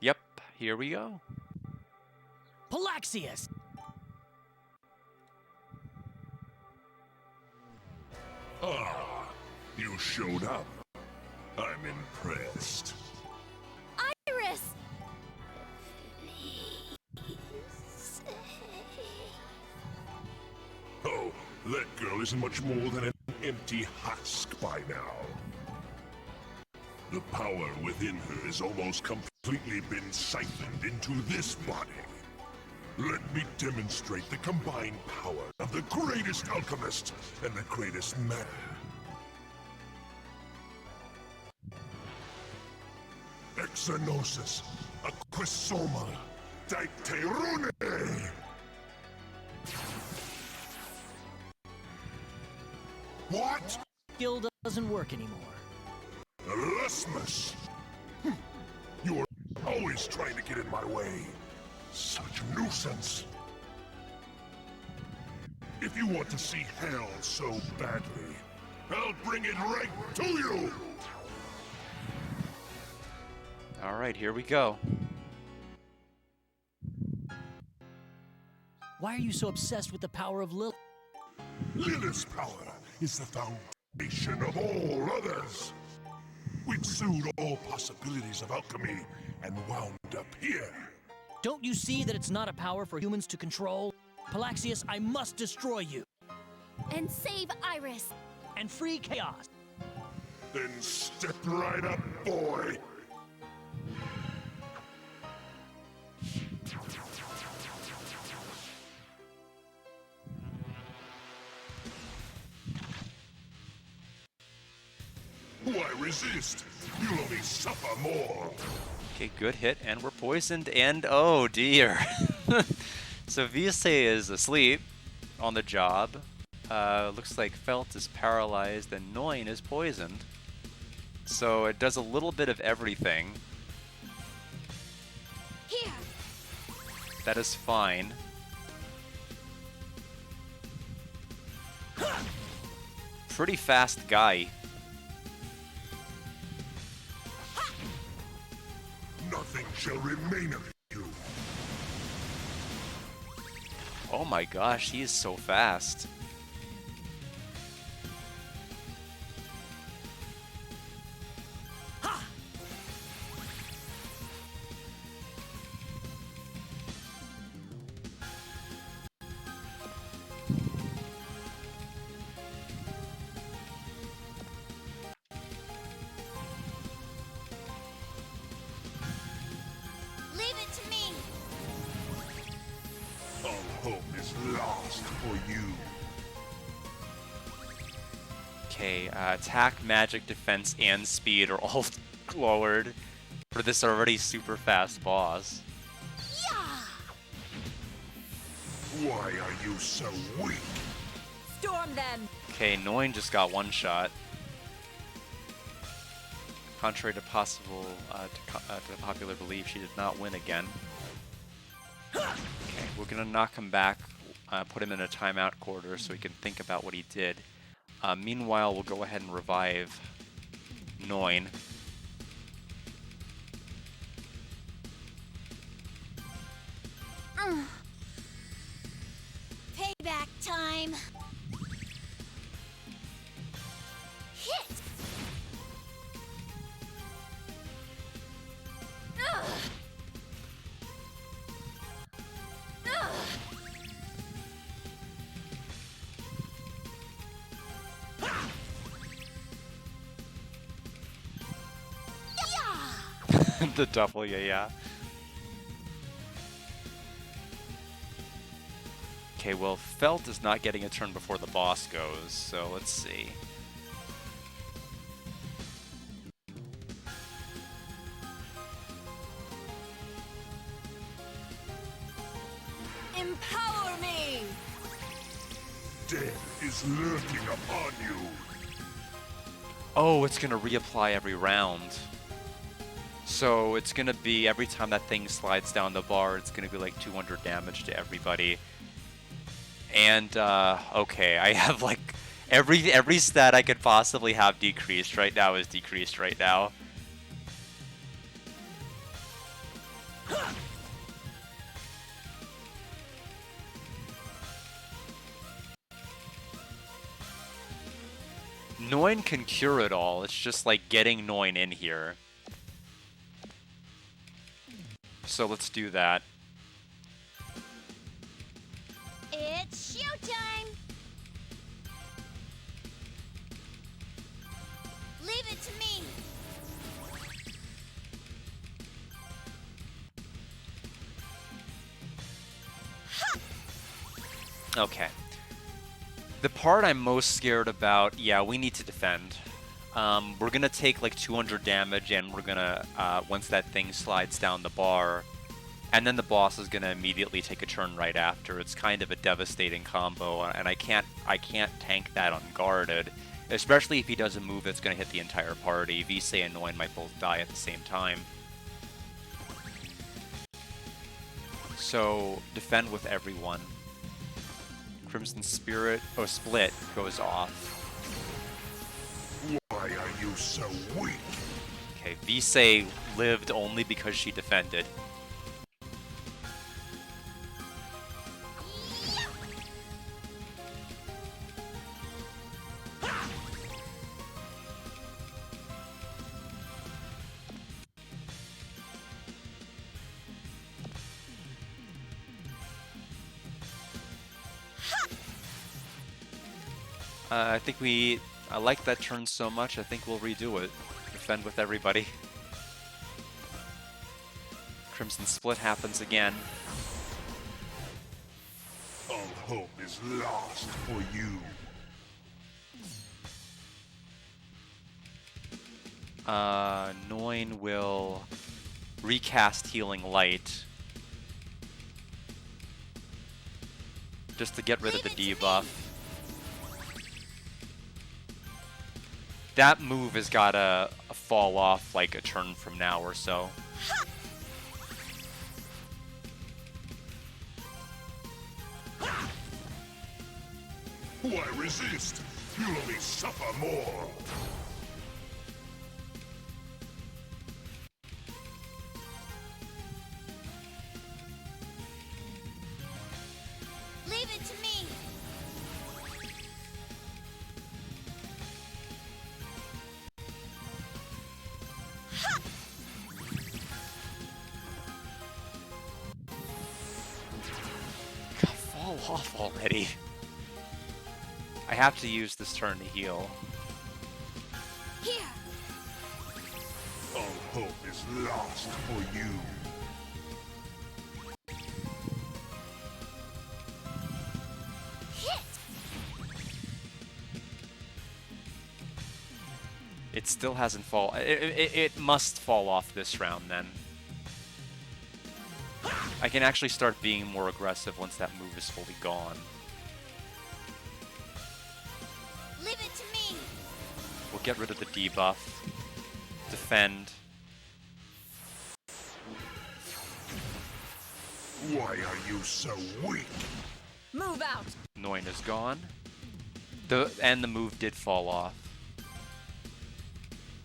Yep, here we go. Palaxius! Ah, you showed up. I'm impressed. Iris! Oh, that girl isn't much more than an empty husk by now. The power within her has almost completely been siphoned into this body. Let me demonstrate the combined power of the greatest alchemist and the greatest man. Exonosis, Aquisoma, Dicterune! What? Skill doesn't work anymore. Erasmus! You're always trying to get in my way. Such a nuisance. If you want to see hell so badly, I'll bring it right to you! Alright, here we go. Why are you so obsessed with the power of Lilith? Lilith's power is the foundation of all others. We'd sued all possibilities of alchemy and wound up here. Don't you see that it's not a power for humans to control? Palaxius, I must destroy you. And save Iris. And free chaos. Then step right up, boy. Why resist? You'll only suffer more. Okay, good hit, and we're poisoned, and oh dear. So Vise is asleep on the job. Looks like Felt is paralyzed, and Noin is poisoned. So it does a little bit of everything. Here. That is fine. Pretty fast guy. Nothing shall remain of you. Oh my gosh, he is so fast. Leave it to me. All hope is lost for you. Okay, attack, magic, defense, and speed are all lowered for this already super fast boss. Yeah. Why are you so weak? Storm them! Okay, Noin just got one shot. Contrary to possible to popular belief, she did not win again. Okay, we're gonna knock him back, put him in a timeout quarter so he can think about what he did. Meanwhile, we'll go ahead and revive Noin. Payback time. Hit. Ugh. Ugh. Yeah. The double, yeah. Okay, well, Felt is not getting a turn before the boss goes, so let's see. is lurking upon you. Oh, it's gonna reapply every round. So it's gonna be every time that thing slides down the bar, it's gonna be like 200 damage to everybody. And okay, I have like every stat I could possibly have decreased right now is decreased right now. Noin can cure it all. It's just like getting Noin in here. So let's do that. It's showtime! Leave it to me! Okay. The part I'm most scared about, yeah, we need to defend. We're gonna take like 200 damage, and we're gonna, once that thing slides down the bar, and then the boss is gonna immediately take a turn right after. It's kind of a devastating combo, and I can't tank that unguarded, especially if he does a move that's gonna hit the entire party. Visay and Noin might both die at the same time. So defend with everyone. Crimson Spirit, Split goes off. Why are you so weak? Okay, Visay lived only because she defended. I think I like that turn so much, I think we'll redo it. Defend with everybody. Crimson Split happens again. All hope is lost for you. Noin will recast Healing Light. Just to get rid of the debuff. That move has gotta fall off like a turn from now or so. Why resist? You'll only suffer more. Leave it to me! Fall off already. I have to use this turn to heal. Here! All hope is lost for you. Hit! It still hasn't it must fall off this round then. I can actually start being more aggressive once that move is fully gone. Leave it to me! We'll get rid of the debuff. Defend. Why are you so weak? Move out! Noin is gone. And the move did fall off.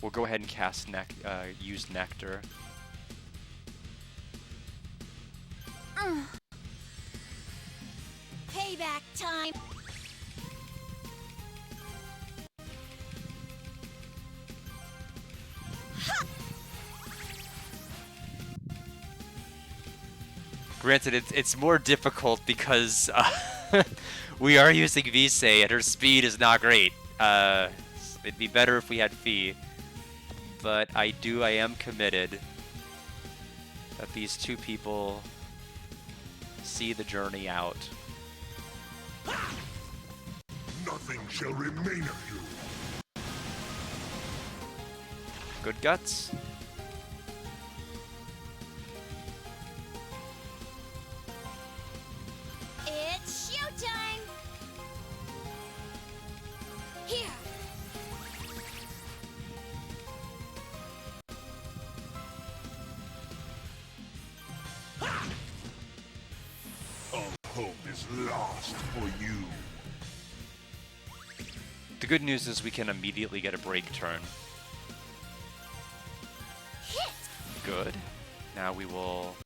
We'll go ahead and cast use Nectar. Payback time! Granted, it's more difficult because we are using Visay and her speed is not great. It'd be better if we had Fee. But I am committed that these two people see the journey out. Nothing shall remain of you. Good guts. It's showtime! The good news is we can immediately get a break turn. Good. Now we will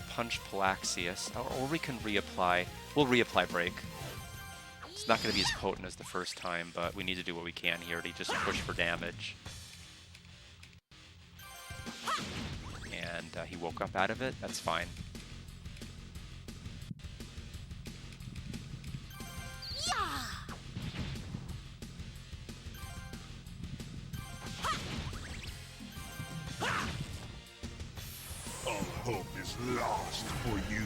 punch Palaxius, or we can reapply. We'll reapply break. It's not going to be as potent as the first time, but we need to do what we can here to just push for damage. And he woke up out of it. That's fine. All hope is lost for you.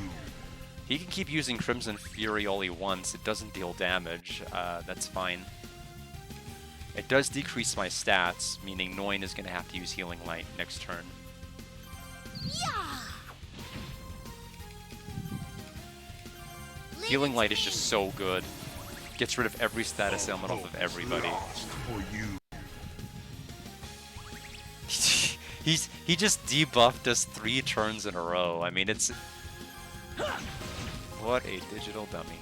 He can keep using Crimson Fury all he wants. It doesn't deal damage. That's fine. It does decrease my stats, meaning Noin is going to have to use Healing Light next turn. Healing Light is just so good. Gets rid of every status ailment off of everybody. He just debuffed us 3 turns in a row. I mean, it's... What a digital dummy.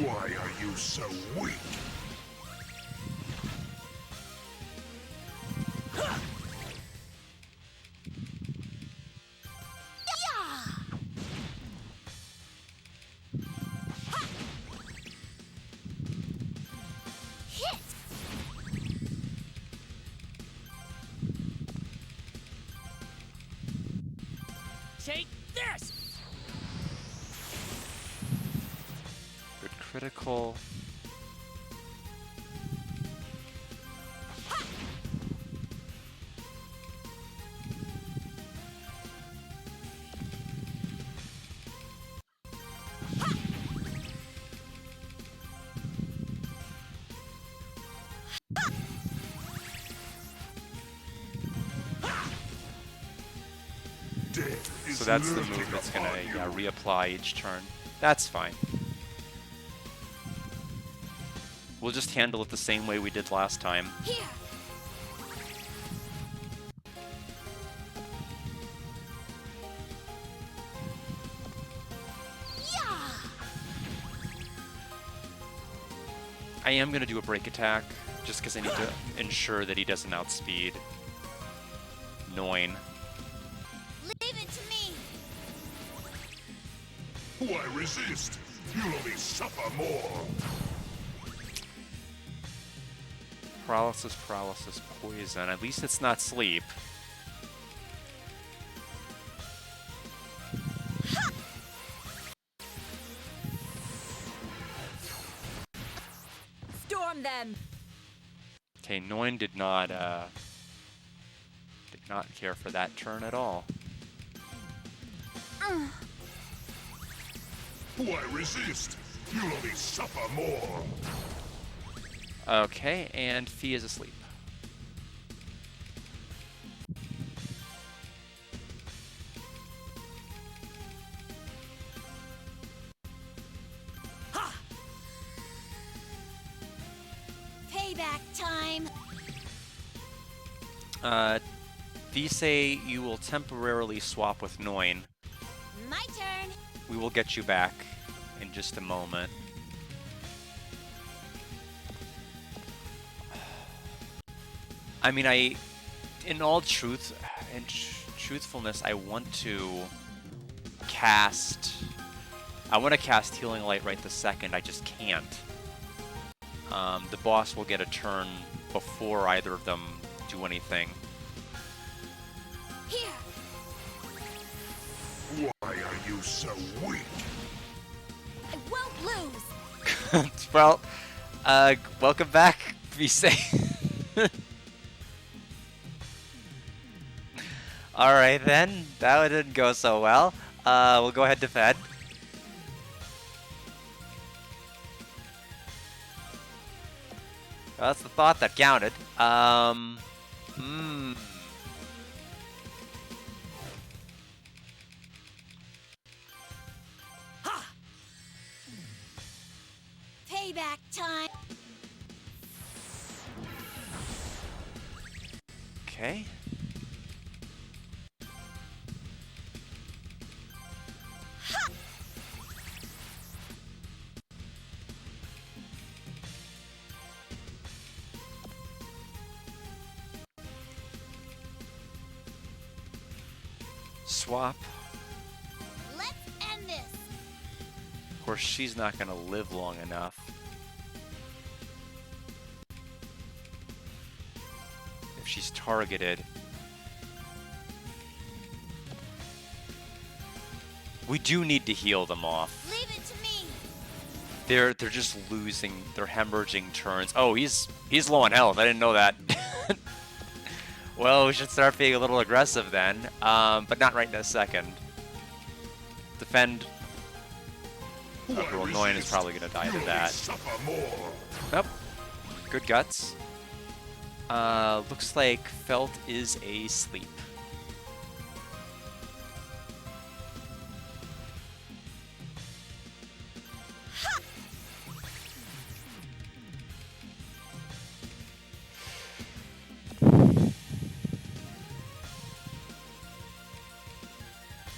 Why are you so weak? Take this! Good critical. So that's the move that's gonna reapply each turn. That's fine. We'll just handle it the same way we did last time. Here. I am gonna do a break attack, just because I need to ensure that he doesn't outspeed Noin. Leave it to me. Why resist? You'll only suffer more. Paralysis, paralysis, poison. At least it's not sleep. Storm them! Okay, Noin did not care for that turn at all. Why resist? You'll only suffer more. Okay, and Fee is asleep. Payback time. Fee say you will temporarily swap with Noin. My turn. We will get you back in just a moment. I mean, in all truth and truthfulness, I want to cast Healing Light right this second. I just can't. The boss will get a turn before either of them do anything. Here. Why are you so weak? I won't lose. Well, welcome back, Visay. Alright then, that didn't go so well. We'll go ahead to defend. That's the thought that counted. Hmm. Payback time. Okay. Swap. Let's end this. Of course, she's not going to live long enough. If she's targeted. We do need to heal them off. Leave it to me. They're just losing, they're hemorrhaging turns. Oh, he's low on health. I didn't know that. Well, we should start being a little aggressive then, but not right in a second. Defend. Okay, well, Noyan is probably going to die to that. Nope. Good guts. Looks like Felt is asleep.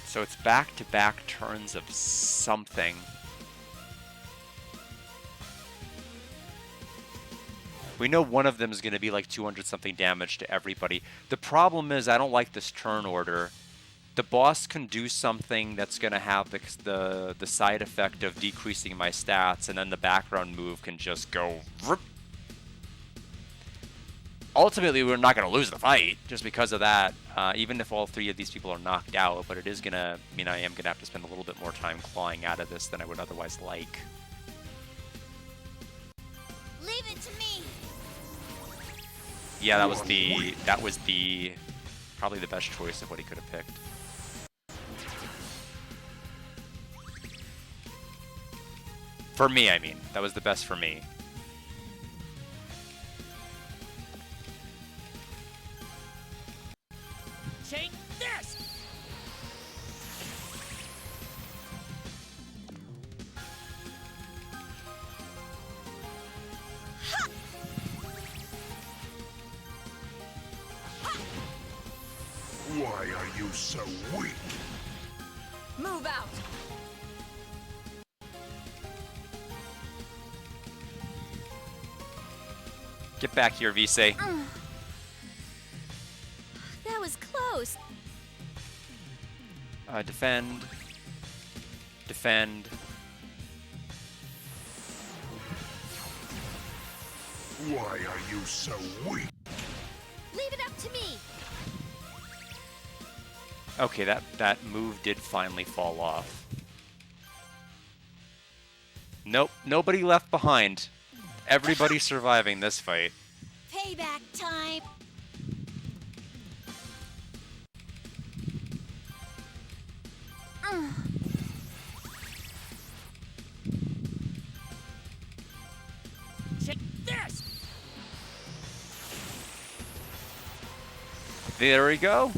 So it's back-to-back turns of something. We know one of them is going to be like 200 something damage to everybody. The problem is I don't like this turn order. The boss can do something that's going to have the side effect of decreasing my stats, and then the background move can just go... Ultimately, we're not going to lose the fight just because of that, even if all three of these people are knocked out, but it is going to mean I am going to have to spend a little bit more time clawing out of this than I would otherwise like. Leave it to me. Yeah, that was probably the best choice of what he could have picked. For me, I mean. That was the best for me. Take this! Why are you so weak? Move out! Get back here, Visay. That was close. Defend. Defend. Why are you so weak? Leave it up to me. Okay, that move did finally fall off. Nope, nobody left behind. Everybody surviving this fight. Payback time. Take this! There we go.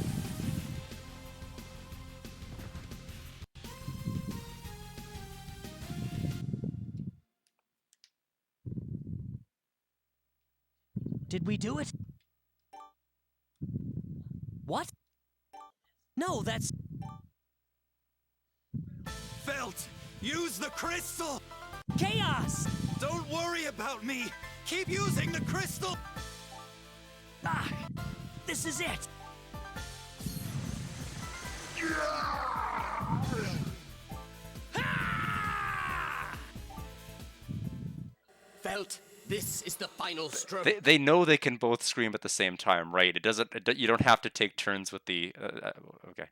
Did we do it? What? No, that's... Felt! Use the crystal! chaos! Don't worry about me! Keep using the crystal! Ah, this is it! Felt, this is the final stroke. They know they can both scream at the same time, right? It doesn't. You don't have to take turns with the. Okay.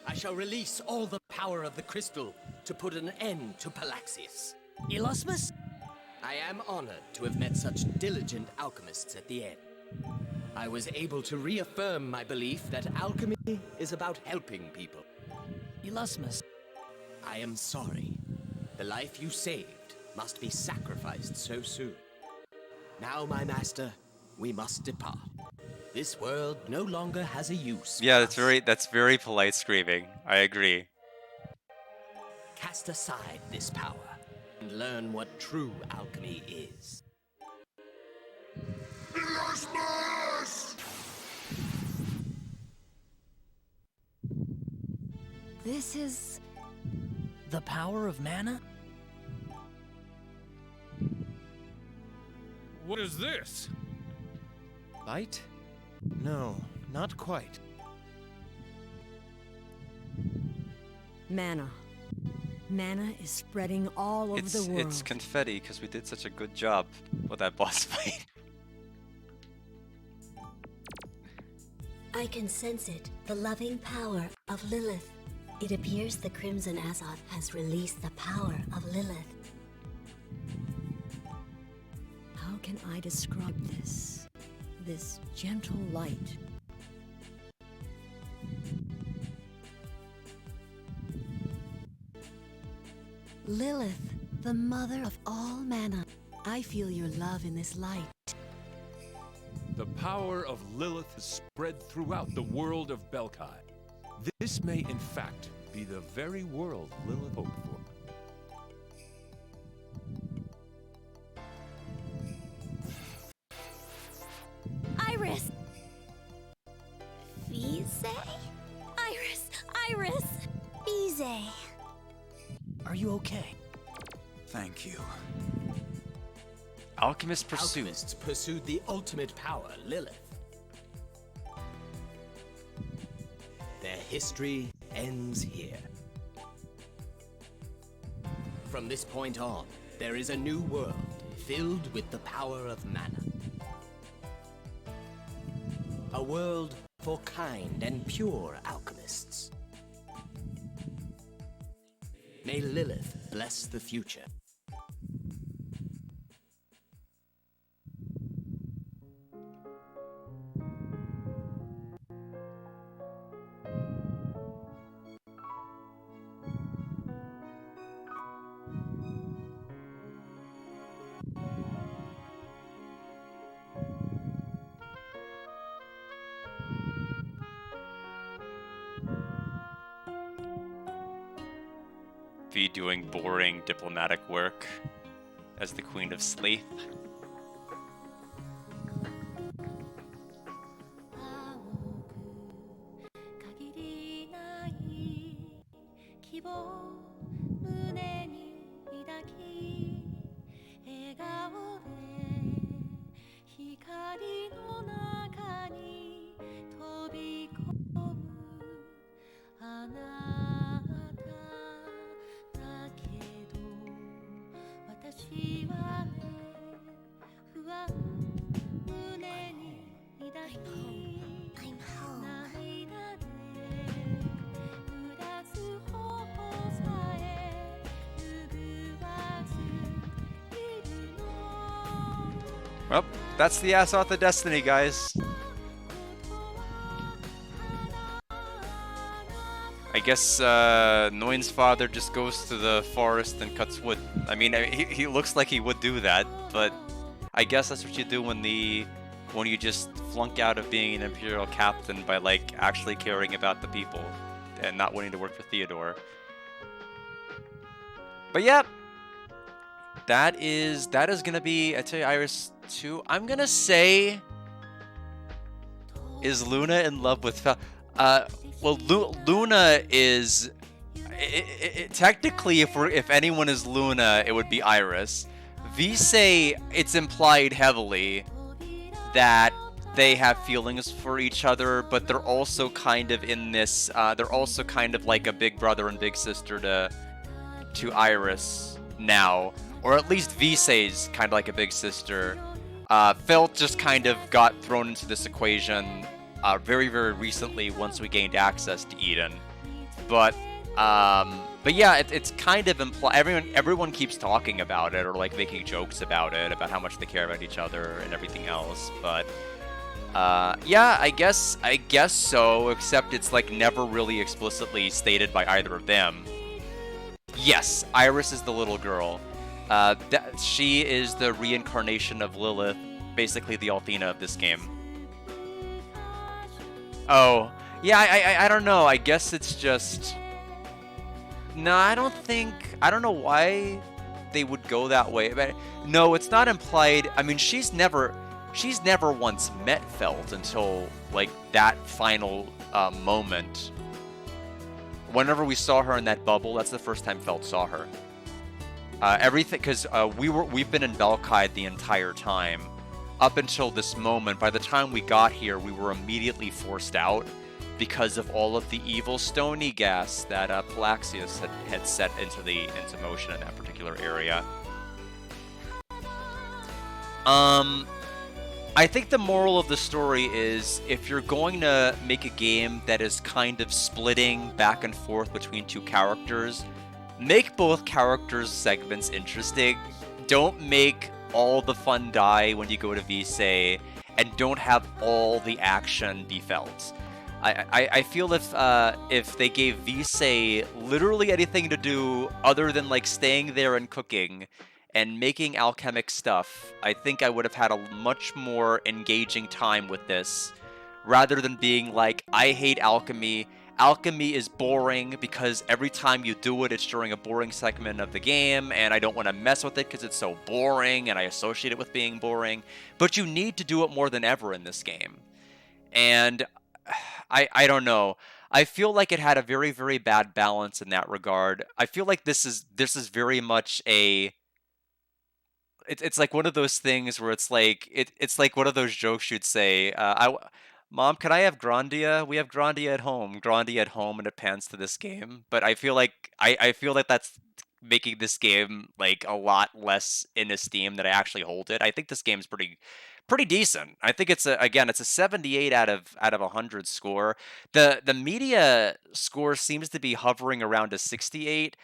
I shall release all the power of the crystal to put an end to Palaxius. Illusmus? I am honored to have met such diligent alchemists at the end. I was able to reaffirm my belief that alchemy is about helping people. Illusmus. I am sorry. The life you saved must be sacrificed so soon. Now, my master, we must depart. This world no longer has a use. Yeah, for us. that's very polite screaming. I agree. Cast aside this power and learn what true alchemy is. This is... The power of mana? What is this? Light? No, not quite. mana. Mana is spreading all over the world. It's confetti because we did such a good job with that boss fight. I can sense it, the loving power of Lilith. It appears the Crimson Azoth has released the power of Lilith. How can I describe this? This gentle light. Lilith, the mother of all mana. I feel your love in this light. The power of Lilith is spread throughout the world of Belkai. This may, in fact, be the very world Lilith hoped for. Iris! Fize? Iris! Iris! Fize! Are you okay? Thank you. Alchemist pursuit. Alchemists pursued the ultimate power, Lilith. Their history ends here. From this point on, there is a new world filled with the power of mana. A world for kind and pure alchemists. May Lilith bless the future. V doing boring diplomatic work as the Queen of Sleeth. I'm home. Well, that's the Azoth of Destiny, guys. I guess Noin's father just goes to the forest and cuts wood. I mean, he looks like he would do that, but I guess that's what you do when you just flunk out of being an Imperial captain by like actually caring about the people and not wanting to work for Theodore. But yeah, that is gonna be Atelier Iris 2. I'm gonna say, is Luna in love with well, Luna is technically, if anyone is Luna, it would be Iris. Vise, it's implied heavily that they have feelings for each other, but they're also kind of in this. They're also kind of like a big brother and big sister to Iris now, or at least Vise's kind of like a big sister. Felt just kind of got thrown into this equation very, very recently once we gained access to Eden. But yeah, it's kind of implied. Everyone keeps talking about it or like making jokes about it, about how much they care about each other and everything else. But yeah, I guess so. Except it's like never really explicitly stated by either of them. Yes, Iris is the little girl. She is the reincarnation of Lilith, basically the Althena of this game. Oh, yeah, I don't know. I guess it's just... No, I don't think... I don't know why they would go that way. But no, it's not implied. I mean, she's never once met Felt until, like, that final moment. Whenever we saw her in that bubble, that's the first time Felt saw her. Everything, because we've been in Belkide the entire time. Up until this moment, by the time we got here, we were immediately forced out because of all of the evil stony gas that Palaxius had set into motion in that particular area. I think the moral of the story is, if you're going to make a game that is kind of splitting back and forth between two characters, make both characters' segments interesting. Don't make all the fun die when you go to Visay, and don't have all the action be felt. I feel if they gave Visay literally anything to do other than like staying there and cooking and making alchemic stuff, I think I would have had a much more engaging time with this, rather than being like, I hate alchemy. Alchemy is boring because every time you do it, it's during a boring segment of the game, and I don't want to mess with it because it's so boring, and I associate it with being boring. But you need to do it more than ever in this game. And I don't know. I feel like it had a very, very bad balance in that regard. I feel like this is very much a... It's like one of those things where it's like it's like one of those jokes you'd say. Mom, can I have Grandia? We have Grandia at home. Grandia at home, and it pans to this game. But I feel like I feel like that's making this game like a lot less in esteem than I actually hold it. I think this game's pretty decent. I think it's a 78 out of 100 score. The media score seems to be hovering around a 68.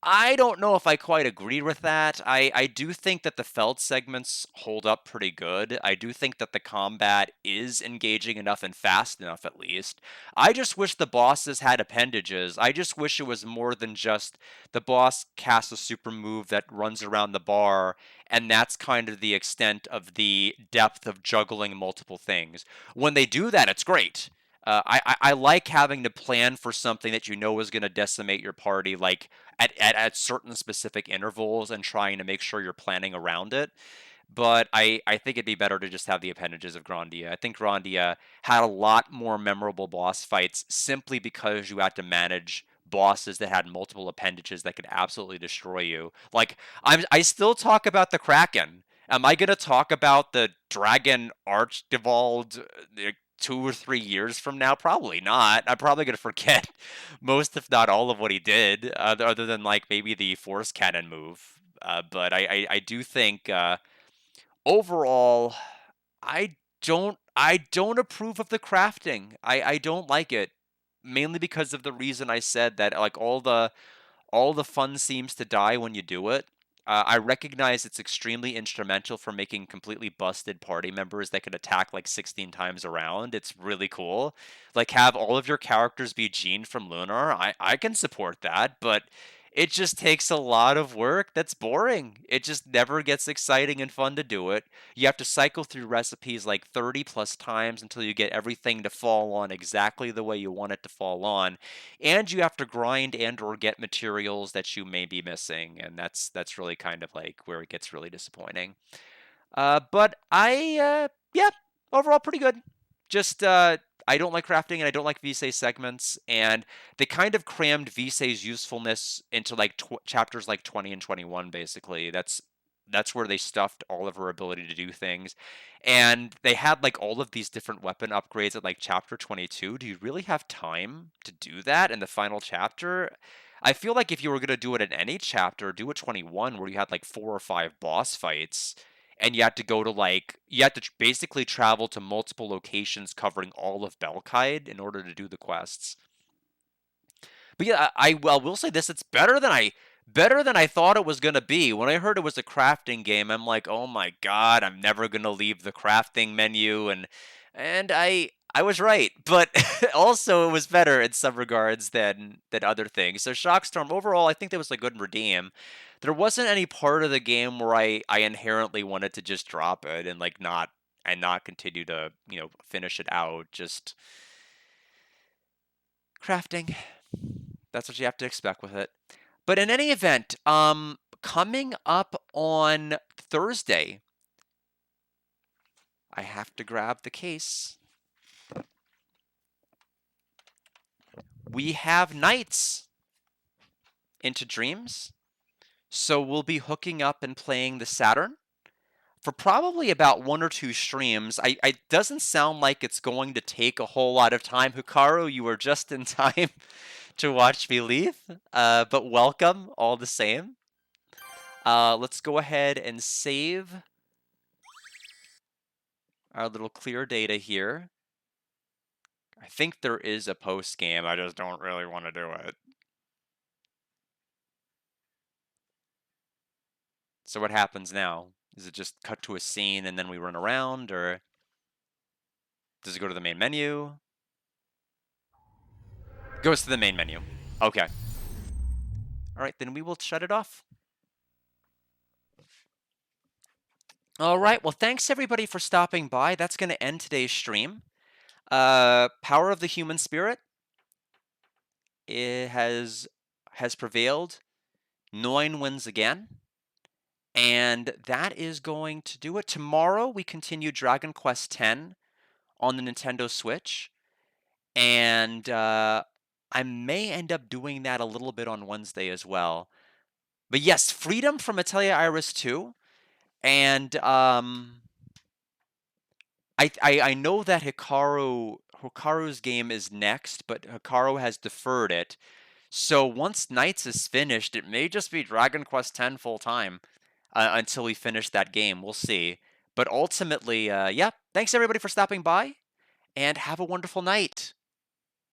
I don't know if I quite agree with that. I do think that the Feld segments hold up pretty good. I do think that the combat is engaging enough and fast enough, at least. I just wish the bosses had appendages. I just wish it was more than just the boss casts a super move that runs around the bar, and that's kind of the extent of the depth of juggling multiple things. When they do that, it's great. I like having to plan for something that you know is going to decimate your party, like at certain specific intervals, and trying to make sure you're planning around it. But I think it'd be better to just have the appendages of Grandia. I think Grandia had a lot more memorable boss fights simply because you had to manage bosses that had multiple appendages that could absolutely destroy you. Like, I still talk about the Kraken. Am I going to talk about the Dragon Archdevald 2 or 3 years from now? Probably not. I'm probably going to forget most, if not all, of what he did, other than like maybe the Force Cannon move. But I do think overall, I don't approve of the crafting. I don't like it, mainly because of the reason I said, that like all the fun seems to die when you do it. I recognize it's extremely instrumental for making completely busted party members that can attack like 16 times around. It's really cool. Like, have all of your characters be Jean from Lunar. I can support that, but it just takes a lot of work that's boring. It just never gets exciting and fun to do it. You have to cycle through recipes like 30 plus times until you get everything to fall on exactly the way you want it to fall on. And you have to grind and or get materials that you may be missing, and that's really kind of like where it gets really disappointing. But yeah, overall pretty good. Just I don't like crafting, and I don't like Visay segments, and they kind of crammed Visay's usefulness into like chapters like 20 and 21. Basically, that's where they stuffed all of her ability to do things, and they had like all of these different weapon upgrades at like chapter 22. Do you really have time to do that in the final chapter? I feel like if you were going to do it in any chapter, do it 21, where you had like 4 or 5 boss fights, and you had to go to like you had to basically travel to multiple locations covering all of Belkide in order to do the quests. But yeah, I will say this: it's better than I thought it was gonna be. When I heard it was a crafting game, I'm like, oh my god, I'm never gonna leave the crafting menu, and I was right, but also it was better in some regards than other things. So Shockstorm overall, I think that was a good redeem. There wasn't any part of the game where I inherently wanted to just drop it and like not continue to finish it out. Just crafting. That's what you have to expect with it. But in any event, coming up on Thursday, I have to grab the case. We have Nights into Dreams. So we'll be hooking up and playing the Saturn for probably about 1 or 2 streams. I doesn't sound like it's going to take a whole lot of time. Hikaru, you were just in time to watch me leave, but welcome all the same. Let's go ahead and save our little clear data here. I think there is a post game. I just don't really want to do it. So what happens now? Is it just cut to a scene and then we run around, or does it go to the main menu? Goes to the main menu. Okay. All right, then we will shut it off. All right, well, thanks everybody for stopping by. That's going to end today's stream. Power of the Human Spirit. It has prevailed. 9 wins again. And that is going to do it. Tomorrow, we continue Dragon Quest X on the Nintendo Switch. And I may end up doing that a little bit on Wednesday as well. But yes, Freedom from Atelier Iris 2. And I know that Hikaru's game is next, but Hikaru has deferred it. So once Nights is finished, it may just be Dragon Quest X full time until we finish that game. We'll see. But ultimately, yeah, thanks everybody for stopping by, and have a wonderful night.